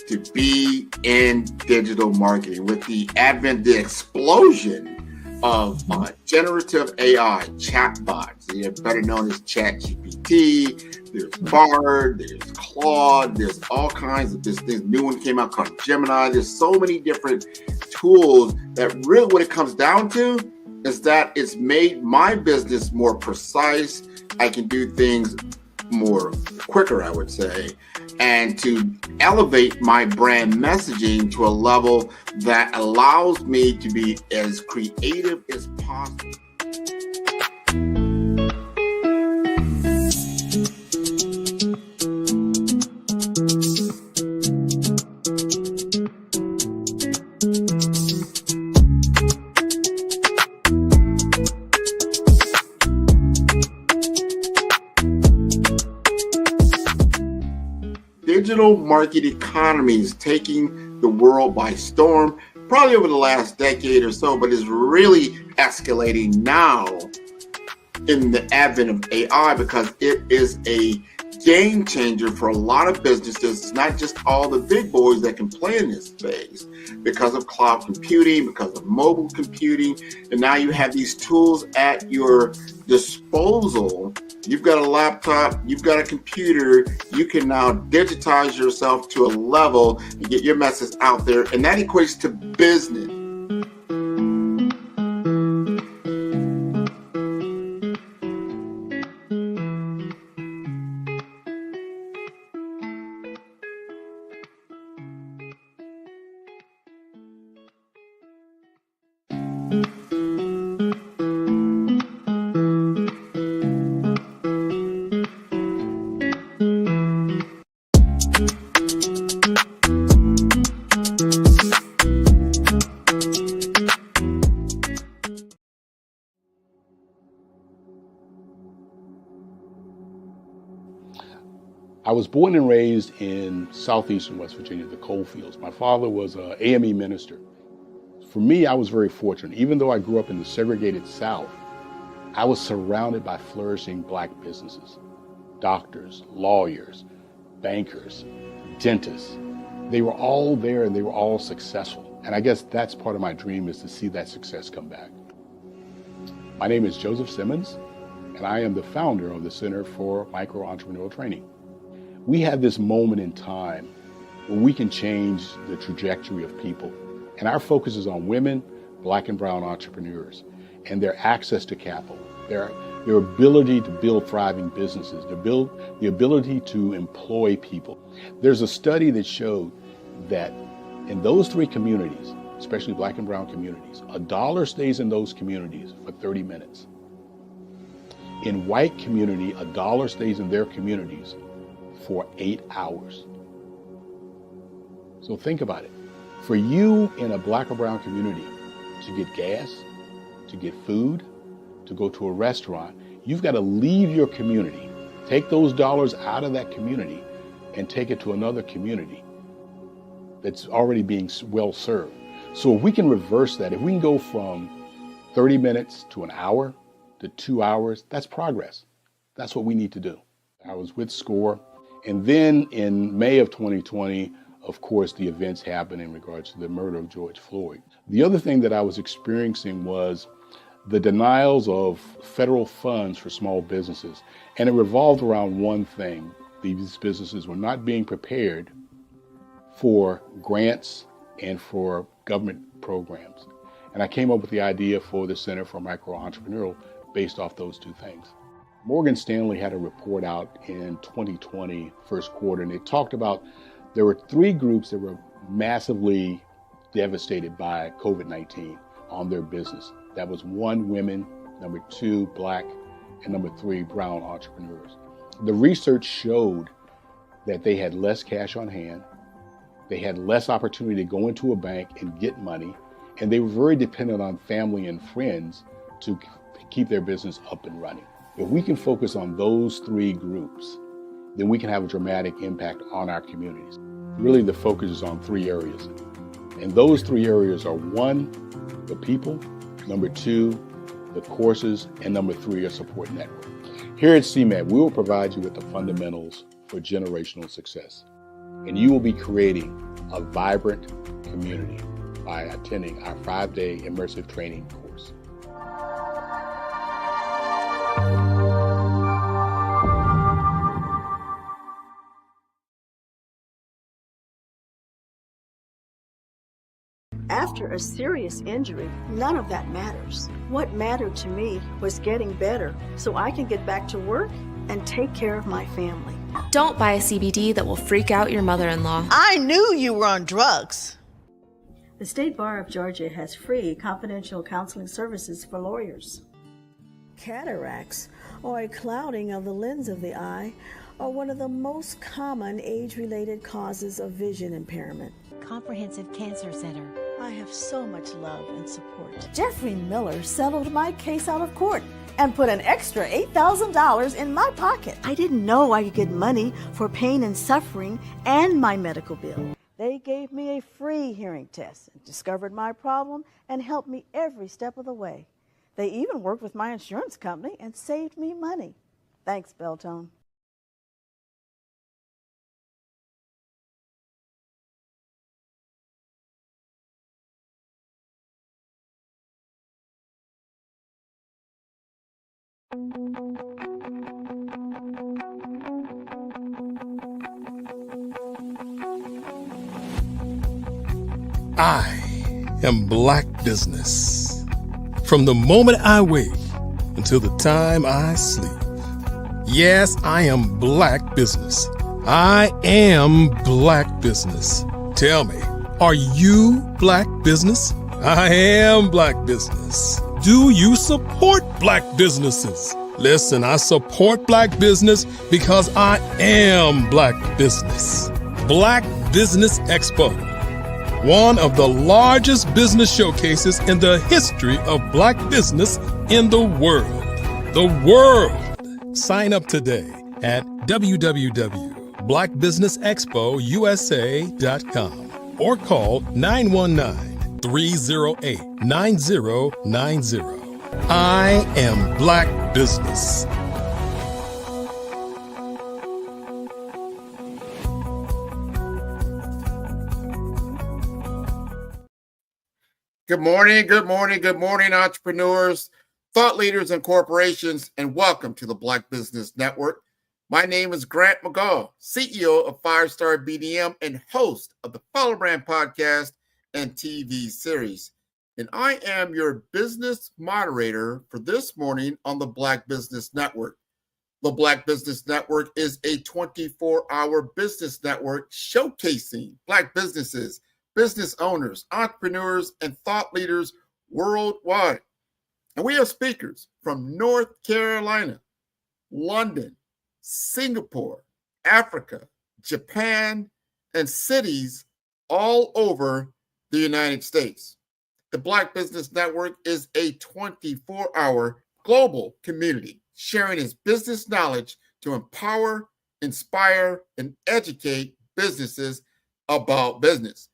to be in digital marketing with the advent, the explosion of generative AI chatbots. They're better known as ChatGPT. There's Bard, there's Claude, there's all kinds of this new one came out called Gemini. There's so many different tools that really what it comes down to is that it's made my business more precise. I can do things more quicker, I would say, and to elevate my brand messaging to a level that allows me to be as creative as possible. Digital market economy is taking the world by storm, probably over the last decade or so, but is really escalating now in the advent of AI because it is a game changer for a lot of businesses. It's not just all the big boys that can play in this space because of cloud computing, because of mobile computing, and now you have these tools at your disposal. You've got a laptop, you've got a computer, you can now digitize yourself to a level and get your message out there, and that equates to business. I was born and raised in southeastern West Virginia, the coal fields. My father was an AME minister. For me, I was very fortunate. Even though I grew up in the segregated South, I was surrounded by flourishing Black businesses. Doctors, lawyers, bankers, dentists. They were all there and they were all successful. And I guess that's part of my dream, is to see that success come back. My name is Joseph Simmons, and I am the founder of the Center for Micro Entrepreneurial Training. We had this moment in time where we can change the trajectory of people. And our focus is on women, Black and brown entrepreneurs, and their access to capital, their ability to build thriving businesses, the ability to employ people. There's a study that showed that in those three communities, especially Black and brown communities, $1 stays in those communities for 30 minutes. In white community, $1 stays in their communities for 8 hours. So think about it. For you in a Black or brown community to get gas, to get food, to go to a restaurant, you've got to leave your community, take those dollars out of that community and take it to another community that's already being well served. So if we can reverse that, if we can go from 30 minutes to an hour to 2 hours, that's progress. That's what we need to do. I was with SCORE, and then in May of 2020, of course, the events happened in regards to the murder of George Floyd. The other thing that I was experiencing was the denials of federal funds for small businesses. And it revolved around one thing. These businesses were not being prepared for grants and for government programs. And I came up with the idea for the Center for Micro-Entrepreneurial based off those two things. Morgan Stanley had a report out in 2020, first quarter, and it talked about there were 3 groups that were massively devastated by COVID-19 on their business. That was 1, women, number 2, Black, and number 3, brown entrepreneurs. The research showed that they had less cash on hand, they had less opportunity to go into a bank and get money, and they were very dependent on family and friends to keep their business up and running. If we can focus on those 3 groups, then we can have a dramatic impact on our communities. Really, the focus is on 3 areas. And those 3 areas are 1, the people, number 2, the courses, and number 3, a support network. Here at CMAT, we will provide you with the fundamentals for generational success. And you will be creating a vibrant community by attending our 5-day immersive training course. After a serious injury, none of that matters. What mattered to me was getting better so I can get back to work and take care of my family. Don't buy a CBD that will freak out your mother-in-law. I knew you were on drugs. The State Bar of Georgia has free confidential counseling services for lawyers. Cataracts, or a clouding of the lens of the eye, are one of the most common age-related causes of vision impairment. Comprehensive Cancer Center. I have so much love and support. Jeffrey Miller settled my case out of court and put an extra $8,000 in my pocket. I didn't know I could get money for pain and suffering and my medical bill. They gave me a free hearing test, discovered my problem, and helped me every step of the way. They even worked with my insurance company and saved me money. Thanks, Beltone. I am Black Business. From the moment I wake until the time I sleep. Yes, I am Black Business. I am Black Business. Tell me, are you Black Business? I am Black Business. Do you support Black businesses? Listen, I support Black business because I am Black Business. Black Business Expo, one of the largest business showcases in the history of Black business in the world. The world! Sign up today at www.blackbusinessexpousa.com or call 919-308-9090. I am Black Business. Good morning, good morning, good morning, entrepreneurs, thought leaders, and corporations, and welcome to the Black Business Network. My name is Grant McGaw, CEO of Five Star BDM and host of the Follow Brand podcast and TV series. And I am your business moderator for this morning on the Black Business Network. The Black Business Network is a 24-hour business network showcasing Black businesses, business owners, entrepreneurs, and thought leaders worldwide. And we have speakers from North Carolina, London, Singapore, Africa, Japan, and cities all over the United States. The Black Business Network is a 24-hour global community sharing its business knowledge to empower, inspire, and educate businesses about business.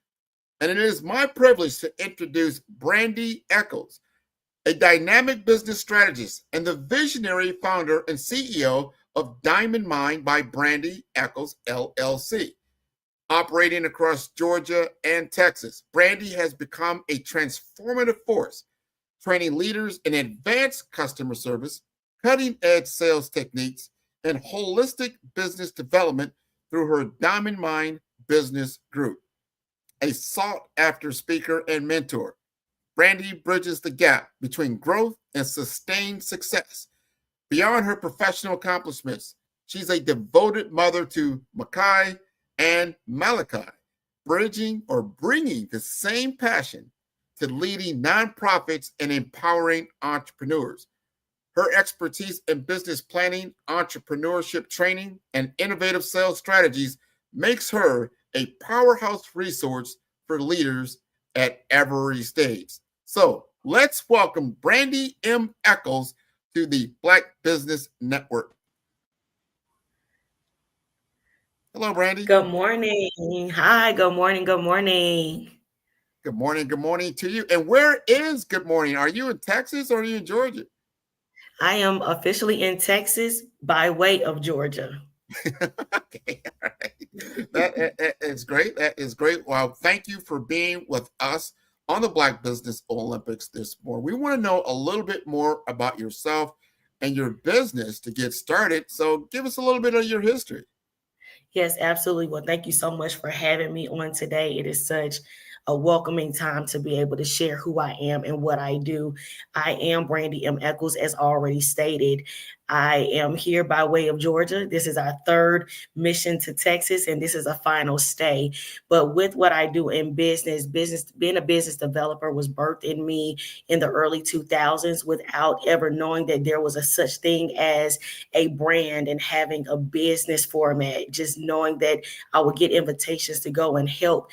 And it is my privilege to introduce Brandy Eccles, a dynamic business strategist and the visionary founder and CEO of Diamond Mind by Brandy Eccles, LLC. Operating across Georgia and Texas, Brandy has become a transformative force, training leaders in advanced customer service, cutting-edge sales techniques, and holistic business development through her Diamond Mind Business Group. A sought-after speaker and mentor, Brandy bridges the gap between growth and sustained success. Beyond her professional accomplishments, she's a devoted mother to Makai and Malachi, bringing the same passion to leading nonprofits and empowering entrepreneurs. Her expertise in business planning, entrepreneurship training, and innovative sales strategies makes her a powerhouse resource for leaders at every stage. So let's welcome Brandy M. Eccles to the Black Business Network. Hello, Brandy. Good morning. Hi, good morning. Good morning. Good morning. Good morning to you. And where is good morning? Are you in Texas or are you in Georgia? I am officially in Texas by way of Georgia. Okay, all right. That is great. That is great. Well, thank you for being with us on the Black Business Olympics this morning. We want to know a little bit more about yourself and your business to get started. So give us a little bit of your history. Yes, absolutely. Well, thank you so much for having me on today. It is such a welcoming time to be able to share who I am and what I do. I am Brandy M. Eccles, as already stated. I am here by way of Georgia. This is our third mission to Texas, and this is a final stay. But with what I do in business, being a business developer was birthed in me in the early 2000s without ever knowing that there was a such thing as a brand and having a business format, just knowing that I would get invitations to go and help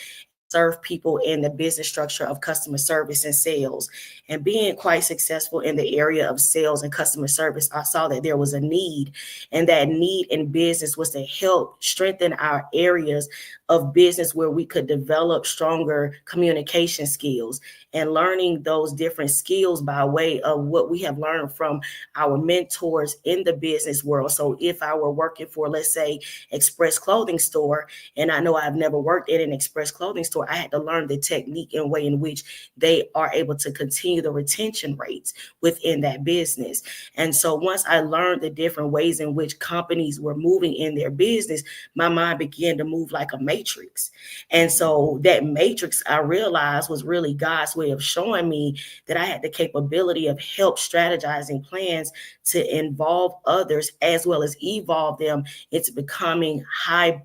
serve people in the business structure of customer service and sales. And being quite successful in the area of sales and customer service, I saw that there was a need, and that need in business was to help strengthen our areas of business where we could develop stronger communication skills, and learning those different skills by way of what we have learned from our mentors in the business world. So if I were working for, let's say, Express Clothing Store, and I know I've never worked in an Express Clothing Store, I had to learn the technique and way in which they are able to continue the retention rates within that business. And so once I learned the different ways in which companies were moving in their business, my mind began to move like a matrix. And so that matrix, I realized, was really God's way of showing me that I had the capability of help strategizing plans to involve others as well as evolve them into becoming high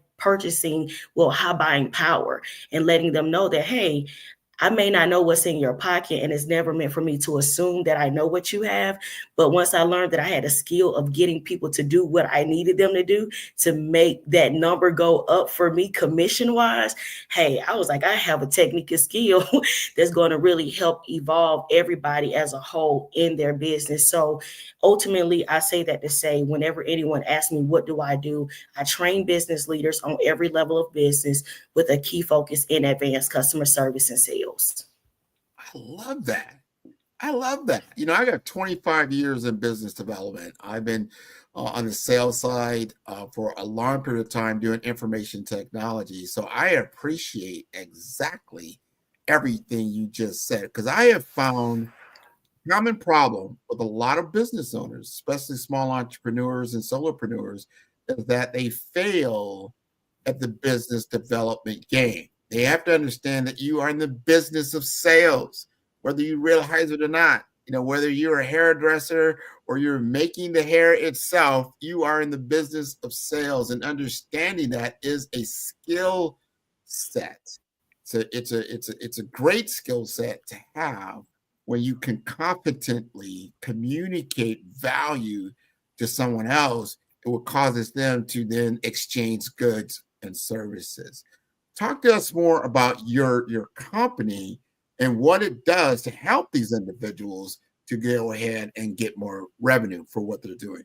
buying power, and letting them know that, hey, I may not know what's in your pocket, and it's never meant for me to assume that I know what you have. But once I learned that I had a skill of getting people to do what I needed them to do to make that number go up for me commission wise, hey, I was like, I have a technique and skill that's going to really help evolve everybody as a whole in their business. So ultimately, I say that to say, whenever anyone asks me, what do? I train business leaders on every level of business with a key focus in advanced customer service and sales. I love that. I love that. You know, I got 25 years in business development. I've been on the sales side for a long period of time doing information technology. So I appreciate exactly everything you just said, because I have found common problem with a lot of business owners, especially small entrepreneurs and solopreneurs, is that they fail at the business development game. They have to understand that you are in the business of sales, whether you realize it or not. Whether you're a hairdresser or you're making the hair itself, you are in the business of sales, and understanding that is a skill set. So it's a great skill set to have when you can competently communicate value to someone else. It will causes them to then exchange goods and services. Talk to us more about your company and what it does to help these individuals to go ahead and get more revenue for what they're doing.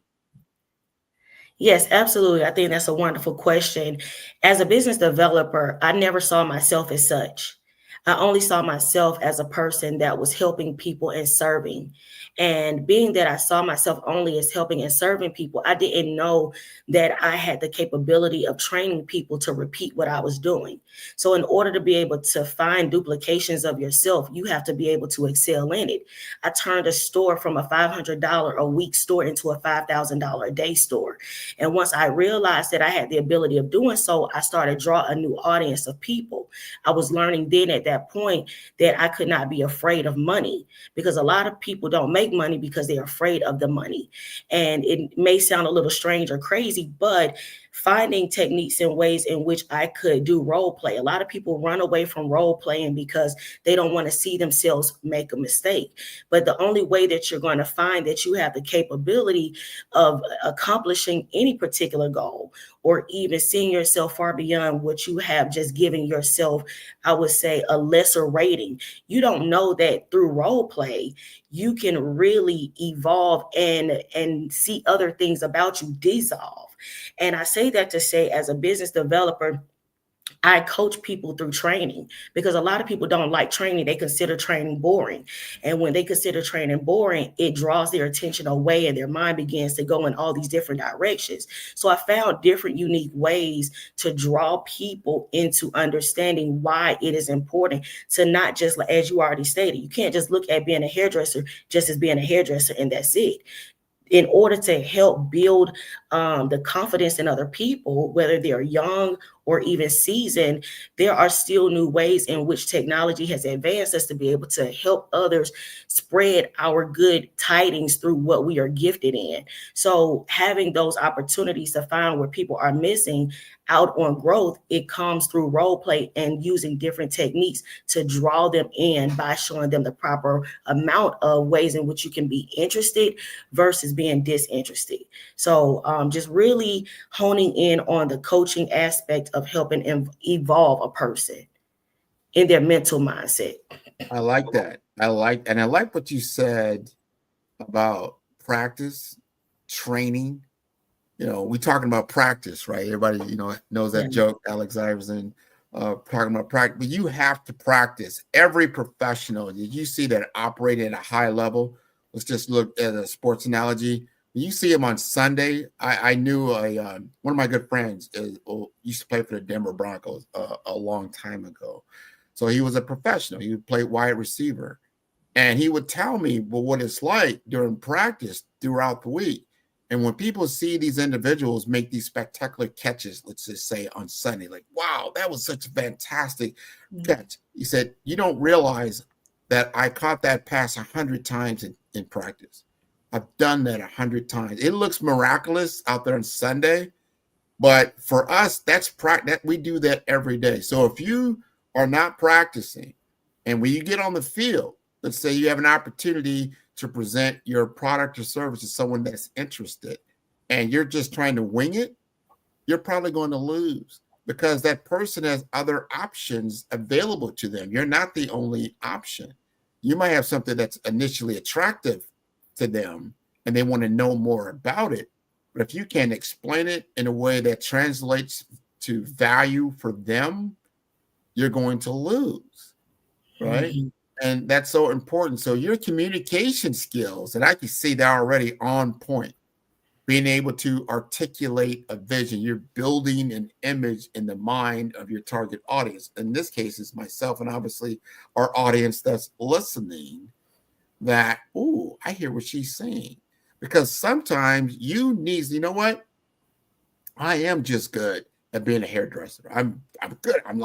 Yes, absolutely. I think that's a wonderful question. As a business developer, I never saw myself as such. I only saw myself as a person that was helping people and serving. And being that I saw myself only as helping and serving people, I didn't know that I had the capability of training people to repeat what I was doing. So in order to be able to find duplications of yourself, you have to be able to excel in it. I turned a store from a $500 a week store into a $5,000 a day store. And once I realized that I had the ability of doing so, I started to draw a new audience of people. I was learning then at that point that I could not be afraid of money, because a lot of people don't make money because they're afraid of the money. And it may sound a little strange or crazy, but finding techniques and ways in which I could do role play. A lot of people run away from role playing because they don't want to see themselves make a mistake. But the only way that you're going to find that you have the capability of accomplishing any particular goal, or even seeing yourself far beyond what you have just given yourself, I would say, a lesser rating. You don't know that through role play, you can really evolve and see other things about you dissolve. And I say that to say, as a business developer, I coach people through training, because a lot of people don't like training. They consider training boring. And when they consider training boring, it draws their attention away and their mind begins to go in all these different directions. So I found different unique ways to draw people into understanding why it is important to not just, as you already stated, you can't just look at being a hairdresser just as being a hairdresser and that's it. In order to help build the confidence in other people, whether they're young or even seasoned, there are still new ways in which technology has advanced us to be able to help others spread our good tidings through what we are gifted in. So having those opportunities to find where people are missing out on growth, it comes through role play and using different techniques to draw them in by showing them the proper amount of ways in which you can be interested versus being disinterested. So just really honing in on the coaching aspect of helping evolve a person in their mental mindset. I like that. I like what you said about practice, training. We're talking about practice, right? Everybody, knows that joke, Alex Iverson, talking about practice. But you have to practice. Every professional, did you see that operate at a high level? Let's just look at a sports analogy. When you see him on Sunday, I knew one of my good friends used to play for the Denver Broncos a long time ago. So he was a professional. He would play wide receiver. And he would tell me what it's like during practice throughout the week. And when people see these individuals make these spectacular catches, let's just say on Sunday, like, wow, that was such a fantastic catch. He said, you don't realize that I caught that pass 100 times in practice. I've done that 100 times. It looks miraculous out there on Sunday, but for us, that we do that every day. So if you are not practicing, and when you get on the field, let's say you have an opportunity to present your product or service to someone that's interested, and you're just trying to wing it, you're probably going to lose, because that person has other options available to them. You're not the only option. You might have something that's initially attractive to them, and they want to know more about it. But if you can't explain it in a way that translates to value for them, you're going to lose, right? Mm-hmm. And that's so important. So your communication skills, and I can see that already on point, being able to articulate a vision. You're building an image in the mind of your target audience. In this case, it's myself and obviously our audience that's listening, that, oh, I hear what she's saying. Because sometimes you know what? I am just good at being a hairdresser. I'm good. I'm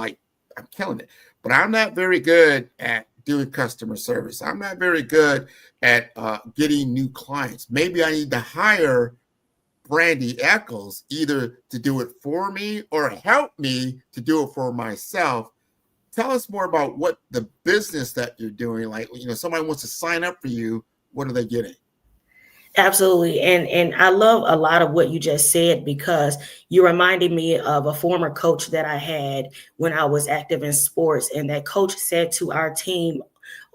killing it. But I'm not very good at doing customer service. I'm not very good at getting new clients. Maybe I need to hire Brandy Eccles either to do it for me or help me to do it for myself. Tell us more about what the business that you're doing. Like, somebody wants to sign up for you. What are they getting? Absolutely. And I love a lot of what you just said, because you reminded me of a former coach that I had when I was active in sports. And that coach said to our team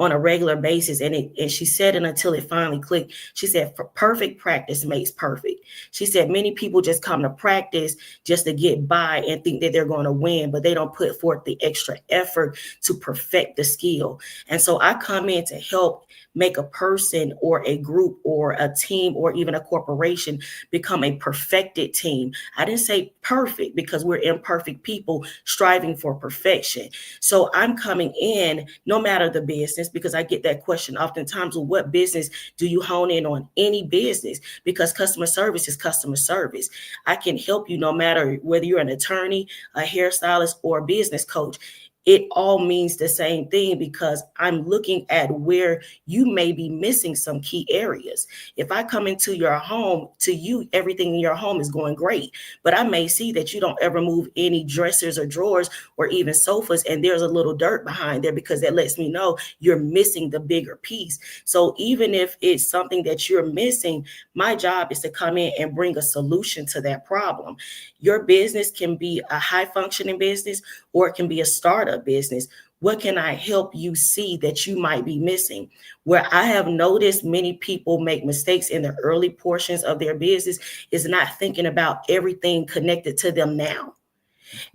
on a regular basis, and she said it until it finally clicked. She said, perfect practice makes perfect. She said, many people just come to practice just to get by and think that they're going to win, but they don't put forth the extra effort to perfect the skill. And so I come in to help make a person or a group or a team or even a corporation become a perfected team. I didn't say perfect, because we're imperfect people striving for perfection. So I'm coming in, no matter the business, because I get that question oftentimes, well, what business do you hone in on? Any business, because customer service is customer service. I can help you no matter whether you're an attorney, a hairstylist, or a business coach. It all means the same thing, because I'm looking at where you may be missing some key areas. If I come into your home, to you, everything in your home is going great, but I may see that you don't ever move any dressers or drawers or even sofas, and there's a little dirt behind there, because that lets me know you're missing the bigger piece. So even if it's something that you're missing, my job is to come in and bring a solution to that problem. Your business can be a high functioning business, or it can be a startup business. What can I help you see that you might be missing? Where I have noticed many people make mistakes in the early portions of their business is not thinking about everything connected to them now.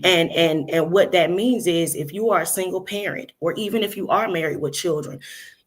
And what that means is, if you are a single parent, or even if you are married with children,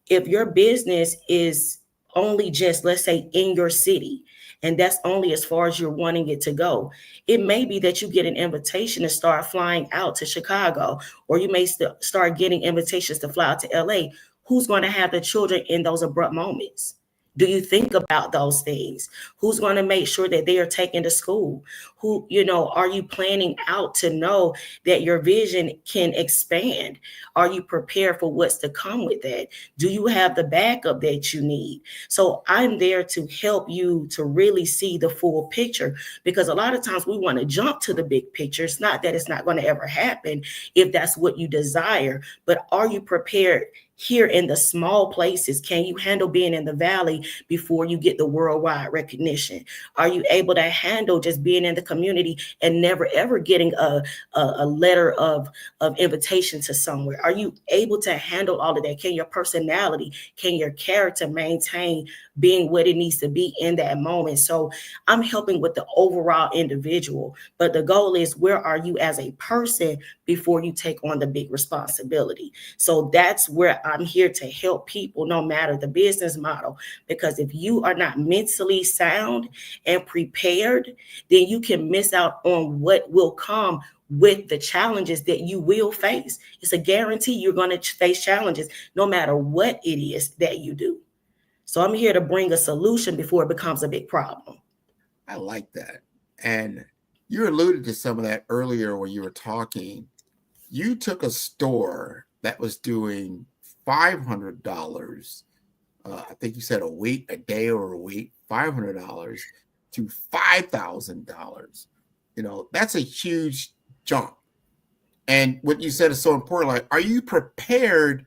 if your business is only just, let's say, in your city, and that's only as far as you're wanting it to go, it may be that you get an invitation to start flying out to Chicago, or you may start getting invitations to fly out to LA. Who's going to have the children in those abrupt moments? Do you think about those things? Who's going to make sure that they are taken to school? Who, are you planning out to know that your vision can expand? Are you prepared for what's to come with that? Do you have the backup that you need? So I'm there to help you to really see the full picture, because a lot of times we want to jump to the big picture. It's not that it's not going to ever happen if that's what you desire, but are you prepared here in the small places? Can you handle being in the valley before you get the worldwide recognition? Are you able to handle just being in the community and never ever getting a letter of invitation to somewhere? Are you able to handle all of that? Can your personality, can your character maintain being what it needs to be in that moment? So I'm helping with the overall individual, but the goal is, where are you as a person before you take on the big responsibility? So that's where I'm here to help people, no matter the business model, because if you are not mentally sound and prepared, then you can miss out on what will come with the challenges that you will face. It's a guarantee you're going to face challenges no matter what it is that you do. So I'm here to bring a solution before it becomes a big problem. I like that. And you alluded to some of that earlier when you were talking. You took a store that was doing $500, I think you said a day or a week, $500 to $5,000. That's a huge jump. And what you said is so important. Like, are you prepared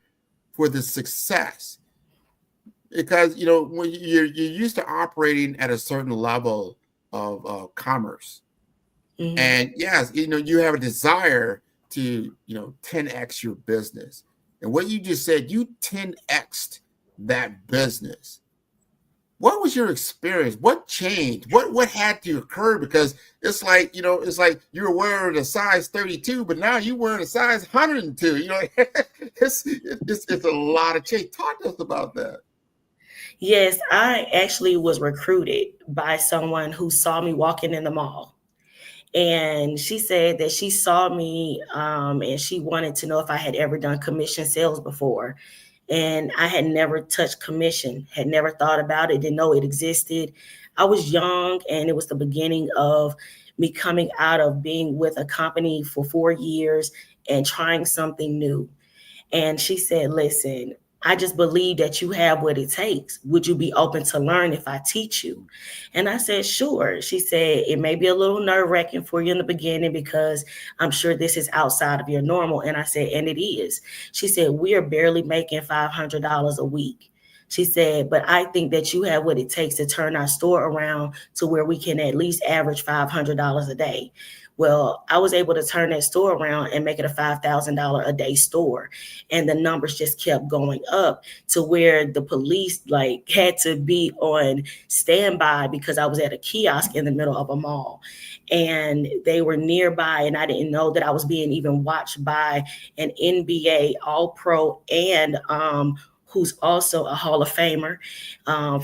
for the success? Because, when you're used to operating at a certain level of commerce, and yes, you have a desire to, 10x your business. And what you just said, you 10x'd that business. What was your experience? What changed? What had to occur? Because it's like, you're wearing a size 32, but now you're wearing a size 102. It's a lot of change. Talk to us about that. Yes, I actually was recruited by someone who saw me walking in the mall. And she said that she saw me and she wanted to know if I had ever done commission sales before. And I had never touched commission, had never thought about it, didn't know it existed. I was young, and it was the beginning of me coming out of being with a company for 4 years and trying something new. And she said, listen, I just believe that you have what it takes. Would you be open to learn if I teach you? And I said, sure. She said, it may be a little nerve-wracking for you in the beginning because I'm sure this is outside of your normal. And I said, and it is. She said, we are barely making $500 a week. She said, but I think that you have what it takes to turn our store around to where we can at least average $500 a day. Well, I was able to turn that store around and make it a $5,000 a day store. And the numbers just kept going up to where the police like had to be on standby because I was at a kiosk in the middle of a mall. And they were nearby, and I didn't know that I was being even watched by an NBA All-Pro and who's also a Hall of Famer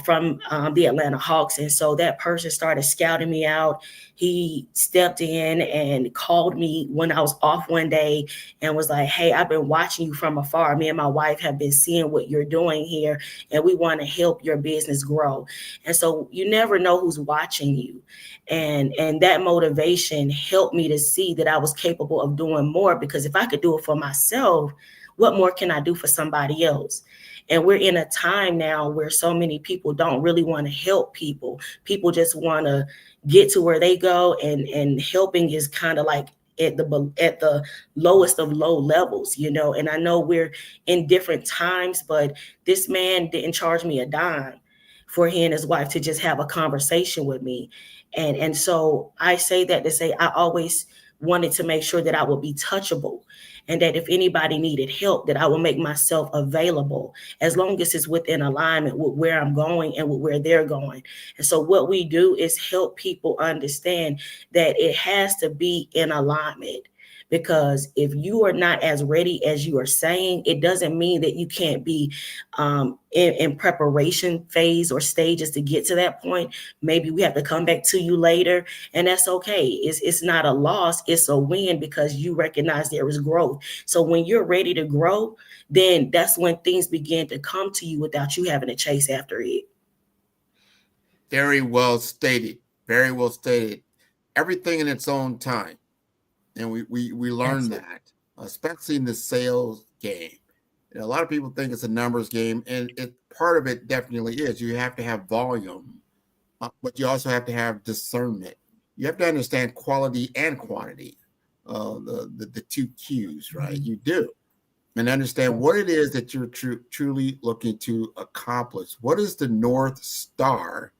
from the Atlanta Hawks. And so that person started scouting me out. He stepped in and called me when I was off one day and was like, hey, I've been watching you from afar. Me and my wife have been seeing what you're doing here, and we want to help your business grow. And so you never know who's watching you. And that motivation helped me to see that I was capable of doing more, because if I could do it for myself, what more can I do for somebody else? And we're in a time now where so many people don't really want to help people. People just want to get to where they go, and helping is kind of like at the lowest of low levels, you know. And I know we're in different times, but this man didn't charge me a dime for he and his wife to just have a conversation with me. And so I say that to say I always wanted to make sure that I would be touchable, and that if anybody needed help, that I will make myself available as long as it's within alignment with where I'm going and with where they're going. And so what we do is help people understand that it has to be in alignment. Because if you are not as ready as you are saying, it doesn't mean that you can't be in preparation phase or stages to get to that point. Maybe we have to come back to you later, and that's okay. It's not a loss, it's a win, because you recognize there is growth. So when you're ready to grow, then that's when things begin to come to you without you having to chase after it. Very well stated. Very well stated. Everything in its own time. And we learn that, especially in the sales game. You know, a lot of people think it's a numbers game, and part of it definitely is. You have to have volume, but you also have to have discernment. You have to understand quality and quantity, the two Qs, right? You do. And understand what it is that you're truly looking to accomplish. What is the North Star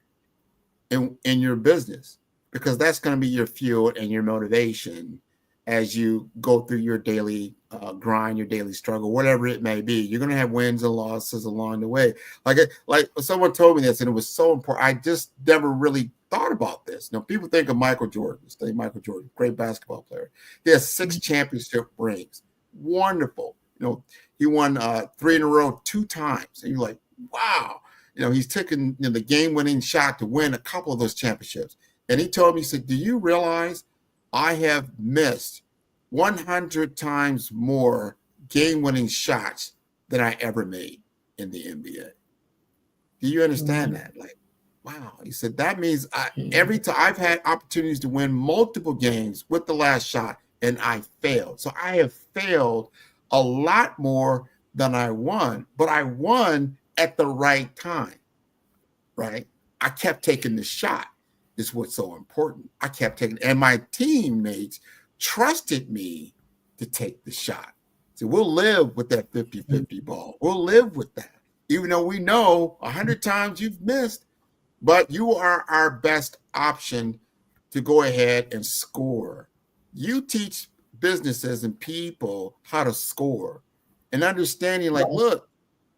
in your business? Because that's going to be your fuel and your motivation as you go through your daily grind, your daily struggle, whatever it may be. You're going to have wins and losses along the way. Like someone told me this, and it was so important. I just never really thought about this. Now, people think of Michael Jordan. Michael Jordan, great basketball player. He has 6 championship rings. Wonderful. You know, he won 3 in a row 2 times. And you're like, wow. You know, he's taken the game-winning shot to win a couple of those championships. And he told me, he said, do you realize I have missed 100 times more game-winning shots than I ever made in the NBA? Do you understand that? Like, wow. He said, that means every time I've had opportunities to win multiple games with the last shot, and I failed. So I have failed a lot more than I won, but I won at the right time, right? I kept taking the shot. Is what's so important. I kept taking, and my teammates trusted me to take the shot. So we'll live with that 50-50 ball. We'll live with that. Even though we know 100 times you've missed, but you are our best option to go ahead and score. You teach businesses and people how to score and understanding, like, look,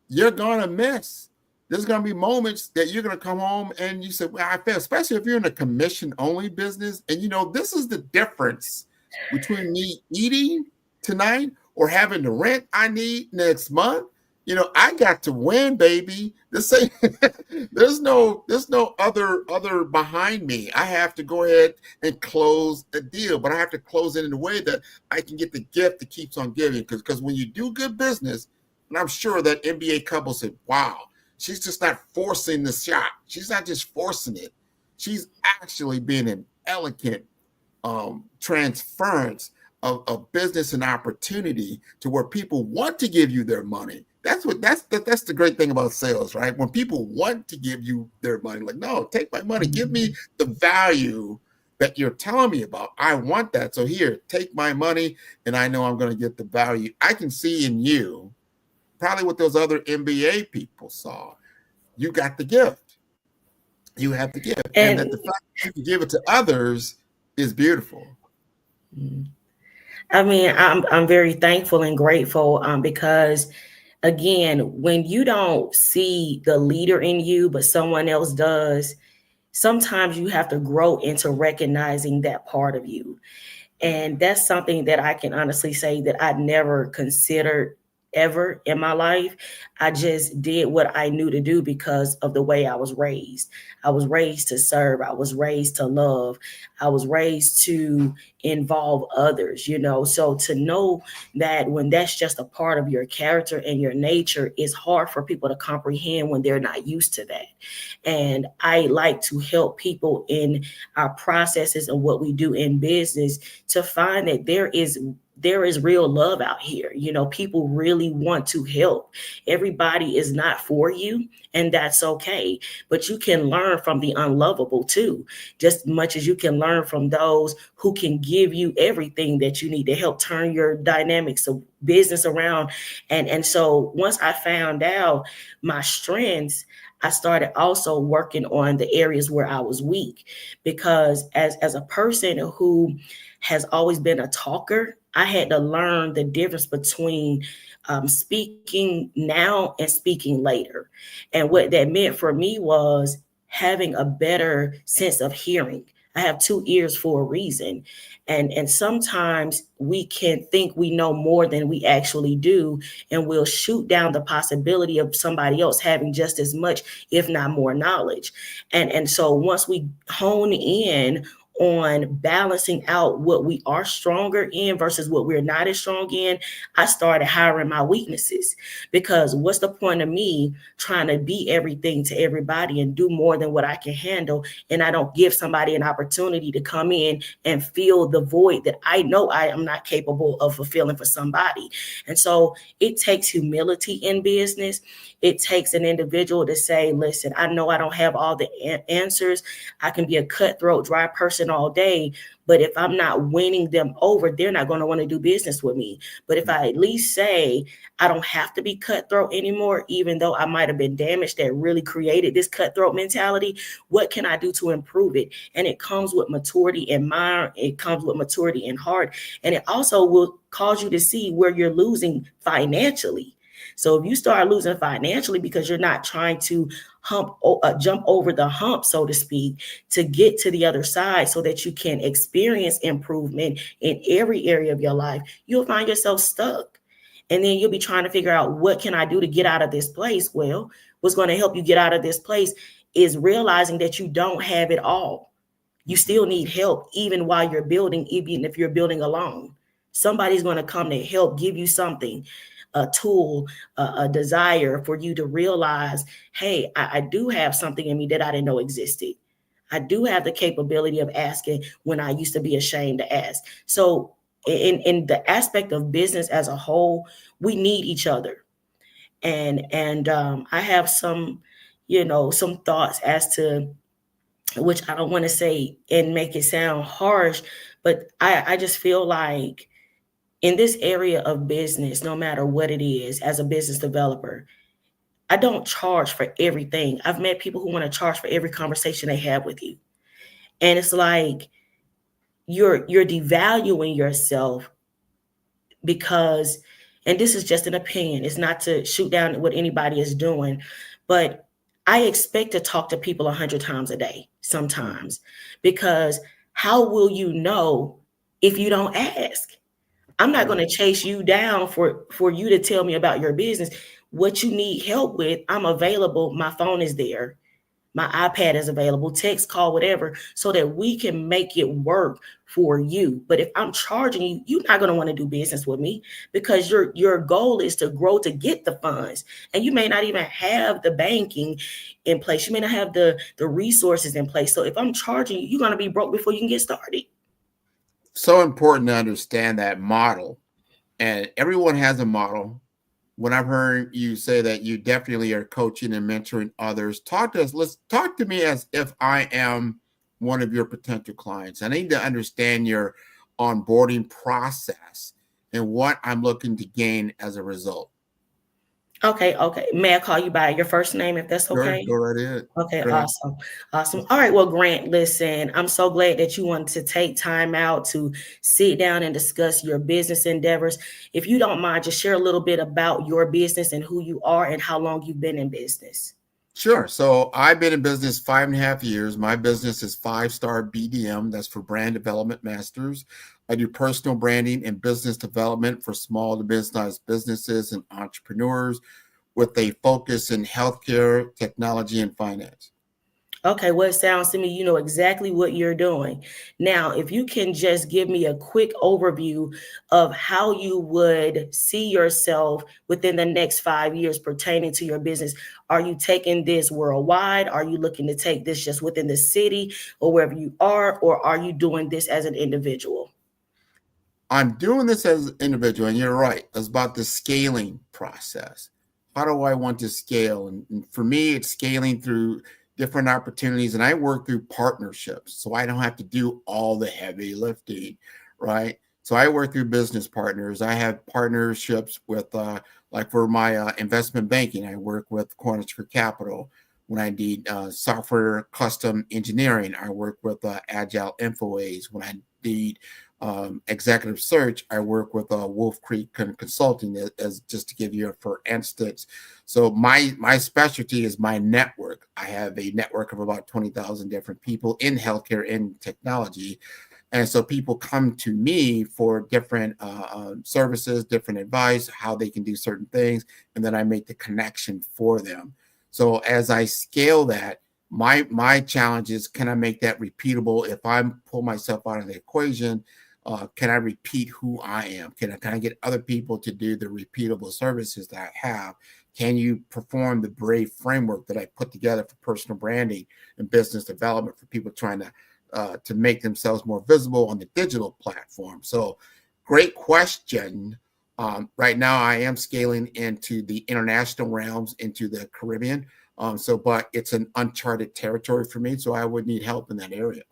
you're going to miss. There's going to be moments that you're going to come home and you say, well, I failed, especially if you're in a commission-only business. And, you know, this is the difference between me eating tonight or having the rent I need next month. You know, I got to win, baby. This ain't, there's no other behind me. I have to go ahead and close a deal, but I have to close it in a way that I can get the gift that keeps on giving. Because when you do good business, and I'm sure that NBA couple said, wow, she's just not forcing the shot. She's not just forcing it. She's actually being an elegant transference of business and opportunity to where people want to give you their money. That's the great thing about sales, right? When people want to give you their money, like, no, take my money, give me the value that you're telling me about. I want that. So here, take my money, and I know I'm going to get the value. I can see in you, probably what those other MBA people saw. You got the gift. You have the gift. And that the fact that you can give it to others is beautiful. I mean, I'm very thankful and grateful because, again, when you don't see the leader in you, but someone else does, sometimes you have to grow into recognizing that part of you. And that's something that I can honestly say that I never considered ever in my life. I just did what I knew to do because of the way I was raised. I was raised to serve. I was raised to love. I was raised to involve others, you know. So to know that when that's just a part of your character and your nature, is hard for people to comprehend when they're not used to that. And I like to help people in our processes and what we do in business to find that there is real love out here. You know, people really want to help. Everybody is not for you, and that's okay. But you can learn from the unlovable too, just as much as you can learn from those who can give you everything that you need to help turn your dynamics of business around. And so once I found out my strengths, I started also working on the areas where I was weak, because as a person who has always been a talker, I had to learn the difference between speaking now and speaking later. And what that meant for me was having a better sense of hearing. I have 2 ears for a reason. And sometimes we can think we know more than we actually do, and we'll shoot down the possibility of somebody else having just as much, if not more knowledge. And so once we hone in on balancing out what we are stronger in versus what we're not as strong in, I started hiring my weaknesses, because what's the point of me trying to be everything to everybody and do more than what I can handle, and I don't give somebody an opportunity to come in and fill the void that I know I am not capable of fulfilling for somebody. And so it takes humility in business. It takes an individual to say, listen, I know I don't have all the answers. I can be a cutthroat, dry person all day, but if I'm not winning them over, they're not going to want to do business with me. But if I at least say I don't have to be cutthroat anymore, even though I might have been damaged that really created this cutthroat mentality, what can I do to improve it? And it comes with maturity in mind. It comes with maturity in heart. And it also will cause you to see where you're losing financially. So if you start losing financially because you're not trying to jump over the hump, so to speak, to get to the other side so that you can experience improvement in every area of your life, you'll find yourself stuck. And then you'll be trying to figure out, what can I do to get out of this place? Well, what's going to help you get out of this place is realizing that you don't have it all. You still need help, even while you're building, even if you're building alone. Somebody's going to come to help give you something, a tool, a desire for you to realize, hey, I do have something in me that I didn't know existed. I do have the capability of asking when I used to be ashamed to ask. So in the aspect of business as a whole, we need each other. And I have some thoughts as to, which I don't want to say and make it sound harsh, but I just feel like in this area of business, no matter what it is, as a business developer, I don't charge for everything. I've met people who want to charge for every conversation they have with you. And it's like you're devaluing yourself, because, and this is just an opinion, it's not to shoot down what anybody is doing, but I expect to talk to people 100 times a day sometimes, because how will you know if you don't ask? I'm not going to chase you down for you to tell me about your business. What you need help with, I'm available. My phone is there. My iPad is available, text, call, whatever, so that we can make it work for you. But if I'm charging you, you're not going to want to do business with me, because your goal is to grow, to get the funds. And you may not even have the banking in place. You may not have the resources in place. So if I'm charging you, you're going to be broke before you can get started. So important to understand that model, and everyone has a model. When I've heard you say that you definitely are coaching and mentoring others, talk to us. Let's talk to me as if I am one of your potential clients. I need to understand your onboarding process and what I'm looking to gain as a result. Okay. May I call you by your first name if that's Sure, okay? go right ahead. Okay, Grant. awesome. All right, well, Grant, listen, I'm so glad that you wanted to take time out to sit down and discuss your business endeavors. If you don't mind, just share a little bit about your business and who you are and how long you've been in business. Sure. So I've been in business 5.5 years. My business is 5-star BDM. That's for Brand Development Masters. I do personal branding and business development for small to mid-sized businesses and entrepreneurs with a focus in healthcare, technology, and finance. Okay, well, it sounds to me you know exactly what you're doing. Now, if you can just give me a quick overview of how you would see yourself within the next 5 years pertaining to your business. Are you taking this worldwide? Are you looking to take this just within the city or wherever you are? Or are you doing this as an individual? I'm doing this as an individual, and you're right. It's about the scaling process. How do I want to scale? And for me, it's scaling through different opportunities, and I work through partnerships, so I don't have to do all the heavy lifting, right? So I work through business partners. I have partnerships with, like for my investment banking, I work with Cornerstone Capital. When I need software custom engineering, I work with Agile InfoWays. When I need executive search, I work with Wolf Creek Consulting, as just to give you a for instance. So my specialty is my network. I have a network of about 20,000 different people in healthcare and technology. And so people come to me for different services, different advice, how they can do certain things, and then I make the connection for them. So as I scale that, my challenge is, can I make that repeatable? If I pull myself out of the equation, can I repeat who I am? Can I get other people to do the repeatable services that I have? Can you perform the BRAVE framework that I put together for personal branding and business development for people trying to make themselves more visible on the digital platform? So great question. Right now, I am scaling into the international realms, into the Caribbean. But it's an uncharted territory for me, so I would need help in that area.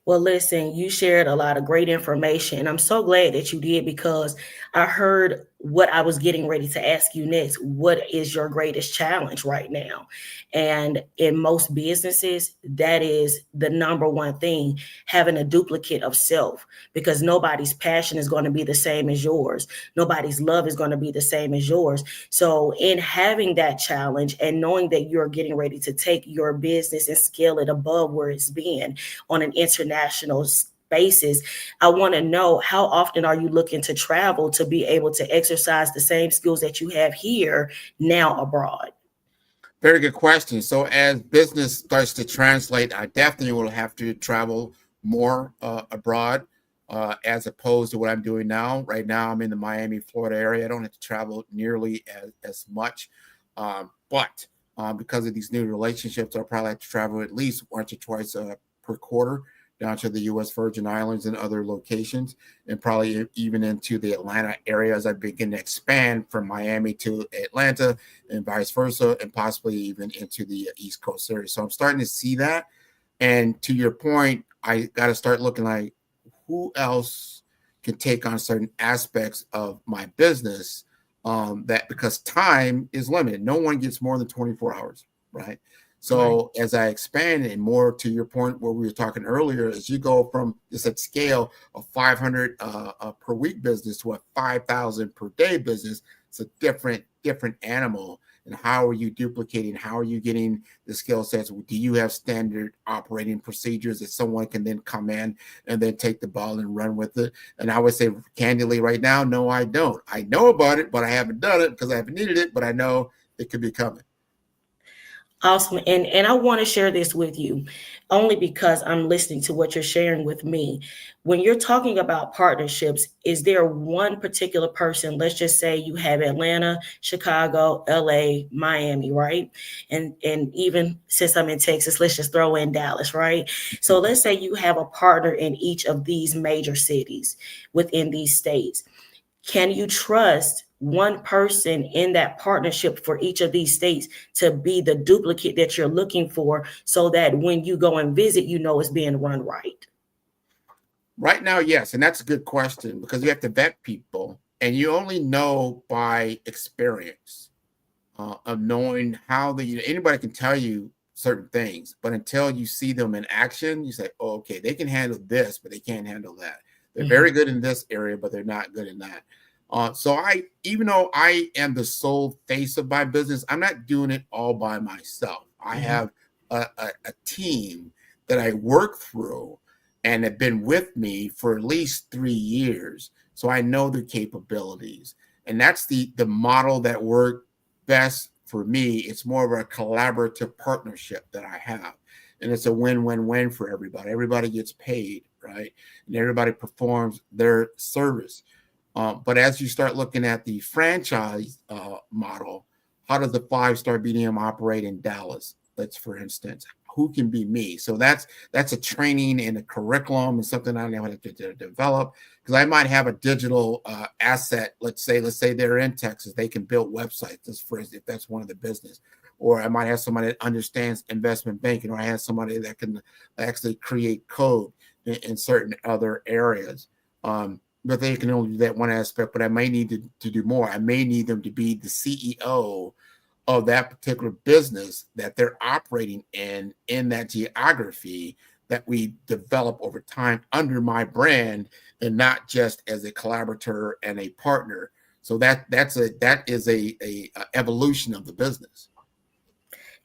Well, listen, you shared a lot of great information, and I'm so glad that you did, because I heard what I was getting ready to ask you next. What is your greatest challenge right now? And in most businesses, that is the number one thing, having a duplicate of self, because nobody's passion is going to be the same as yours. Nobody's love is going to be the same as yours. So in having that challenge and knowing that you're getting ready to take your business and scale it above where it's been on an international basis, I want to know, how often are you looking to travel to be able to exercise the same skills that you have here now abroad? Very good question. So as business starts to translate, I definitely will have to travel more abroad as opposed to what I'm doing now. Right now, I'm in the Miami, Florida area. I don't have to travel nearly as much. But because of these new relationships, I'll probably have to travel at least once or twice per quarter down to the U.S. Virgin Islands and other locations, and probably even into the Atlanta area as I begin to expand from Miami to Atlanta and vice versa, and possibly even into the East Coast area. So I'm starting to see that. And to your point, I got to start looking like, who else can take on certain aspects of my business, that because time is limited. No one gets more than 24 hours, right? So as I expand, and more to your point where we were talking earlier, as you go from this at scale of 500 per week business to a 5,000 per day business, it's a different animal. And how are you duplicating? How are you getting the skill sets? Do you have standard operating procedures that someone can then come in and then take the ball and run with it? And I would say candidly right now, no, I don't. I know about it, but I haven't done it because I haven't needed it, but I know it could be coming. Awesome. And I want to share this with you only because I'm listening to what you're sharing with me. When you're talking about partnerships, is there one particular person? Let's just say you have Atlanta, Chicago, LA, Miami, right? And even since I'm in Texas, let's just throw in Dallas, right? So let's say you have a partner in each of these major cities within these states. Can you trust one person in that partnership for each of these states to be the duplicate that you're looking for so that when you go and visit, you know it's being run right? Right now, yes. And that's a good question because you have to vet people and you only know by experience of knowing how anybody can tell you certain things, but until you see them in action, you say, oh, okay, they can handle this, but they can't handle that. They're very good in this area, but they're not good in that. So even though I am the sole face of my business, I'm not doing it all by myself. I have a team that I work through and have been with me for at least 3 years. So I know their capabilities. And that's the model that worked best for me. It's more of a collaborative partnership that I have. And it's a win-win-win for everybody. Everybody gets paid, right? And everybody performs their service. But as you start looking at the franchise model, how does the 5-star BDM operate in Dallas? Let's, for instance, who can be me? So that's a training and a curriculum and something I know how to develop, because I might have a digital asset. Let's say they're in Texas, they can build websites. Just for instance, if that's one of the business, or I might have somebody that understands investment banking, or I have somebody that can actually create code in certain other areas. But they can only do that one aspect, but I may need to do more. I may need them to be the CEO of that particular business that they're operating in that geography that we develop over time under my brand, and not just as a collaborator and a partner. So that is a evolution of the business.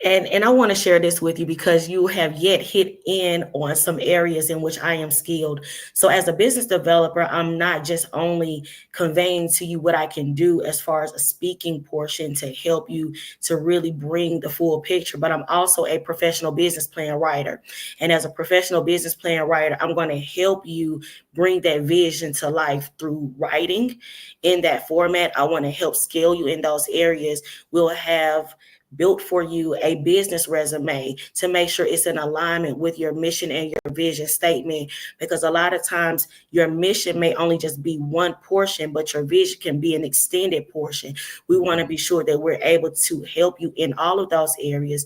And I want to share this with you because you have yet hit in on some areas in which I am skilled. So as a business developer, I'm not just only conveying to you what I can do as far as a speaking portion to help you to really bring the full picture, but I'm also a professional business plan writer. And as a professional business plan writer, I'm going to help you bring that vision to life through writing in that format. I want to help scale you in those areas. We'll have built for you a business resume to make sure it's in alignment with your mission and your vision statement, because a lot of times your mission may only just be one portion, but your vision can be an extended portion. We want to be sure that we're able to help you in all of those areas,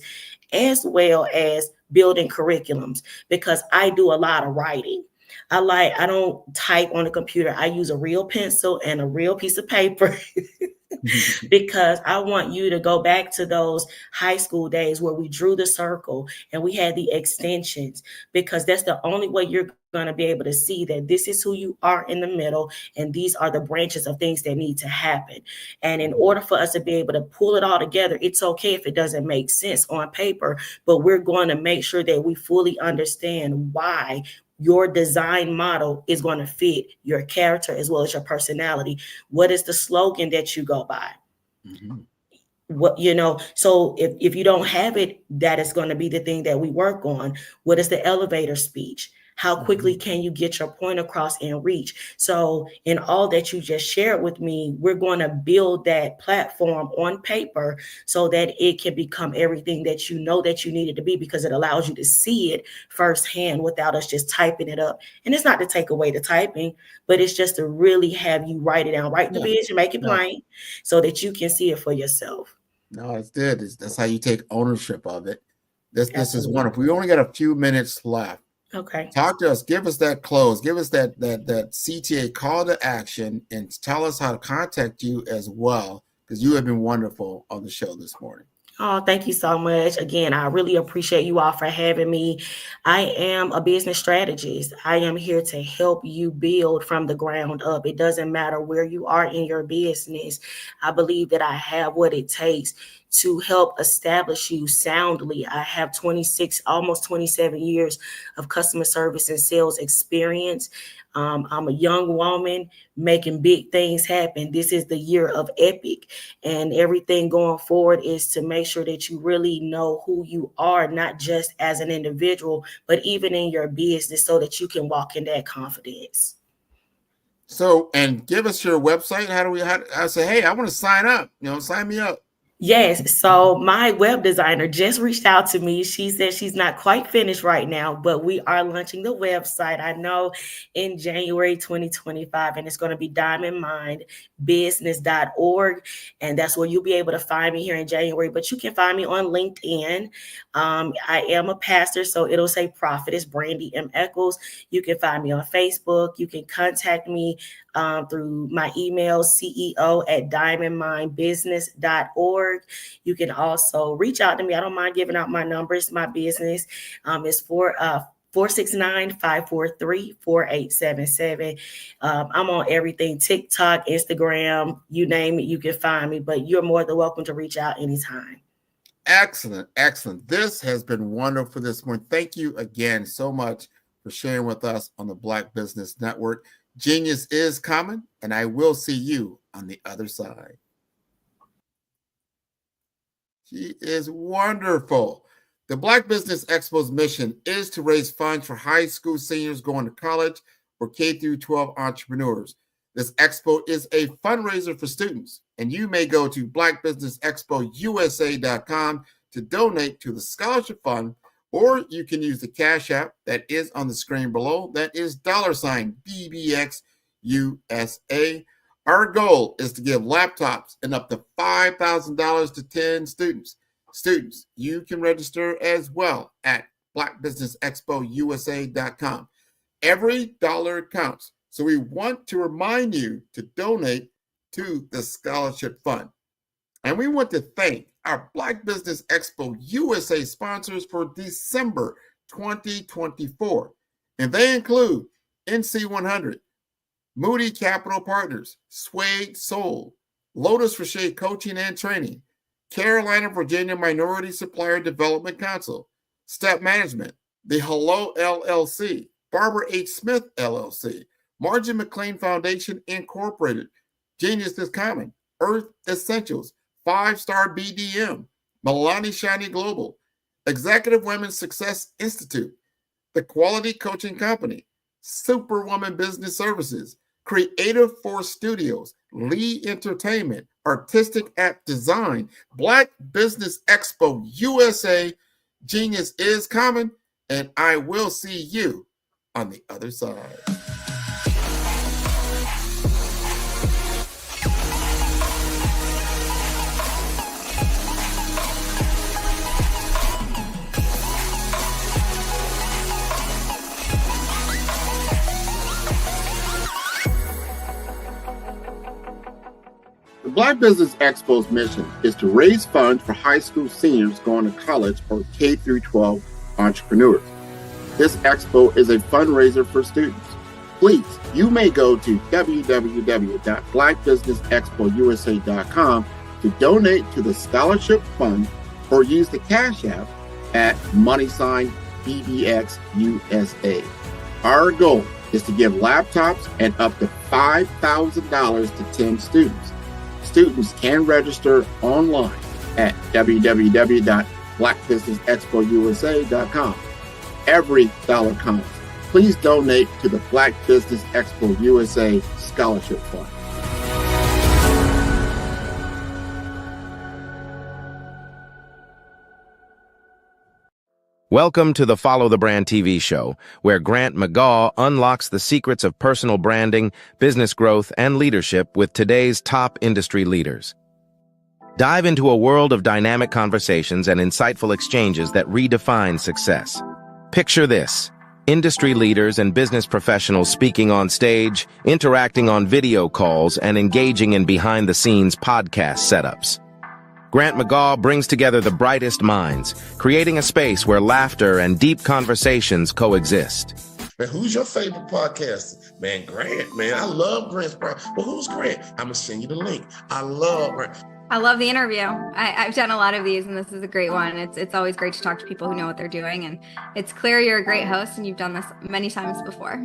as well as building curriculums, because I do a lot of writing. I don't type on the computer. I use a real pencil and a real piece of paper because I want you to go back to those high school days where we drew the circle and we had the extensions, because that's the only way you're going to be able to see that this is who you are in the middle and these are the branches of things that need to happen. And in order for us to be able to pull it all together, it's okay if it doesn't make sense on paper, but we're going to make sure that we fully understand why your design model is going to fit your character as well as your personality. What is the slogan that you go by? What, so if you don't have it, that is going to be the thing that we work on. What is the elevator speech? How quickly can you get your point across and reach? So in all that you just shared with me, we're going to build that platform on paper so that it can become everything that you know that you need it to be, because it allows you to see it firsthand without us just typing it up. And it's not to take away the typing, but it's just to really have you write it down, write the vision, make it plain so that you can see it for yourself. No, it's good. That's how you take ownership of it. This is wonderful. We only got a few minutes left. Okay. Talk to us. Give us that close. Give us that CTA call to action, and tell us how to contact you as well, because you have been wonderful on the show this morning. Oh, thank you so much. Again, I really appreciate you all for having me. I am a business strategist. I am here to help you build from the ground up. It doesn't matter where you are in your business. I believe that I have what it takes to help establish you soundly. I have almost 27 years of customer service and sales experience. I'm a young woman making big things happen. This is the year of epic, and everything going forward is to make sure that you really know who you are, not just as an individual, but even in your business, so that you can walk in that confidence. So, and give us your website. I say, hey, I want to sign up, sign me up. Yes. So my web designer just reached out to me. She said she's not quite finished right now, but we are launching the website, I know, in January 2025, and it's going to be diamondmindbusiness.org. And that's where you'll be able to find me here in January. But you can find me on LinkedIn. I am a pastor, so it'll say Prophetess Brandy M. Eccles. You can find me on Facebook. You can contact me through my email, ceo@diamondmindbusiness.org. You can also reach out to me. I don't mind giving out my numbers. My business is 469-543-4877. I'm on everything, TikTok, Instagram, you name it, you can find me, but you're more than welcome to reach out anytime. Excellent. Excellent. This has been wonderful this morning. Thank you again so much for sharing with us on the Black Business Network. Genius is coming, and I will see you on the other side. She is wonderful. The Black Business Expo's mission is to raise funds for high school seniors going to college or K-12 entrepreneurs. This expo is a fundraiser for students, and you may go to blackbusinessexpousa.com to donate to the scholarship fund, or you can use the Cash App that is on the screen below. That is $BBXUSA. Our goal is to give laptops and up to $5,000 to 10 students. Students, you can register as well at blackbusinessexpousa.com. Every dollar counts. So we want to remind you to donate to the scholarship fund. And we want to thank our Black Business Expo USA sponsors for December 2024. And they include NC100, Moody Capital Partners, Suede Soul, Lotus Rocher Coaching and Training, Carolina, Virginia Minority Supplier Development Council, Step Management, The Hello LLC, Barbara H. Smith LLC, Margin McLean Foundation Incorporated, Genius is Common, Earth Essentials, 5-Star BDM, Milani Shiny Global, Executive Women's Success Institute, The Quality Coaching Company, Superwoman Business Services, Creative Force Studios, Lee Entertainment, Artistic App Design, Black Business Expo USA, Genius is Common, and I will see you on the other side. The Black Business Expo's mission is to raise funds for high school seniors going to college or K-12 entrepreneurs. This expo is a fundraiser for students. Please, you may go to www.blackbusinessexpousa.com to donate to the scholarship fund or use the Cash App at $BBXUSA. Our goal is to give laptops and up to $5,000 to 10 students. Students can register online at www.blackbusinessexpousa.com. Every dollar counts. Please donate to the Black Business Expo USA Scholarship Fund. Welcome to the Follow the Brand TV show, where Grant McGaw unlocks the secrets of personal branding, business growth, and leadership with today's top industry leaders. Dive into a world of dynamic conversations and insightful exchanges that redefine success. Picture this: industry leaders and business professionals speaking on stage, interacting on video calls, and engaging in behind-the-scenes podcast setups. Grant McGaw brings together the brightest minds, creating a space where laughter and deep conversations coexist. Man, who's your favorite podcaster? Man, Grant, man. I love Grant's podcast. Well, who's Grant? I'm going to send you the link. I love Grant. I love the interview. I've done a lot of these, and this is a great one. It's always great to talk to people who know what they're doing, and it's clear you're a great host, and you've done this many times before.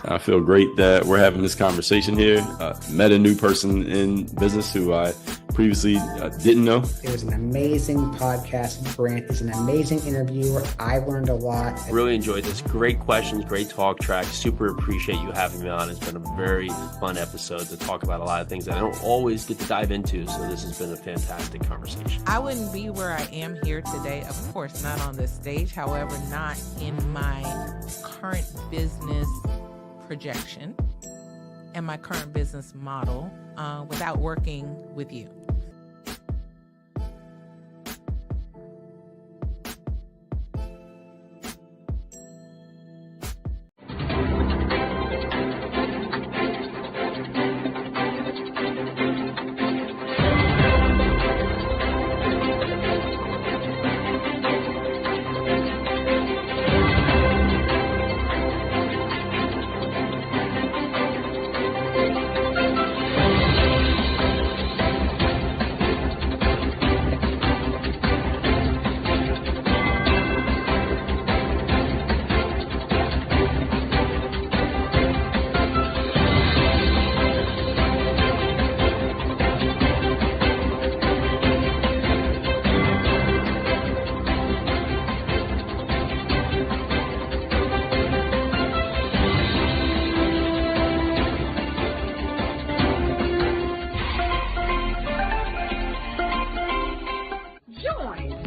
I feel great that we're having this conversation here. Met a new person in business who I previously didn't know. It was an amazing podcast. Grant is an amazing interviewer. I learned a lot. Really enjoyed this. Great questions, great talk track. Super appreciate you having me on. It's been a very fun episode to talk about a lot of things that I don't always get to dive into. So this has been a fantastic conversation. I wouldn't be where I am here today, of course, not on this stage. However, not in my current business projection and my current business model without working with you.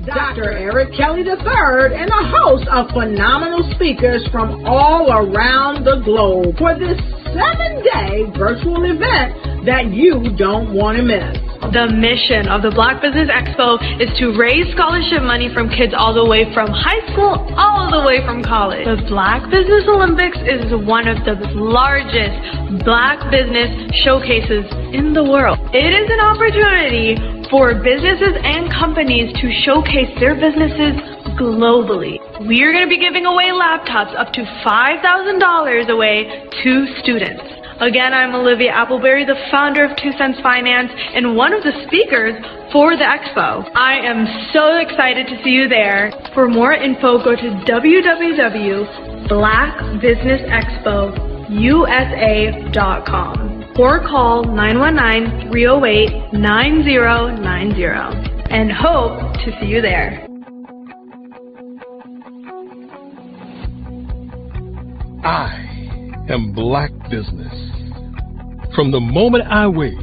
Dr. Eric Kelly III and a host of phenomenal speakers from all around the globe for this 7-day virtual event that you don't want to miss. The mission of the Black Business Expo is to raise scholarship money from kids all the way from high school, all the way from college. The Black Business Olympics is one of the largest Black business showcases in the world. It is an opportunity for businesses and companies to showcase their businesses globally. We are going to be giving away laptops up to $5,000 away to students. Again, I'm Olivia Appleberry, the founder of 2 Cents Finance and one of the speakers for the expo. I am so excited to see you there. For more info, go to www.blackbusinessexpousa.com or call 919-308-9090 and hope to see you there. I am Black Business. From the moment I wake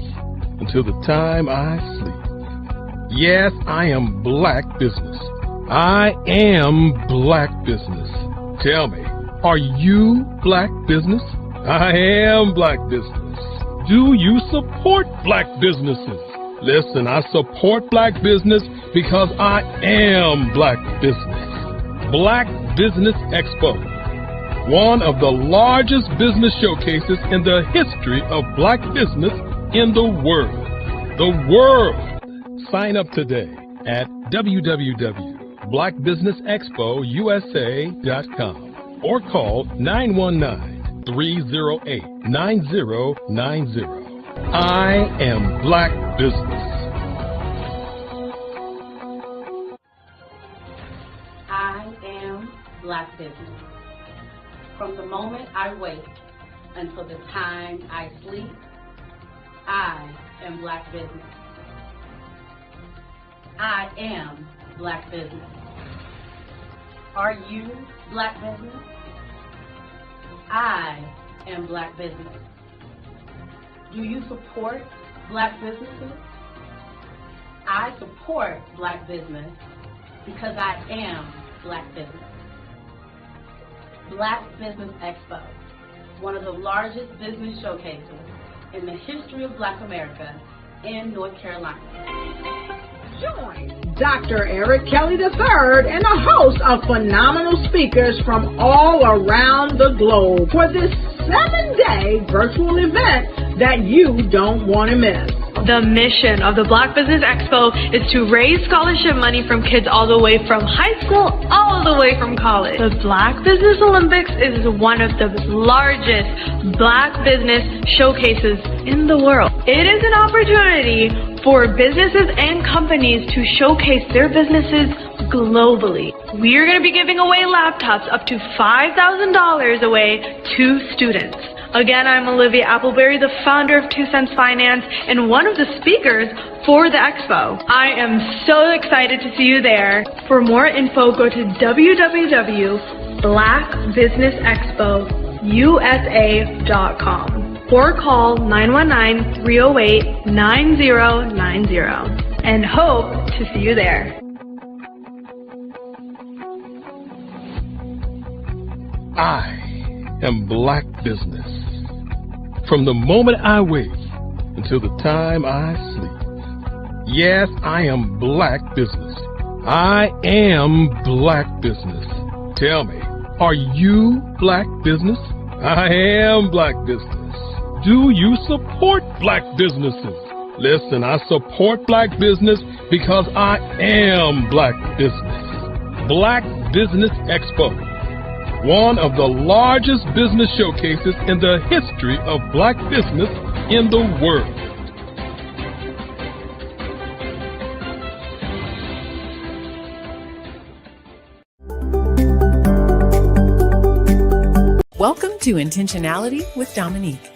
until the time I sleep. Yes, I am Black Business. I am Black Business. Tell me, are you Black Business? I am Black Business. Do you support Black businesses? Listen, I support Black business because I am Black Business. Black Business Expo, one of the largest business showcases in the history of Black business in the world. The world! Sign up today at www.blackbusinessexpousa.com or call 919-308-9090. I am Black Business. I am Black Business. From the moment I wake until the time I sleep, I am Black Business. I am Black Business. Are you Black Business? I am Black Business. Do you support Black businesses? I support Black business because I am Black Business. Black Business Expo, one of the largest business showcases in the history of Black America in North Carolina. Join Dr. Eric Kelly III and a host of phenomenal speakers from all around the globe for this 7-day virtual event that you don't want to miss. The mission of the Black Business Expo is to raise scholarship money from kids all the way from high school, all the way from college. The Black Business Olympics is one of the largest Black business showcases in the world. It is an opportunity for businesses and companies to showcase their businesses globally. We are going to be giving away laptops up to $5,000 away to students. Again, I'm Olivia Appleberry, the founder of 2 Cents Finance and one of the speakers for the expo. I am so excited to see you there. For more info, go to www.blackbusinessexpousa.com or call 919-308-9090 and hope to see you there. I am Black Business. From the moment I wake until the time I sleep. Yes, I am Black Business. I am Black Business. Tell me, are you Black Business? I am Black Business. Do you support Black businesses? Listen, I support Black business because I am Black Business. Black Business Expo, one of the largest business showcases in the history of Black business in the world. Welcome to Intentionality with Dominique,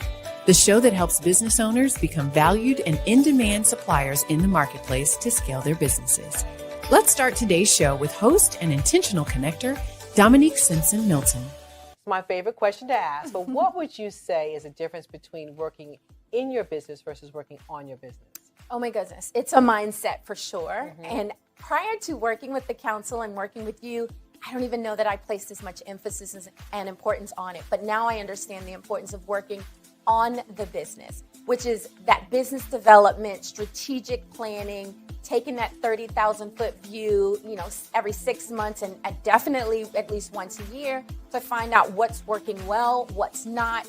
the show that helps business owners become valued and in-demand suppliers in the marketplace to scale their businesses. Let's start today's show with host and intentional connector, Dominique Simpson-Milton. My favorite question to ask, but what would you say is the difference between working in your business versus working on your business? Oh my goodness, it's a mindset for sure. And prior to working with the council and working with you, I don't even know that I placed as much emphasis and importance on it. But now I understand the importance of working on the business, which is that business development, strategic planning, taking that 30,000 foot view, every 6 months and definitely at least once a year to find out what's working well, what's not,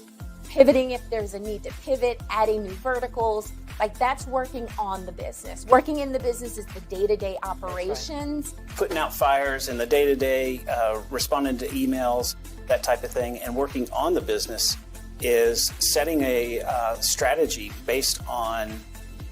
pivoting if there's a need to pivot, adding new verticals. Like that's working on the business. Working in the business is the day-to-day operations. Putting out fires in the day-to-day, responding to emails, that type of thing. And working on the business is setting a strategy based on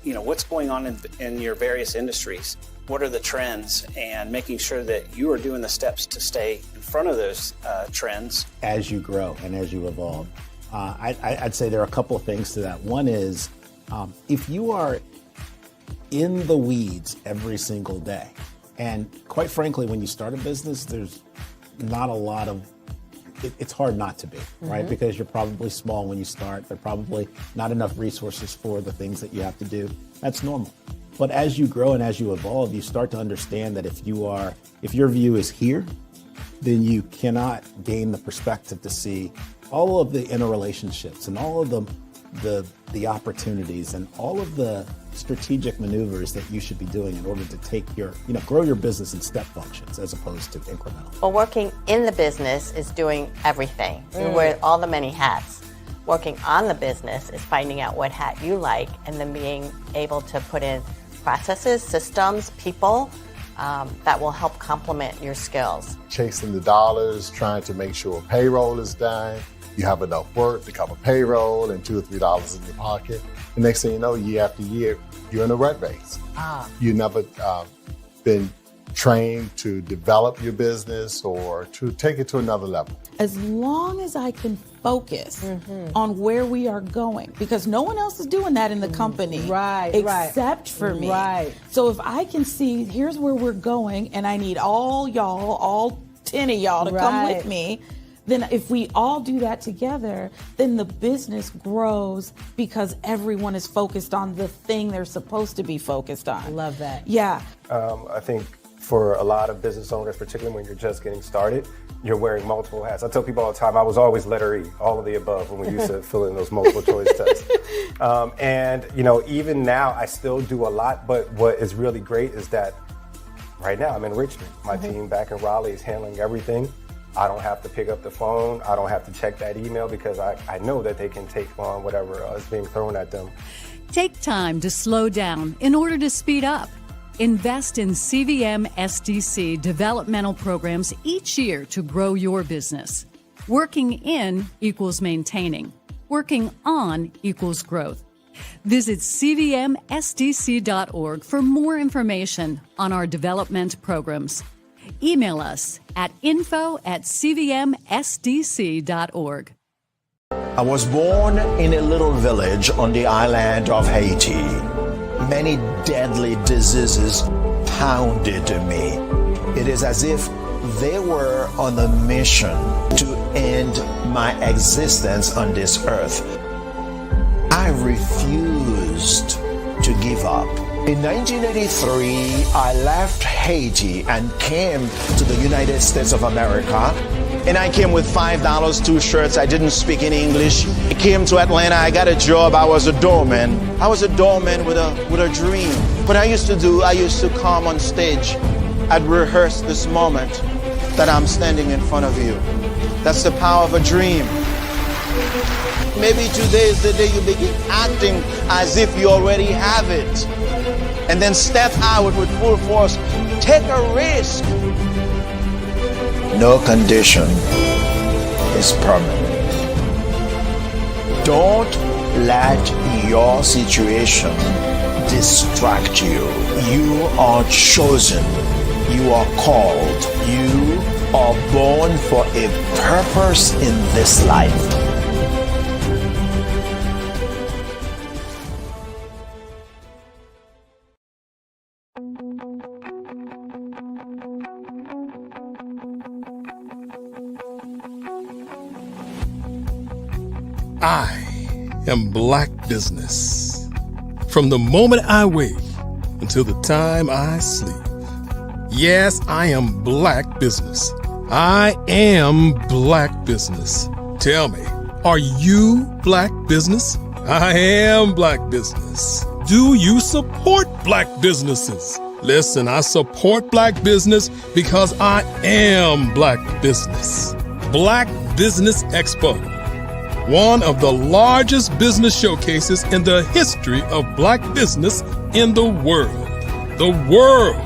what's going on in your various industries. What are the trends, and making sure that you are doing the steps to stay in front of those trends. As you grow and as you evolve, I'd say there are a couple of things to that. One is if you are in the weeds every single day, and quite frankly, when you start a business, there's not a lot of it's hard not to be, right? Because you're probably small when you start. There are probably not enough resources for the things that you have to do. That's normal. But as you grow and as you evolve, you start to understand that if your view is here, then you cannot gain the perspective to see all of the interrelationships and all of the opportunities and all of the strategic maneuvers that you should be doing in order to grow your business in step functions as opposed to incremental. Well, working in the business is doing everything. You wear all the many hats. Working on the business is finding out what hat you like and then being able to put in processes, systems, people that will help complement your skills. Chasing the dollars, trying to make sure payroll is done. You have enough work to cover payroll and $2 or $3 in your pocket. The next thing you know, year after year, you're in a rat race. You never been trained to develop your business or to take it to another level. As long as I can focus on where we are going, because no one else is doing that in the company, except for me. So if I can see, here's where we're going, and I need all 10 of y'all to come with me, then if we all do that together, then the business grows because everyone is focused on the thing they're supposed to be focused on. Love that. Yeah. I think for a lot of business owners, particularly when you're just getting started, you're wearing multiple hats. I tell people all the time, I was always letter E, all of the above, when we used to fill in those multiple choice tests. And even now I still do a lot, but what is really great is that right now I'm in Richmond. My team back in Raleigh is handling everything. I don't have to pick up the phone. I don't have to check that email because I know that they can take on whatever is being thrown at them. Take time to slow down in order to speed up. Invest in CVM SDC developmental programs each year to grow your business. Working in equals maintaining. Working on equals growth. Visit cvmsdc.org for more information on our development programs. Email us at info@cvmsdc.org. I was born in a little village on the island of Haiti. Many deadly diseases pounded me. It is as if they were on a mission to end my existence on this earth. I refused to give up. In 1983, I left Haiti and came to the United States of America. And I came with $5, 2 shirts. I didn't speak any English. I came to Atlanta. I got a job. I was a doorman. I was a doorman with a dream. What I used to come on stage. I'd rehearse this moment that I'm standing in front of you. That's the power of a dream. Maybe today is the day you begin acting as if you already have it. And then step out with full force. Take a risk. No condition is permanent. Don't let your situation distract you. You are chosen. You are called. You are born for a purpose in this life. I am Black Business. From the moment I wake until the time I sleep. Yes, I am Black Business. I am Black Business. Tell me, are you Black Business? I am Black Business. Do you support Black businesses? Listen, I support Black business because I am Black Business. Black Business Expo, one of the largest business showcases in the history of Black business in the world. The world!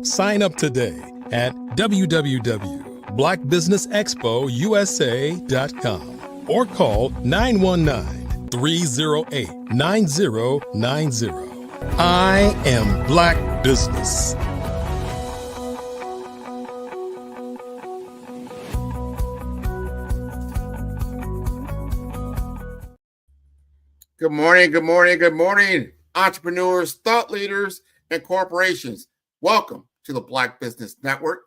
Sign up today at www.blackbusinessexpousa.com or call 919-308-9090. I am Black Business. Good morning, good morning, good morning, entrepreneurs, thought leaders, and corporations. Welcome to the Black Business Network.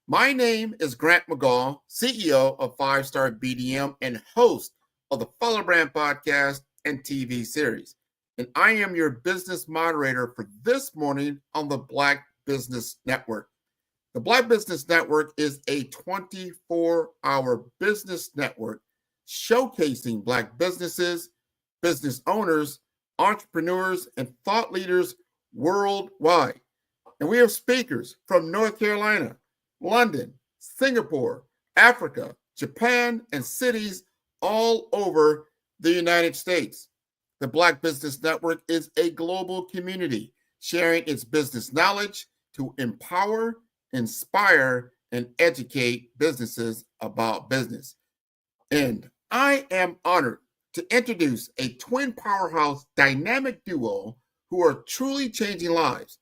My name is Grant McGaugh, CEO of 5-Star BDM and host of the Follow Brand podcast and TV series. And I am your business moderator for this morning on the Black Business Network. The Black Business Network is a 24-hour business network showcasing Black businesses, business owners, entrepreneurs, and thought leaders worldwide. And we have speakers from North Carolina, London, Singapore, Africa, Japan, and cities all over the United States. The Black Business Network is a global community sharing its business knowledge to empower, inspire, and educate businesses about business. And I am honored to introduce a twin powerhouse dynamic duo who are truly changing lives.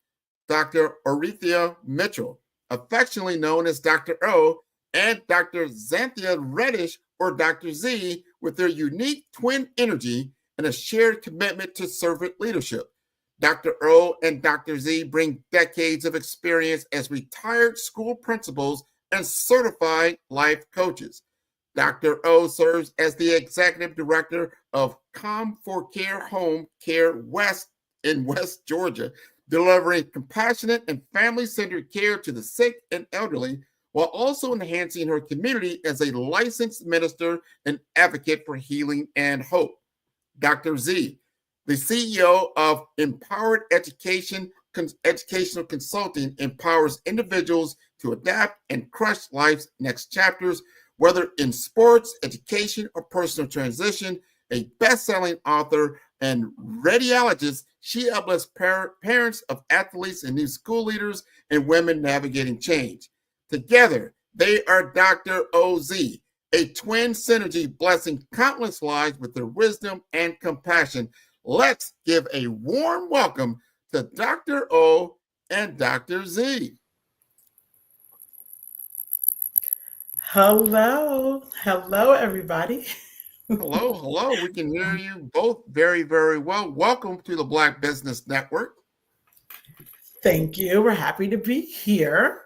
Dr. Orethia Mitchell, affectionately known as Dr. O, and Dr. Xanthia Reddish, or Dr. Z, with their unique twin energy and a shared commitment to servant leadership. Dr. O and Dr. Z bring decades of experience as retired school principals and certified life coaches. Dr. O serves as the executive director of Com4Care Home Care West in West Georgia, delivering compassionate and family-centered care to the sick and elderly, while also enhancing her community as a licensed minister and advocate for healing and hope. Dr. Z, the CEO of Empowered Educational Consulting, empowers individuals to adapt and crush life's next chapters, whether in sports, education, or personal transition. A best-selling author and radiologist, she uplifts parents of athletes and new school leaders and women navigating change. Together, they are Dr. OZ, a twin synergy blessing countless lives with their wisdom and compassion. Let's give a warm welcome to Dr. O and Dr. Z. Hello. Hello, everybody. Hello. We can hear you both very, very well. Welcome to the Black Business Network. Thank you. We're happy to be here.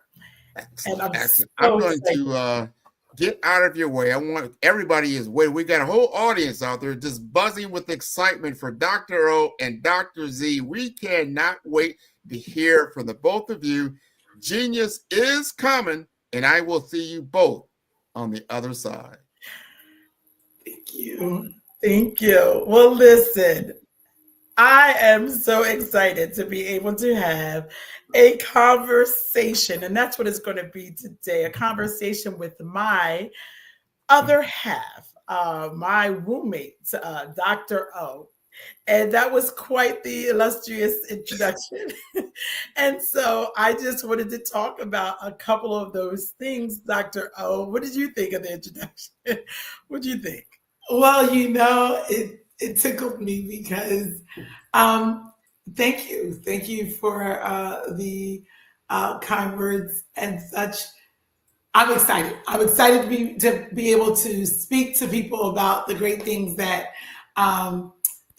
Excellent. And I'm going to get out of your way. I want everybody is waiting. We got a whole audience out there just buzzing with excitement for Dr. O and Dr. Z. We cannot wait to hear from the both of you. Genius is coming, and I will see you both on the other side. Thank you. Well, listen, I am so excited to be able to have a conversation, and that's what it's going to be today, a conversation with my other half, my roommate, Dr. O. And that was quite the illustrious introduction. And so I just wanted to talk about a couple of those things, Dr. O. What did you think of the introduction? What did you think? Well, it tickled me because thank you. Thank you for the kind words and such. I'm excited. I'm excited to be able to speak to people about the great things that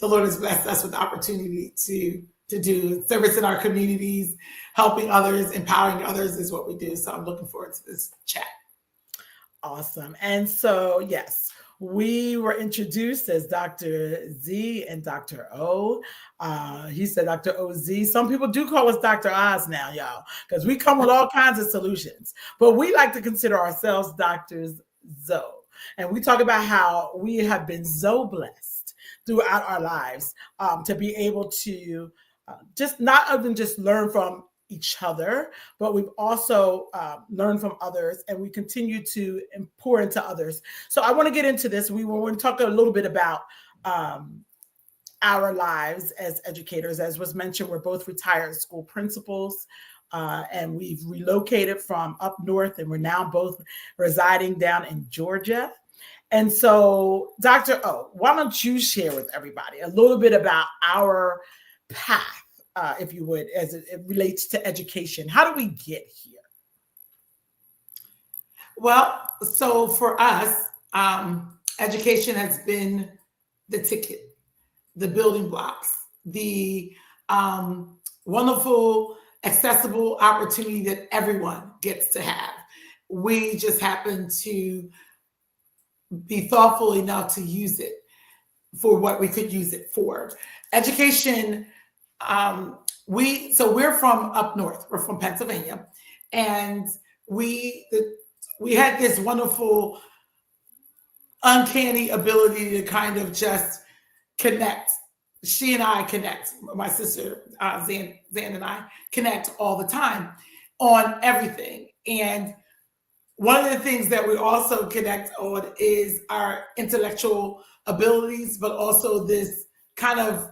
the Lord has blessed us with the opportunity to do. Service in our communities, helping others, empowering others is what we do. So I'm looking forward to this chat. Awesome. And so, yes, we were introduced as Dr. Z and Dr. O. He said Dr. OZ. Some people do call us Dr. Oz now, y'all, because we come with all kinds of solutions. But we like to consider ourselves Doctors Zoe. And we talk about how we have been so blessed throughout our lives to be able to just not even just learn from each other, but we've also learned from others, and we continue to pour into others. So I want to get into this. We want to talk a little bit about our lives as educators. As was mentioned, we're both retired school principals, and we've relocated from up north, and we're now both residing down in Georgia. And so, Dr. O, why don't you share with everybody a little bit about our path, if you would, as it relates to education? How do we get here? Well, so for us, education has been the ticket, the building blocks, the wonderful, accessible opportunity that everyone gets to have. We just happen to be thoughtful enough to use it for what we could use it for. Education, we're from up north. We're from Pennsylvania, and we had this wonderful, uncanny ability to kind of just connect. She and I connect. My sister Zan and I connect all the time on everything. And one of the things that we also connect on is our intellectual abilities, but also this kind of,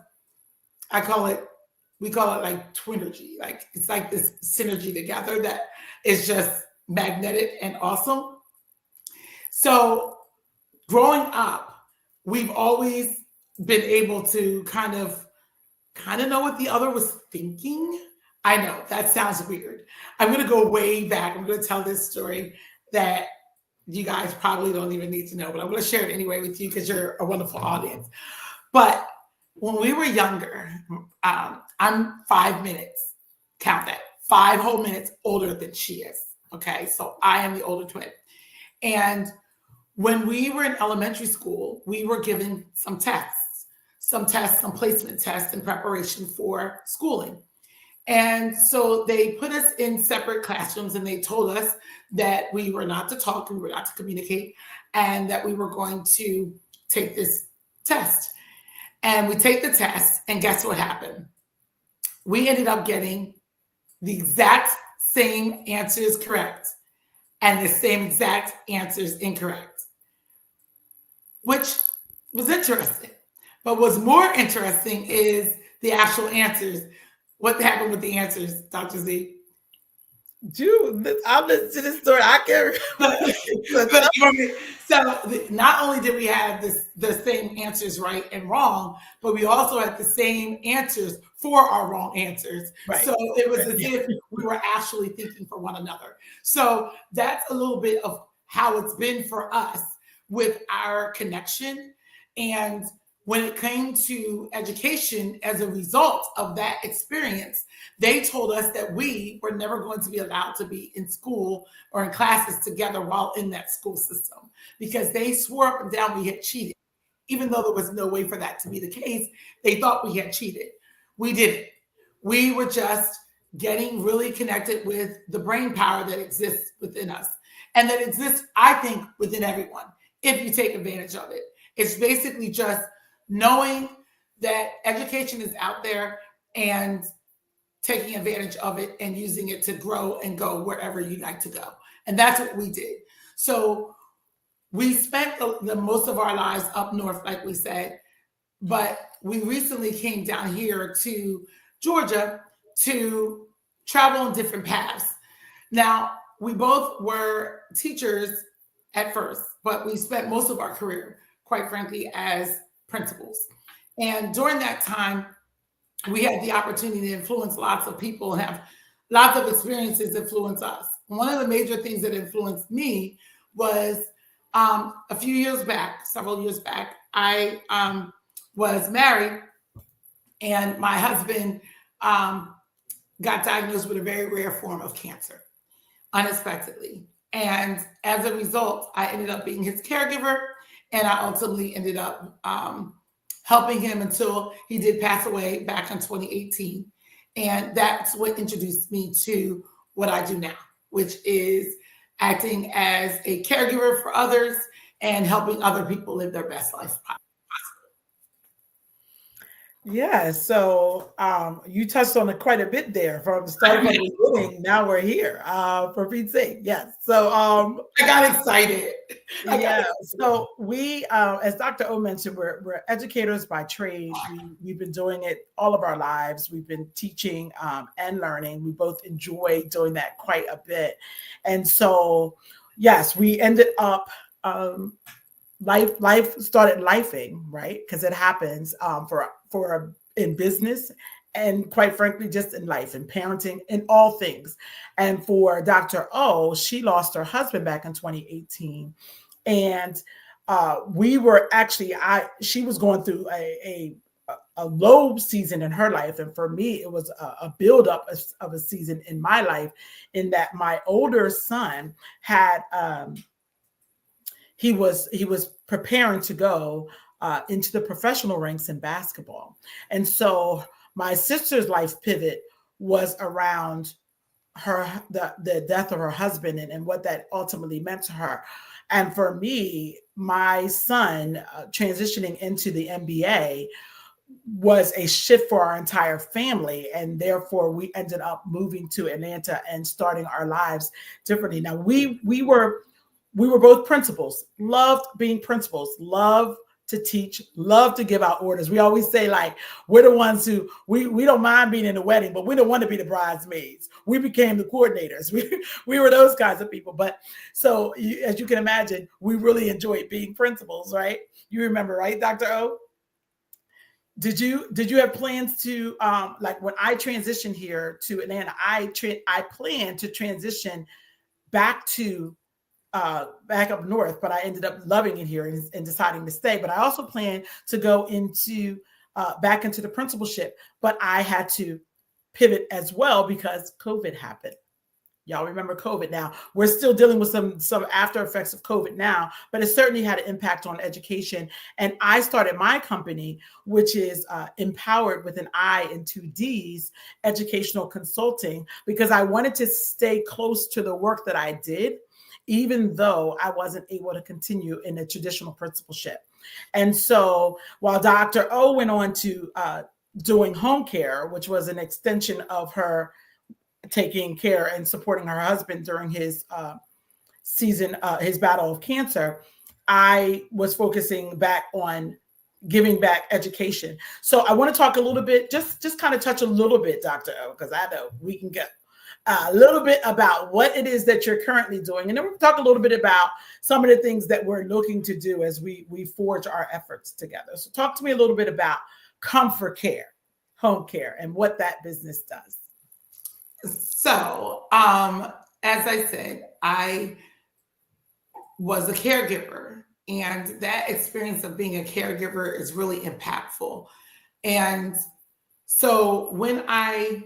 we call it like twinergy. Like it's like this synergy together that is just magnetic and awesome. So growing up, we've always been able to kind of know what the other was thinking. I know that sounds weird. I'm going to go way back. I'm going to tell this story that you guys probably don't even need to know, but I'm going to share it anyway with you because you're a wonderful audience. But when we were younger, I'm 5 minutes, count that, 5 whole minutes older than she is. Okay, so I am the older twin. And when we were in elementary school, we were given some tests, some placement tests in preparation for schooling. And so they put us in separate classrooms, and they told us that we were not to talk, we were not to communicate, and that we were going to take this test. And we take the test, and guess what happened? We ended up getting the exact same answers correct and the same exact answers incorrect, which was interesting. But what's more interesting is the actual answers. What happened with the answers, Dr. Z? Dude, I'll listen to this story. I can't remember. So not only did we have the same answers right and wrong, but we also had the same answers for our wrong answers. Right. So it was as if we were actually thinking for one another. So that's a little bit of how it's been for us with our connection. And when it came to education as a result of that experience, they told us that we were never going to be allowed to be in school or in classes together while in that school system, because they swore up and down we had cheated. Even though there was no way for that to be the case, they thought we had cheated. We didn't. We were just getting really connected with the brain power that exists within us, and that exists, I think, within everyone, if you take advantage of it. It's basically just knowing that education is out there and taking advantage of it and using it to grow and go wherever you like to go. And that's what we did. So we spent the most of our lives up north, like we said, but we recently came down here to Georgia to travel on different paths. Now, we both were teachers at first, but we spent most of our career, quite frankly, as principals. And during that time, we had the opportunity to influence lots of people and have lots of experiences influence us. One of the major things that influenced me was a few years back, several years back, I was married, and my husband got diagnosed with a very rare form of cancer unexpectedly. And as a result, I ended up being his caregiver, and I ultimately ended up helping him until he did pass away back in 2018. And that's what introduced me to what I do now, which is acting as a caregiver for others and helping other people live their best life possible. Yeah, so you touched on it quite a bit there from the start of the beginning. Now we're here, for Pete's sake. Yes. So I got excited. So we, as Dr. O mentioned, we're educators by trade. We've been doing it all of our lives. We've been teaching and learning. We both enjoy doing that quite a bit. And so, yes, we ended up life started lifing, right? Because it happens for in business, and quite frankly, just in life and parenting and all things. And for Dr. O, she lost her husband back in 2018, and we were actually she was going through a low season in her life, and for me, it was a buildup of a season in my life, in that my older son had. He was preparing to go into the professional ranks in basketball. And so my sister's life pivot was around the death of her husband and what that ultimately meant to her. And for me, my son transitioning into the NBA was a shift for our entire family. And therefore we ended up moving to Atlanta and starting our lives differently. Now we were both principals, loved being principals, loved to teach, loved to give out orders. We always say, like, we're the ones who, we don't mind being in the wedding, but we don't want to be the bridesmaids. We became the coordinators. We were those kinds of people. But so as you can imagine, we really enjoyed being principals, right? You remember, right, Dr. O? Did you have plans to, like when I transitioned here to Atlanta, I planned to transition back up north, but I ended up loving it here and deciding to stay. But I also planned to go into back into the principalship, but I had to pivot as well because COVID happened. Y'all remember COVID. Now we're still dealing with some after effects of COVID now, but it certainly had an impact on education. And I started my company, which is Empowered with an I and 2 Ds, educational consulting, because I wanted to stay close to the work that I did, even though I wasn't able to continue in a traditional principalship. And so while Dr. O went on to doing home care, which was an extension of her taking care and supporting her husband during his his battle of cancer, I was focusing back on giving back education. So I want to talk a little bit, just kind of touch a little bit, Dr. O, because I know we can get a little bit about what it is that you're currently doing. And then we'll talk a little bit about some of the things that we're looking to do as we forge our efforts together. So talk to me a little bit about Comfort Care, home care, and what that business does. So, as I said, I was a caregiver. And that experience of being a caregiver is really impactful. And so when I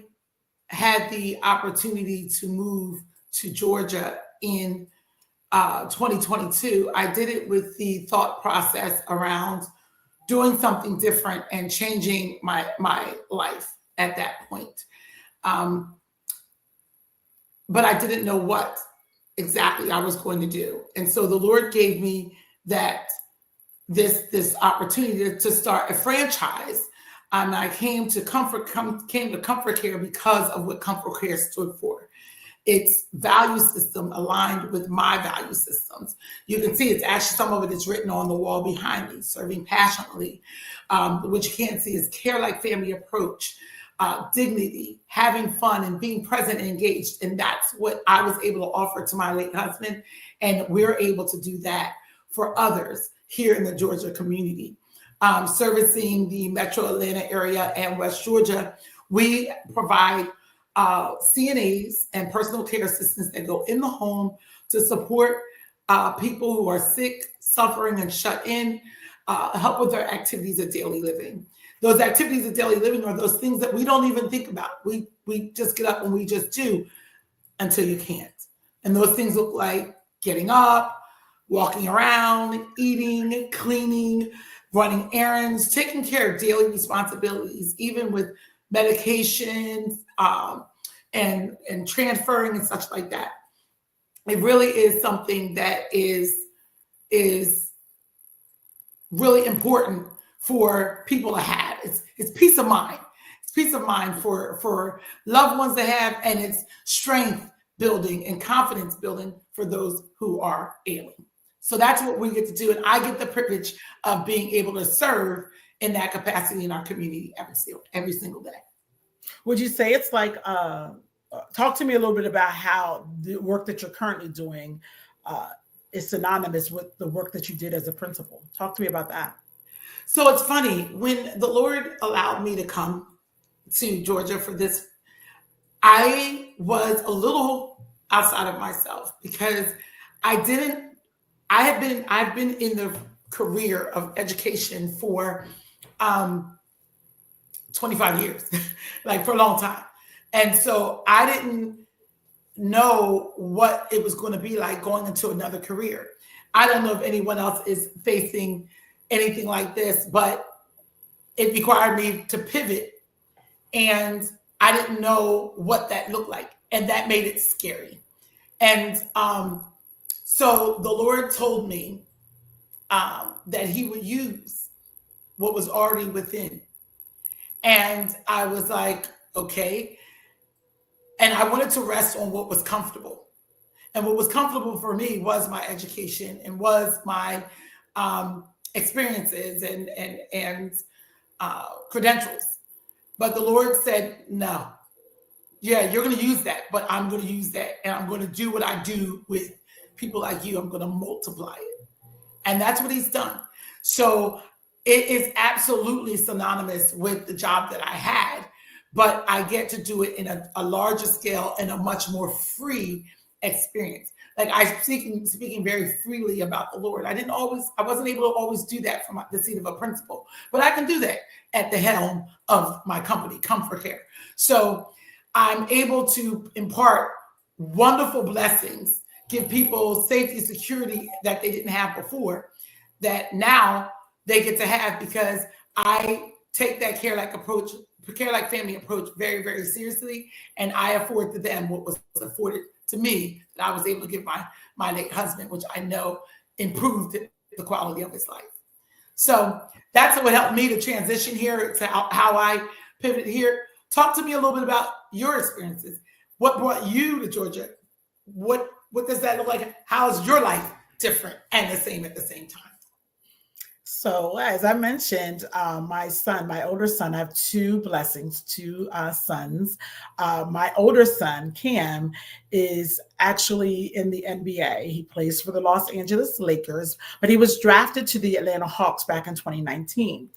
had the opportunity to move to Georgia in 2022, I did it with the thought process around doing something different and changing my life at that point. But I didn't know what exactly I was going to do. And so the Lord gave me this opportunity to start a franchise. And I came to Comfort Care because of what Comfort Care stood for. Its value system aligned with my value systems. You can see it's actually, some of it is written on the wall behind me: serving passionately. What you can't see is care like family approach, dignity, having fun, and being present and engaged. And that's what I was able to offer to my late husband. And we're able to do that for others here in the Georgia community. Servicing the Metro Atlanta area and West Georgia, we provide CNAs and personal care assistants that go in the home to support people who are sick, suffering, and shut in, help with their activities of daily living. Those activities of daily living are those things that we don't even think about. We just get up and we just do until you can't. And those things look like getting up, walking around, eating, cleaning, running errands, taking care of daily responsibilities, even with medications and transferring and such like that. It really is something that is really important for people to have. It's peace of mind. It's peace of mind for loved ones to have, and it's strength building and confidence building for those who are ailing. So that's what we get to do. And I get the privilege of being able to serve in that capacity in our community every single day. Would you say it's like, talk to me a little bit about how the work that you're currently doing is synonymous with the work that you did as a principal? Talk to me about that. So it's funny, when the Lord allowed me to come to Georgia for this, I was a little outside of myself because I've been in the career of education for 25 years, like for a long time. And so I didn't know what it was going to be like going into another career. I don't know if anyone else is facing anything like this, but it required me to pivot, and I didn't know what that looked like, and that made it scary. And so the Lord told me that he would use what was already within. And I was like, okay. And I wanted to rest on what was comfortable. And what was comfortable for me was my education and was my experiences and credentials. But the Lord said, no. Yeah, you're going to use that, but I'm going to use that. And I'm going to do what I do with people like you. I'm going to multiply it. And that's what he's done. So it is absolutely synonymous with the job that I had, but I get to do it in a larger scale and a much more free experience. Like I'm speaking very freely about the Lord. I wasn't able to always do that from the seat of a principal, but I can do that at the helm of my company, Comfort Care. So I'm able to impart wonderful blessings, give people safety, security that they didn't have before, that now they get to have, because I take that care like family approach very, very seriously. And I afford to them what was afforded to me that I was able to give my late husband, which I know improved the quality of his life. So that's what helped me to transition here, to how I pivoted here. Talk to me a little bit about your experiences. What brought you to Georgia? What does that look like? How is your life different and the same at the same time? So as I mentioned, my older son, I have two sons. My older son, Cam, is actually in the NBA. He plays for the Los Angeles Lakers, but he was drafted to the Atlanta Hawks back in 2019.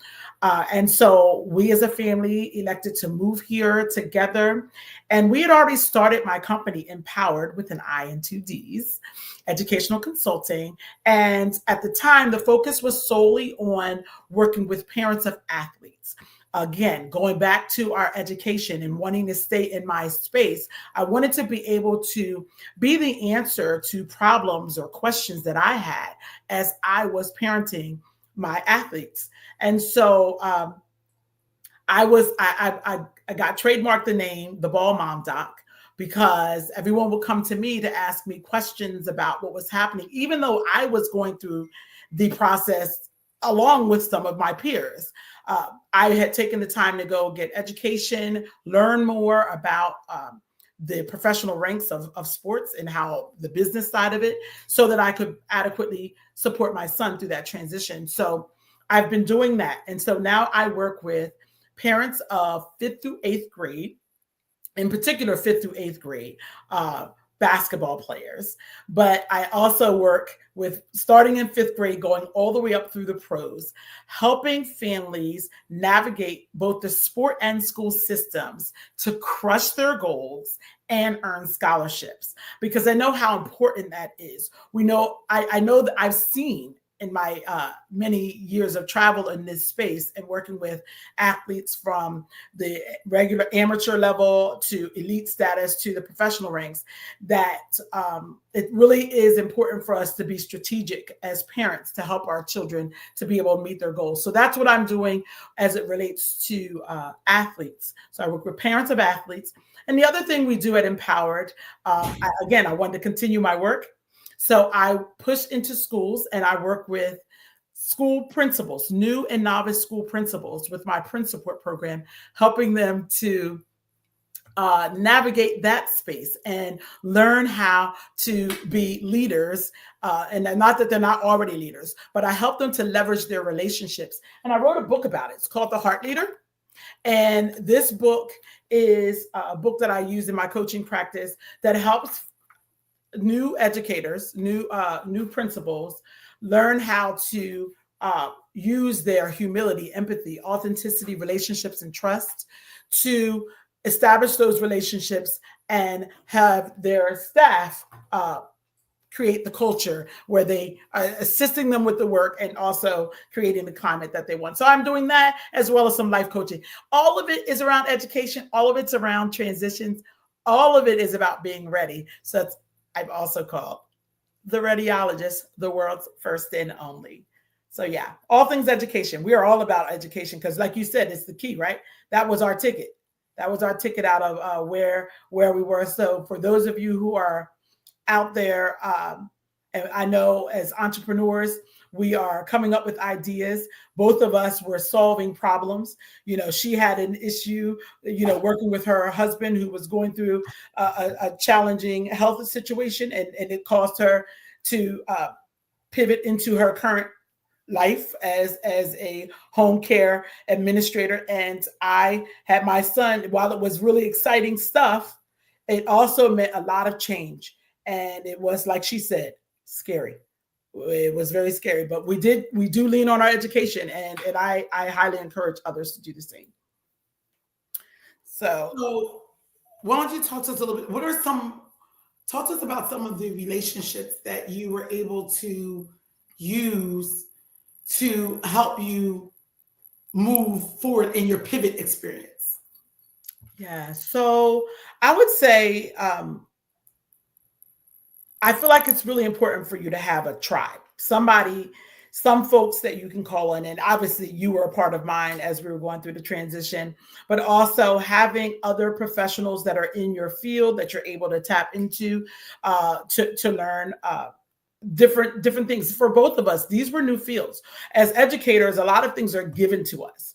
And so we as a family elected to move here together. And we had already started my company, Empowered, with an I and two Ds, educational consulting. And at the time, the focus was solely on working with parents of athletes. Again, going back to our education and wanting to stay in my space, I wanted to be able to be the answer to problems or questions that I had as I was parenting my athletes. And so I got trademarked the name, the Ball Mom Doc, because everyone would come to me to ask me questions about what was happening, even though I was going through the process along with some of my peers. I had taken the time to go get education, learn more about the professional ranks of sports and how the business side of it, so that I could adequately support my son through that transition. So I've been doing that. And so now I work with parents of 5th through 8th grade, in particular 5th through 8th grade basketball players. But I also work with starting in 5th grade, going all the way up through the pros, helping families navigate both the sport and school systems to crush their goals and earn scholarships, because I know how important that is. I know that I've seen in my many years of travel in this space and working with athletes from the regular amateur level to elite status to the professional ranks, that it really is important for us to be strategic as parents to help our children to be able to meet their goals. So that's what I'm doing as it relates to athletes. So I work with parents of athletes. And the other thing we do at Empowered, I wanted to continue my work. So I push into schools and I work with school principals, new and novice school principals, with my Prince Support program, helping them to navigate that space and learn how to be leaders. And not that they're not already leaders, but I help them to leverage their relationships. And I wrote a book about it. It's called The Heart Leader. And this book is a book that I use in my coaching practice that helps new educators, new principals learn how to use their humility, empathy, authenticity, relationships, and trust to establish those relationships and have their staff create the culture where they are assisting them with the work and also creating the climate that they want. So I'm doing that as well as some life coaching. All of it is around education. All of it's around transitions. All of it is about being ready. So I've also called the Readyologist, the world's first and only. So yeah, all things education. We are all about education because, like you said, it's the key, right? That was our ticket. That was our ticket out of where we were. So for those of you who are out there, and I know as entrepreneurs, we are coming up with ideas. Both of us were solving problems. You know, she had an issue, working with her husband who was going through a challenging health situation, and it caused her to pivot into her current life as a home care administrator. And I had my son, while it was really exciting stuff, it also meant a lot of change. And it was, like she said, scary. It was very scary, but we do lean on our education, and I highly encourage others to do the same. So why don't you talk to us a little bit? Talk to us about some of the relationships that you were able to use to help you move forward in your pivot experience. Yeah, so I would say, I feel like it's really important for you to have a tribe, some folks that you can call on. And obviously you were a part of mine as we were going through the transition, but also having other professionals that are in your field that you're able to tap into to learn different things. For both of us, these were new fields. As educators, a lot of things are given to us.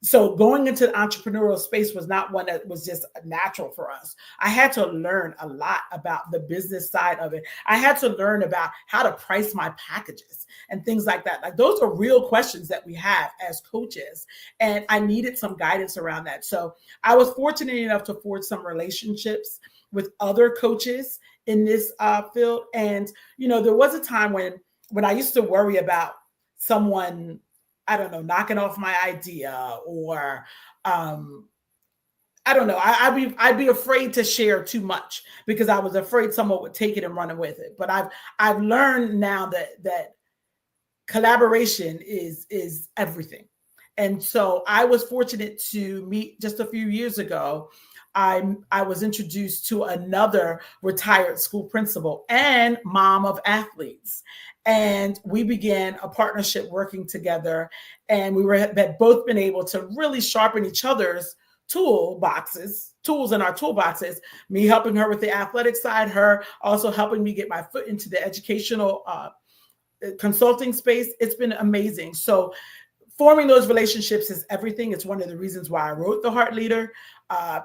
So going into the entrepreneurial space was not one that was just natural for us. I had to learn a lot about the business side of it. I had to learn about how to price my packages and things like that. Like, those are real questions that we have as coaches. And I needed some guidance around that. So I was fortunate enough to forge some relationships with other coaches in this field. And, there was a time when I used to worry about someone I don't know, knocking off my idea, or I don't know. I'd be afraid to share too much because I was afraid someone would take it and run with it. But I've learned now that collaboration is everything. And so I was fortunate to meet just a few years ago. I was introduced to another retired school principal and mom of athletes. And we began a partnership working together. And we had both been able to really sharpen each other's tools in our toolboxes, me helping her with the athletic side, her also helping me get my foot into the educational consulting space. It's been amazing. So forming those relationships is everything. It's one of the reasons why I wrote The Heart Leader,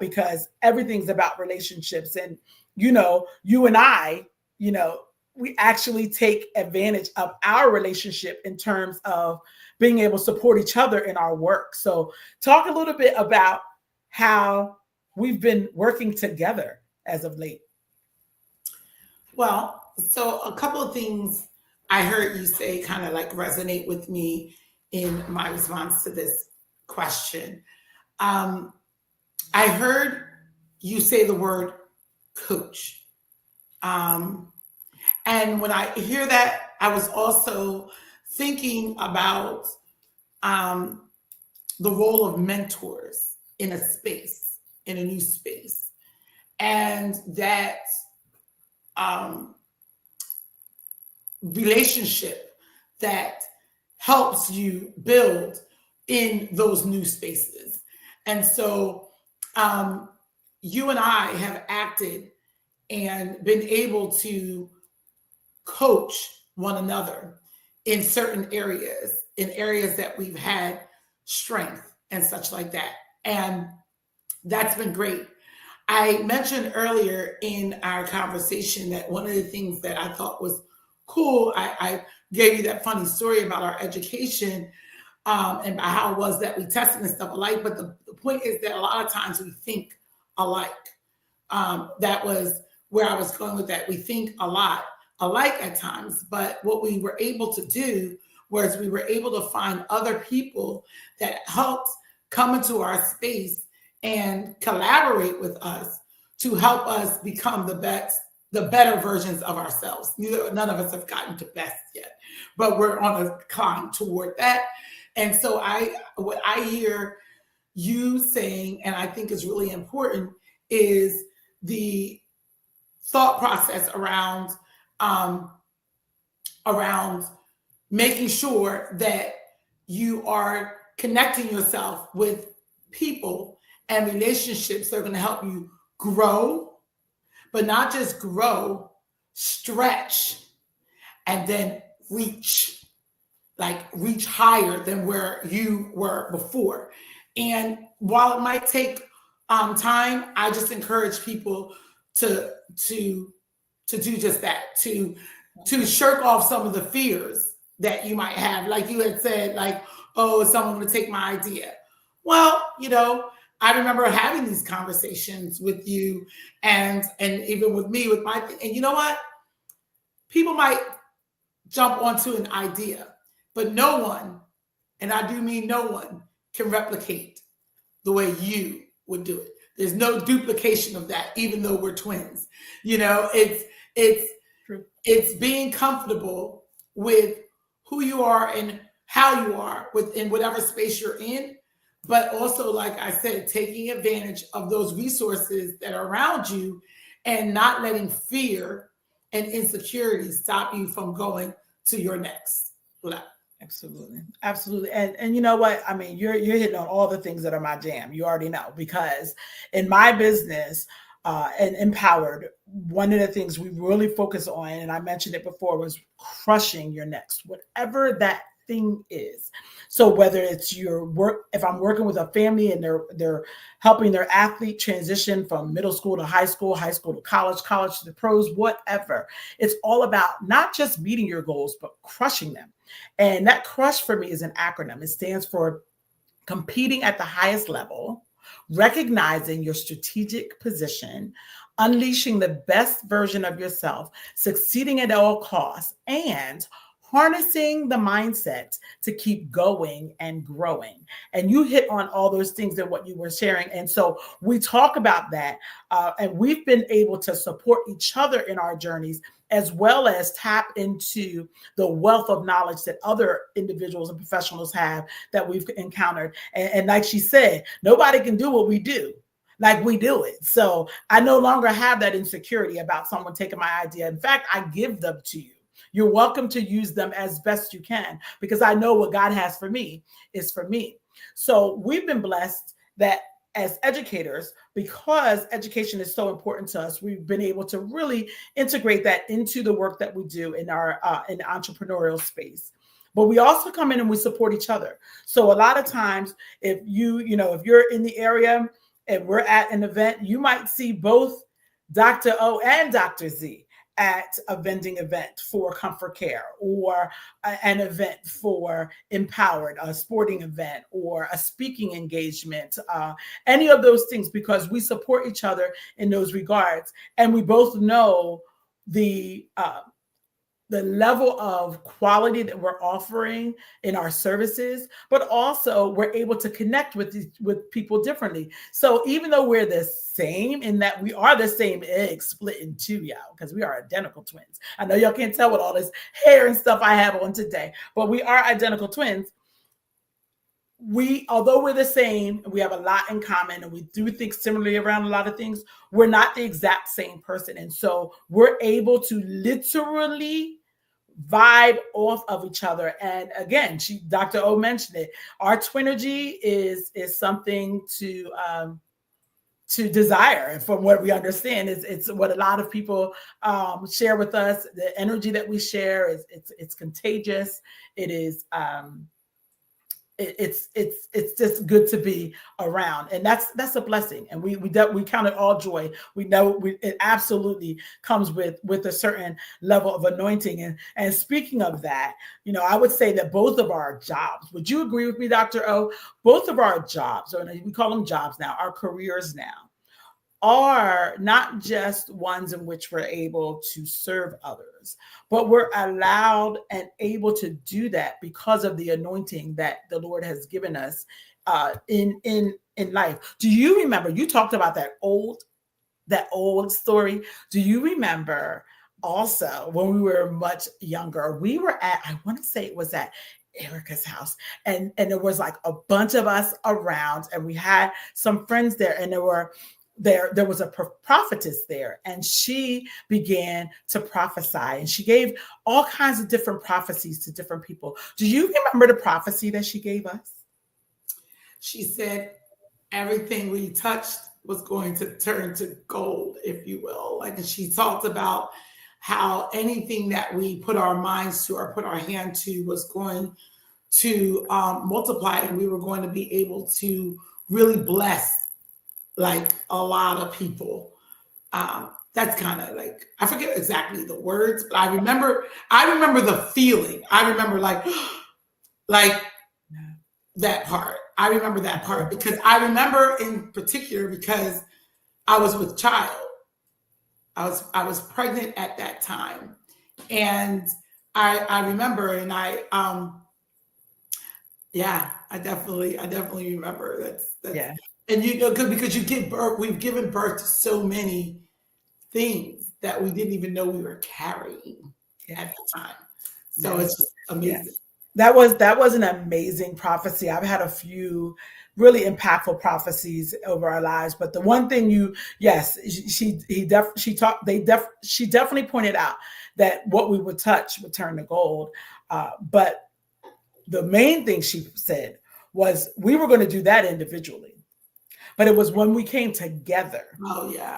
because everything's about relationships. And, you and I, we actually take advantage of our relationship in terms of being able to support each other in our work. So talk a little bit about how we've been working together as of late. Well, so a couple of things I heard you say kind of like resonate with me in my response to this question. I heard you say the word coach. And when I hear that, I was also thinking about the role of mentors in a space, in a new space. And that relationship that helps you build in those new spaces. And so you and I have acted and been able to coach one another in certain areas, in areas that we've had strength and such like that. And that's been great. I mentioned earlier in our conversation that one of the things that I thought was cool, I gave you that funny story about our education and about how it was that we tested and stuff alike. But the point is that a lot of times we think alike. That was where I was going with that. We think a lot alike at times, but what we were able to do was we were able to find other people that helped come into our space and collaborate with us to help us become the better versions of ourselves. None of us have gotten to best yet, but we're on a climb toward that. And so what I hear you saying, and I think is really important, is the thought process around making sure that you are connecting yourself with people and relationships that are going to help you grow, but not just grow, stretch, and then reach higher than where you were before. And while it might take time, I just encourage people to do just that, to shirk off some of the fears that you might have. Like you had said, like, oh, is someone going to take my idea? Well, I remember having these conversations with you and even with me with my thing. And you know what? People might jump onto an idea, but no one, and I do mean no one, can replicate the way you would do it. There's no duplication of that, even though we're twins. It's being comfortable with who you are and how you are within whatever space you're in, but also, like I said, taking advantage of those resources that are around you and not letting fear and insecurity stop you from going to your next level. Absolutely. Absolutely. And you know what? I mean, you're hitting on all the things that are my jam. You already know, because in my business and Empowered, one of the things we really focus on, and I mentioned it before, was crushing your next, whatever that thing is. So whether it's your work, if I'm working with a family and they're helping their athlete transition from middle school to high school to college to the pros, whatever, it's all about not just meeting your goals, but crushing them. And that CRUSH for me is an acronym. It stands for competing at the highest level, recognizing your strategic position, unleashing the best version of yourself, succeeding at all costs, and harnessing the mindset to keep going and growing. And you hit on all those things in what you were sharing. And so we talk about that. And we've been able to support each other in our journeys, as well as tap into the wealth of knowledge that other individuals and professionals have that we've encountered. And like she said, nobody can do what we do like we do it. So I no longer have that insecurity about someone taking my idea. In fact, I give them to you. You're welcome to use them as best you can, because I know what God has for me is for me. So we've been blessed that as educators, because education is so important to us, we've been able to really integrate that into the work that we do in our in the entrepreneurial space. But we also come in and we support each other. So a lot of times, if if you're in the area and we're at an event, you might see both Dr. O and Dr. Z at a vending event for Comfort Care, or an event for Empowered, a sporting event, or a speaking engagement, any of those things, because we support each other in those regards. And we both know the level of quality that we're offering in our services, but also we're able to connect with people differently. So even though we're the same in that we are the same egg split in two, y'all, because we are identical twins. I know y'all can't tell with all this hair and stuff I have on today, but we are identical twins. Although we're the same, we have a lot in common, and we do think similarly around a lot of things, we're not the exact same person. And so we're able to literally vibe off of each other. And again, Dr. O mentioned it. Our twinergy is something to desire. And from what we understand, it's what a lot of people share with us. The energy that we share it's contagious. It is it's just good to be around, and that's a blessing. And we count it all joy. We know it absolutely comes with a certain level of anointing. And speaking of that, I would say that both of our jobs, would you agree with me, Dr. O? Both of our jobs, or we call them jobs now, our careers now, are not just ones in which we're able to serve others, but we're allowed and able to do that because of the anointing that the Lord has given us in life. Do you remember, you talked about that old story? Do you remember also when we were much younger, we were I want to say it was at Erica's house, and there was like a bunch of us around, and we had some friends there, and there was a prophetess there, and she began to prophesy, and she gave all kinds of different prophecies to different people. Do you remember the prophecy that she gave us? She said everything we touched was going to turn to gold, if you will. Like, and she talked about how anything that we put our minds to or put our hand to was going to multiply, and we were going to be able to really bless like a lot of people. That's kind of like, I forget exactly the words, but I remember the feeling. I remember like that part. I remember that part because I remember in particular because I was with child. I was pregnant at that time. And I remember, and I definitely remember that's yeah. And because you give birth, we've given birth to so many things that we didn't even know we were carrying at the time. So it's just amazing. Yeah. That was an amazing prophecy. I've had a few really impactful prophecies over our lives, but the one thing she definitely pointed out that what we would touch would turn to gold. But the main thing she said was we were going to do that individually. But it was when we came together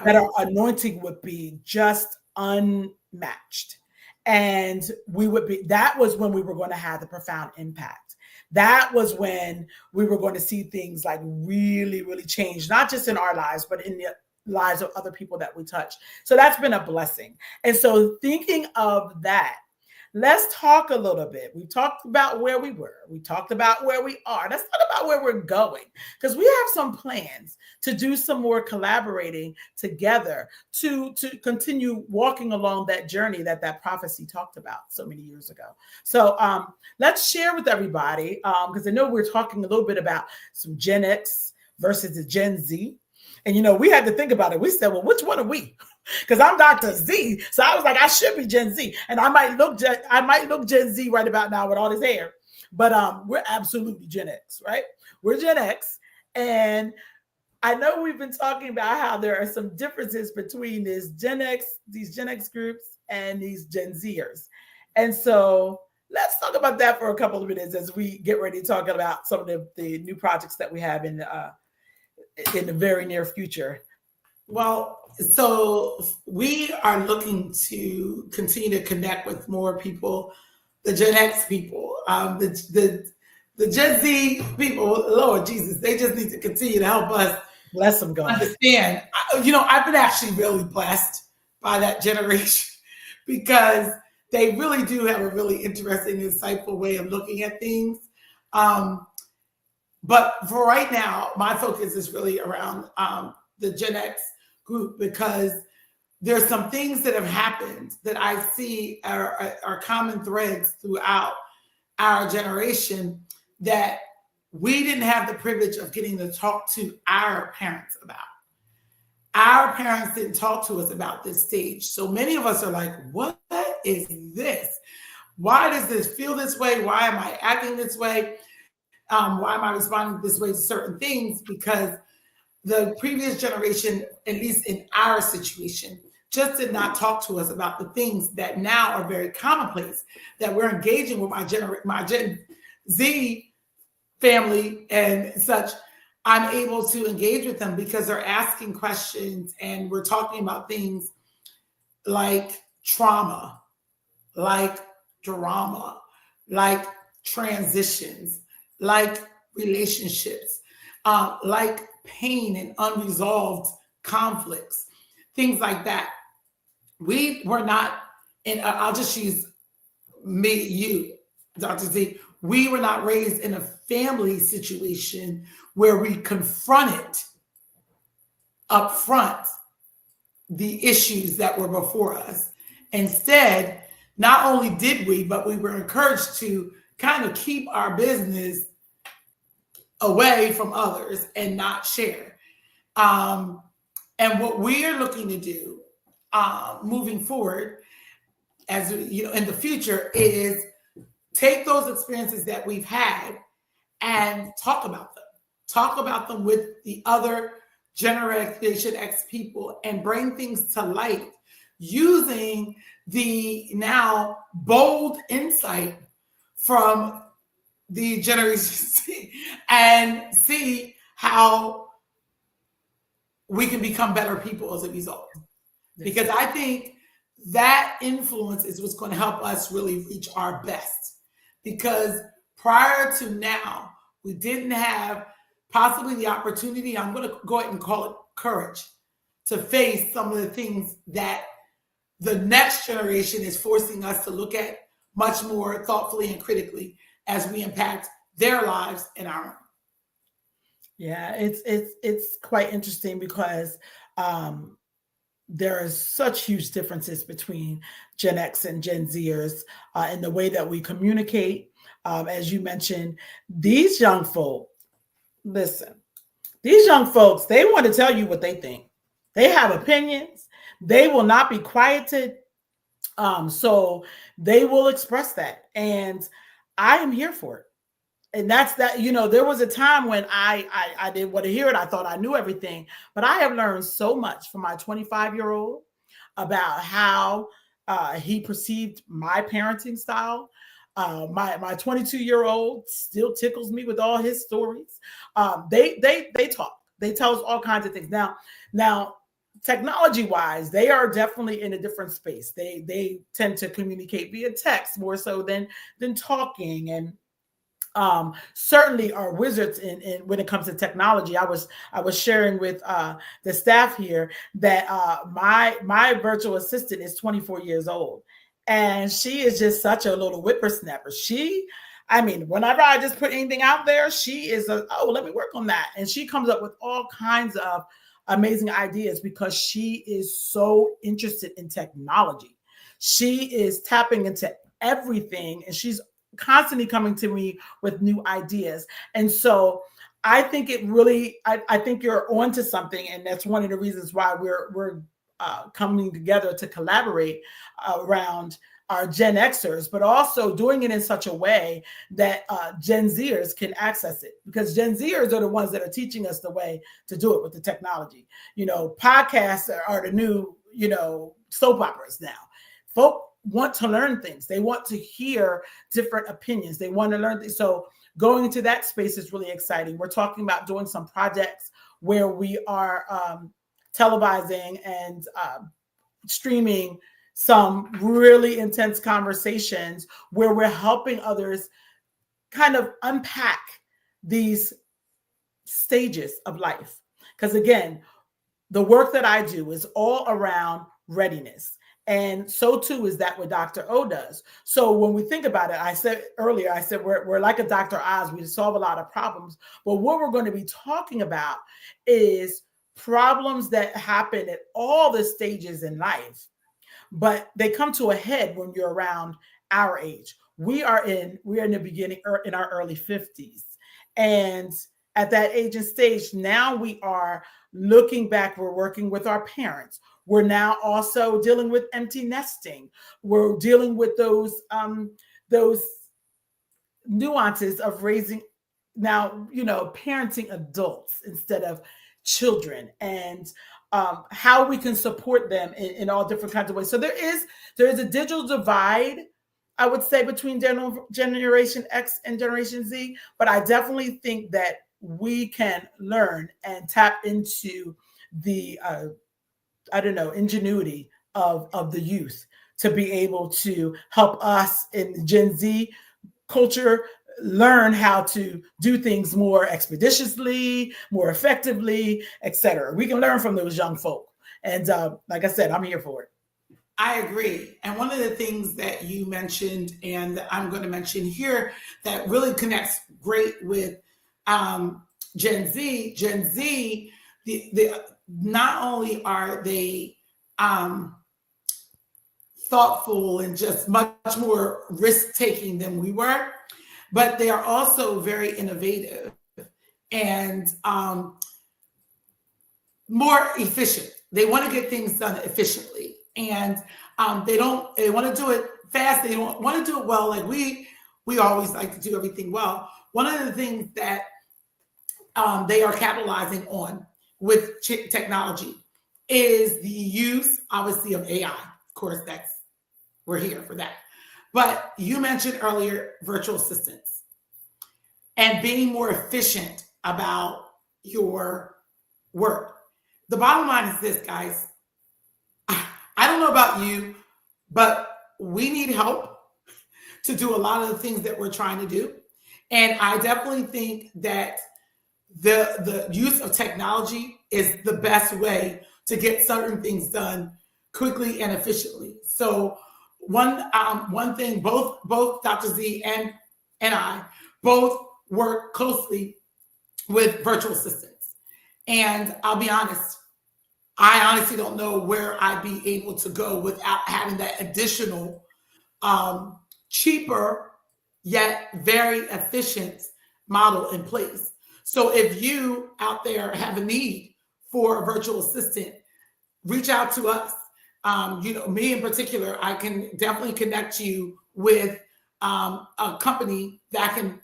that our anointing would be just unmatched. And that was when we were going to have the profound impact. That was when we were going to see things like really, really change, not just in our lives, but in the lives of other people that we touch. So that's been a blessing. And so thinking of that, let's talk a little bit. We talked about where we were. We talked about where we are. Let's talk about where we're going, because we have some plans to do some more collaborating together to continue walking along that journey that prophecy talked about so many years ago. So let's share with everybody, because I know we're talking a little bit about some Gen X versus the Gen Z. And, we had to think about it. We said, well, which one are we? Because I'm Dr. Z. So I was like, I should be Gen Z. And I might look Gen Z right about now with all this hair. But we're absolutely Gen X, right? We're Gen X. And I know we've been talking about how there are some differences between these Gen X groups and these Gen Zers. And so let's talk about that for a couple of minutes as we get ready to talk about some of the new projects that we have in the very near future. Well, so we are looking to continue to connect with more people, the Gen X people, the Gen Z people. Lord Jesus, they just need to continue to help us. Bless them, God. Understand. I've been actually really blessed by that generation because they really do have a really interesting, insightful way of looking at things. But for right now, my focus is really around the Gen X group, because there's some things that have happened that I see are common threads throughout our generation that we didn't have the privilege of getting to talk to our parents about. Our parents didn't talk to us about this stage. So many of us are like, what is this? Why does this feel this way? Why am I acting this way? Why am I responding this way to certain things? Because the previous generation, at least in our situation, just did not talk to us about the things that now are very commonplace, that we're engaging with my Gen Z family and such. I'm able to engage with them because they're asking questions and we're talking about things like trauma, like drama, like transitions, like relationships, like pain and unresolved conflicts, things like that. We were not, and I'll just use you, Dr. Z. We were not raised in a family situation where we confronted up front the issues that were before us. Instead, not only did we, but we were encouraged to kind of keep our business away from others and not share. And what we are looking to do moving forward, as in the future, is take those experiences that we've had and talk about them. Talk about them with the other Generation X people and bring things to light using the now bold insight from the Generation Z and see how we can become better people as a result. Because I think that influence is what's going to help us really reach our best. Because prior to now, we didn't have possibly the opportunity, I'm going to go ahead and call it courage, to face some of the things that the next generation is forcing us to look at much more thoughtfully and critically as we impact their lives and our own. Yeah, it's quite interesting because there are such huge differences between Gen X and Gen Zers in the way that we communicate. As you mentioned, these young folk, listen, these young folks, they want to tell you what they think. They have opinions. They will not be quieted. So they will express that. And I am here for it. And that's that, there was a time when I didn't want to hear it. I thought I knew everything, but I have learned so much from my 25-year-old about how he perceived my parenting style. My 22-year-old still tickles me with all his stories. They talk. They tell us all kinds of things. Now, technology-wise, they are definitely in a different space. They tend to communicate via text more so than talking, and certainly are wizards in when it comes to technology. I was sharing with the staff here that my virtual assistant is 24 years old, And she is just such a little whippersnapper. Whenever I just put anything out there, she is let me work on that. And she comes up with all kinds of amazing ideas because she is so interested in technology. She is tapping into everything, and she's constantly coming to me with new ideas. And so I think I think you're onto something, and that's one of the reasons why we're coming together to collaborate around our Gen Xers, but also doing it in such a way that Gen Zers can access it, because Gen Zers are the ones that are teaching us the way to do it with the technology. Podcasts are the new, soap operas now. Folk want to learn things. They want to hear different opinions. They want to learn things. So going into that space is really exciting. We're talking about doing some projects where we are televising and streaming some really intense conversations where we're helping others kind of unpack these stages of life. Because again, the work that I do is all around readiness. And so too is that what Dr. O does. So when we think about it, I said earlier, we're like a Dr. Oz. We solve a lot of problems. But what we're going to be talking about is problems that happen at all the stages in life, but they come to a head when you're around our age. We're in the beginning, in our early 50s. And at that age and stage, now we are looking back. We're working with our parents. We're now also dealing with empty nesting. We're dealing with those nuances of raising now, parenting adults instead of children, and how we can support them in all different kinds of ways. So there is a digital divide, I would say, between Generation X and Generation Z, but I definitely think that we can learn and tap into the ingenuity of the youth to be able to help us in Gen Z culture learn how to do things more expeditiously, more effectively, etc. We can learn from those young folk. And like I said, I'm here for it. I agree. And one of the things that you mentioned, and that I'm going to mention here, that really connects great with Gen Z, not only are they thoughtful and just much more risk-taking than we were, but they are also very innovative and more efficient. They want to get things done efficiently, and they want to do it fast. They don't want to do it well. Like we always like to do everything well. One of the things that they are capitalizing on with technology is the use, obviously, of AI. Of course, we're here for that. But you mentioned earlier virtual assistants and being more efficient about your work. The bottom line is this, guys. I don't know about you, but we need help to do a lot of the things that we're trying to do. And I definitely think that the use of technology is the best way to get certain things done quickly and efficiently. So one thing, both Dr. Z and I both work closely with virtual assistants. And I'll be honest, I honestly don't know where I'd be able to go without having that additional, cheaper, yet very efficient model in place. So if you out there have a need for a virtual assistant, reach out to us. Me in particular, I can definitely connect you with a company that can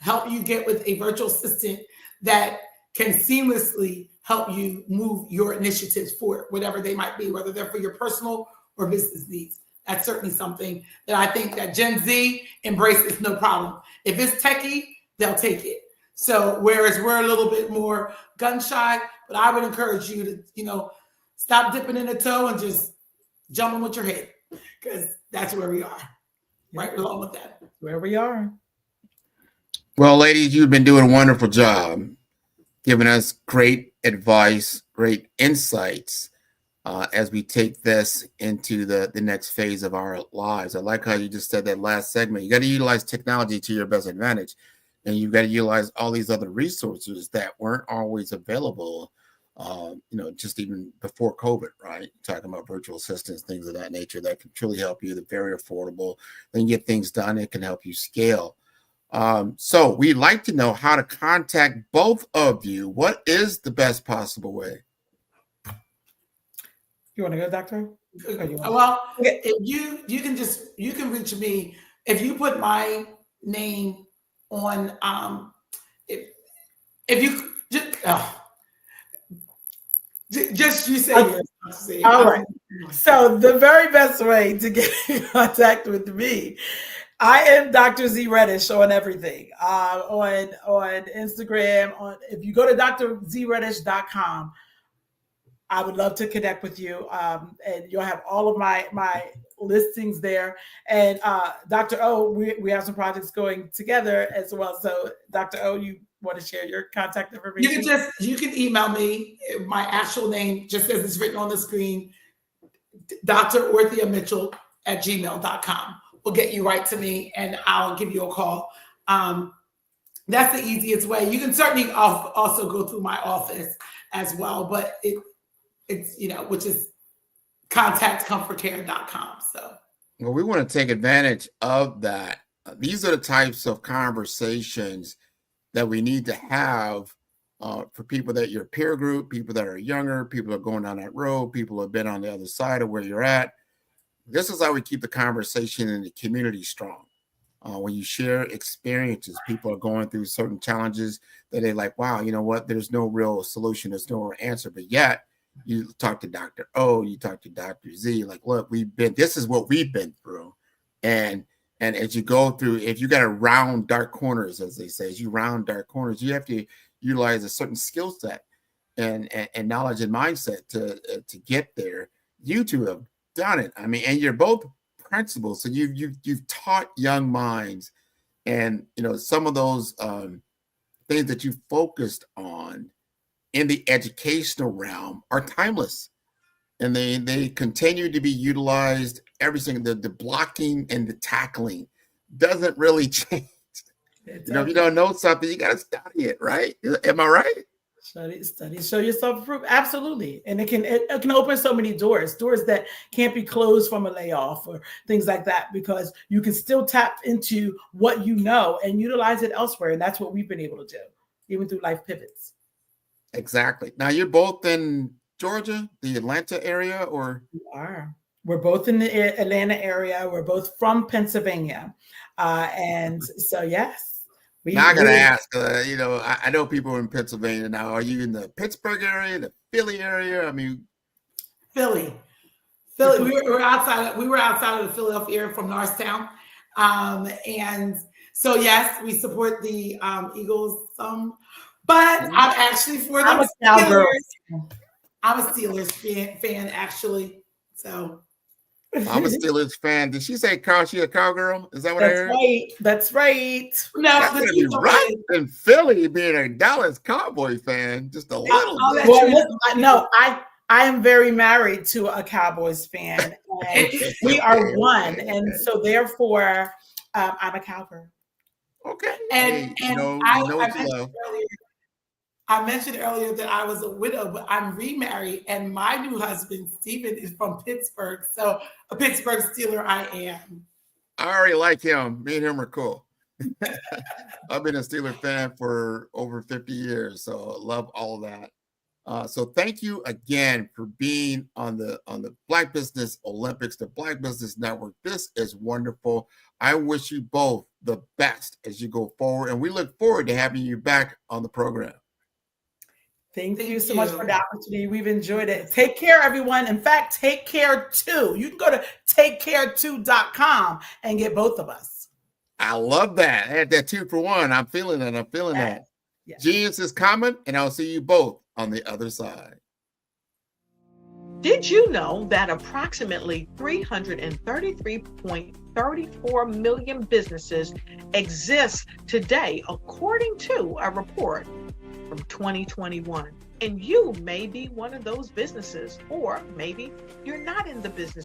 help you get with a virtual assistant that can seamlessly help you move your initiatives forward, whatever they might be, whether they're for your personal or business needs. That's certainly something that I think that Gen Z embraces no problem. If it's techie, they'll take it. So whereas we're a little bit more gun shy, but I would encourage you to, stop dipping in the toe and just jumping with your head, because that's where we are. Right along with that. Where we are. Well, ladies, you've been doing a wonderful job, giving us great advice, great insights as we take this into the next phase of our lives. I like how you just said that last segment. You got to utilize technology to your best advantage, and you've got to utilize all these other resources that weren't always available, just even before COVID, right? Talking about virtual assistants, things of that nature that can truly help you. They're very affordable. Then get things done. It can help you scale. So we'd like to know how to contact both of you. What is the best possible way? You want to go, Doctor? Well, if you can reach me if you put my name on if you just you say okay. Yes. All right. So the very best way to get in contact with me, I am Dr. Z Reddish on everything. On Instagram. If you go to drzreddish.com, I would love to connect with you, and you'll have all of my listings there. And Dr. O, we have some projects going together as well. So Dr. O, you want to share your contact information? You can email me. My actual name, just as it's written on the screen, drorthia.mitchell@gmail.com will get you right to me, and I'll give you a call. That's the easiest way. You can certainly also go through my office as well, but it's which is contactcomfortcare.com. So, well, we want to take advantage of that. These are the types of conversations that we need to have for people that your peer group, people that are younger, people that are going down that road, people who have been on the other side of where you're at. This is how we keep the conversation in the community strong. When you share experiences, people are going through certain challenges that they're like, wow, you know what? There's no real solution. There's no real answer. But yet you talk to Dr. O, you talk to Dr. Z, like, look, this is what we've been through. And as you go through, if you got to round dark corners, as they say, as you round dark corners, you have to utilize a certain skill set and knowledge and mindset to get there. You two have done it. I mean, and you're both principals, so you've taught young minds, and some of those things that you focused on in the educational realm are timeless, and they continue to be utilized. Everything, the blocking and the tackling doesn't really change. If you don't know something, you got to study it, right? Am I right? Study, show yourself approved. Absolutely. And it can open so many doors that can't be closed from a layoff or things like that, because you can still tap into what you know and utilize it elsewhere. And that's what we've been able to do, even through life pivots. Exactly. Now you're both in Georgia, the Atlanta area, or? We are. We're both in the Atlanta area. We're both from Pennsylvania. And so, yes. Now I gotta ask, I know people in Pennsylvania now. Are you in the Pittsburgh area, the Philly area? I mean, Philly. We were outside of the Philadelphia area from Norristown, and so yes, we support the Eagles. But I'm actually for the Steelers. I'm a Steelers fan actually. So. I'm a Steelers fan. Did she say she's a cowgirl? Is that what I heard? Right. That's right. No, that's gonna be right in Philly, being a Dallas Cowboy fan, just a little bit. Well, I am very married to a Cowboys fan, and we are one, and so therefore, I'm a cowgirl. Okay. And I mentioned earlier that I was a widow, but I'm remarried, and my new husband, Stephen, is from Pittsburgh. So a Pittsburgh Steeler I am. I already like him. Me and him are cool. I've been a Steeler fan for over 50 years, so I love all of that. So thank you again for being on the Black Business Olympics, the Black Business Network. This is wonderful. I wish you both the best as you go forward, and we look forward to having you back on the program. Thank you so much for the opportunity. We've enjoyed it. Take care, everyone. In fact, Take Care 2. You can go to takecare2.com and get both of us. I love that. I had that 2 for 1. I'm feeling that. That. Yes. Genius is coming, and I'll see you both on the other side. Did you know that approximately 333.34 million businesses exist today, according to a report from 2021? And you may be one of those businesses, or maybe you're not in the business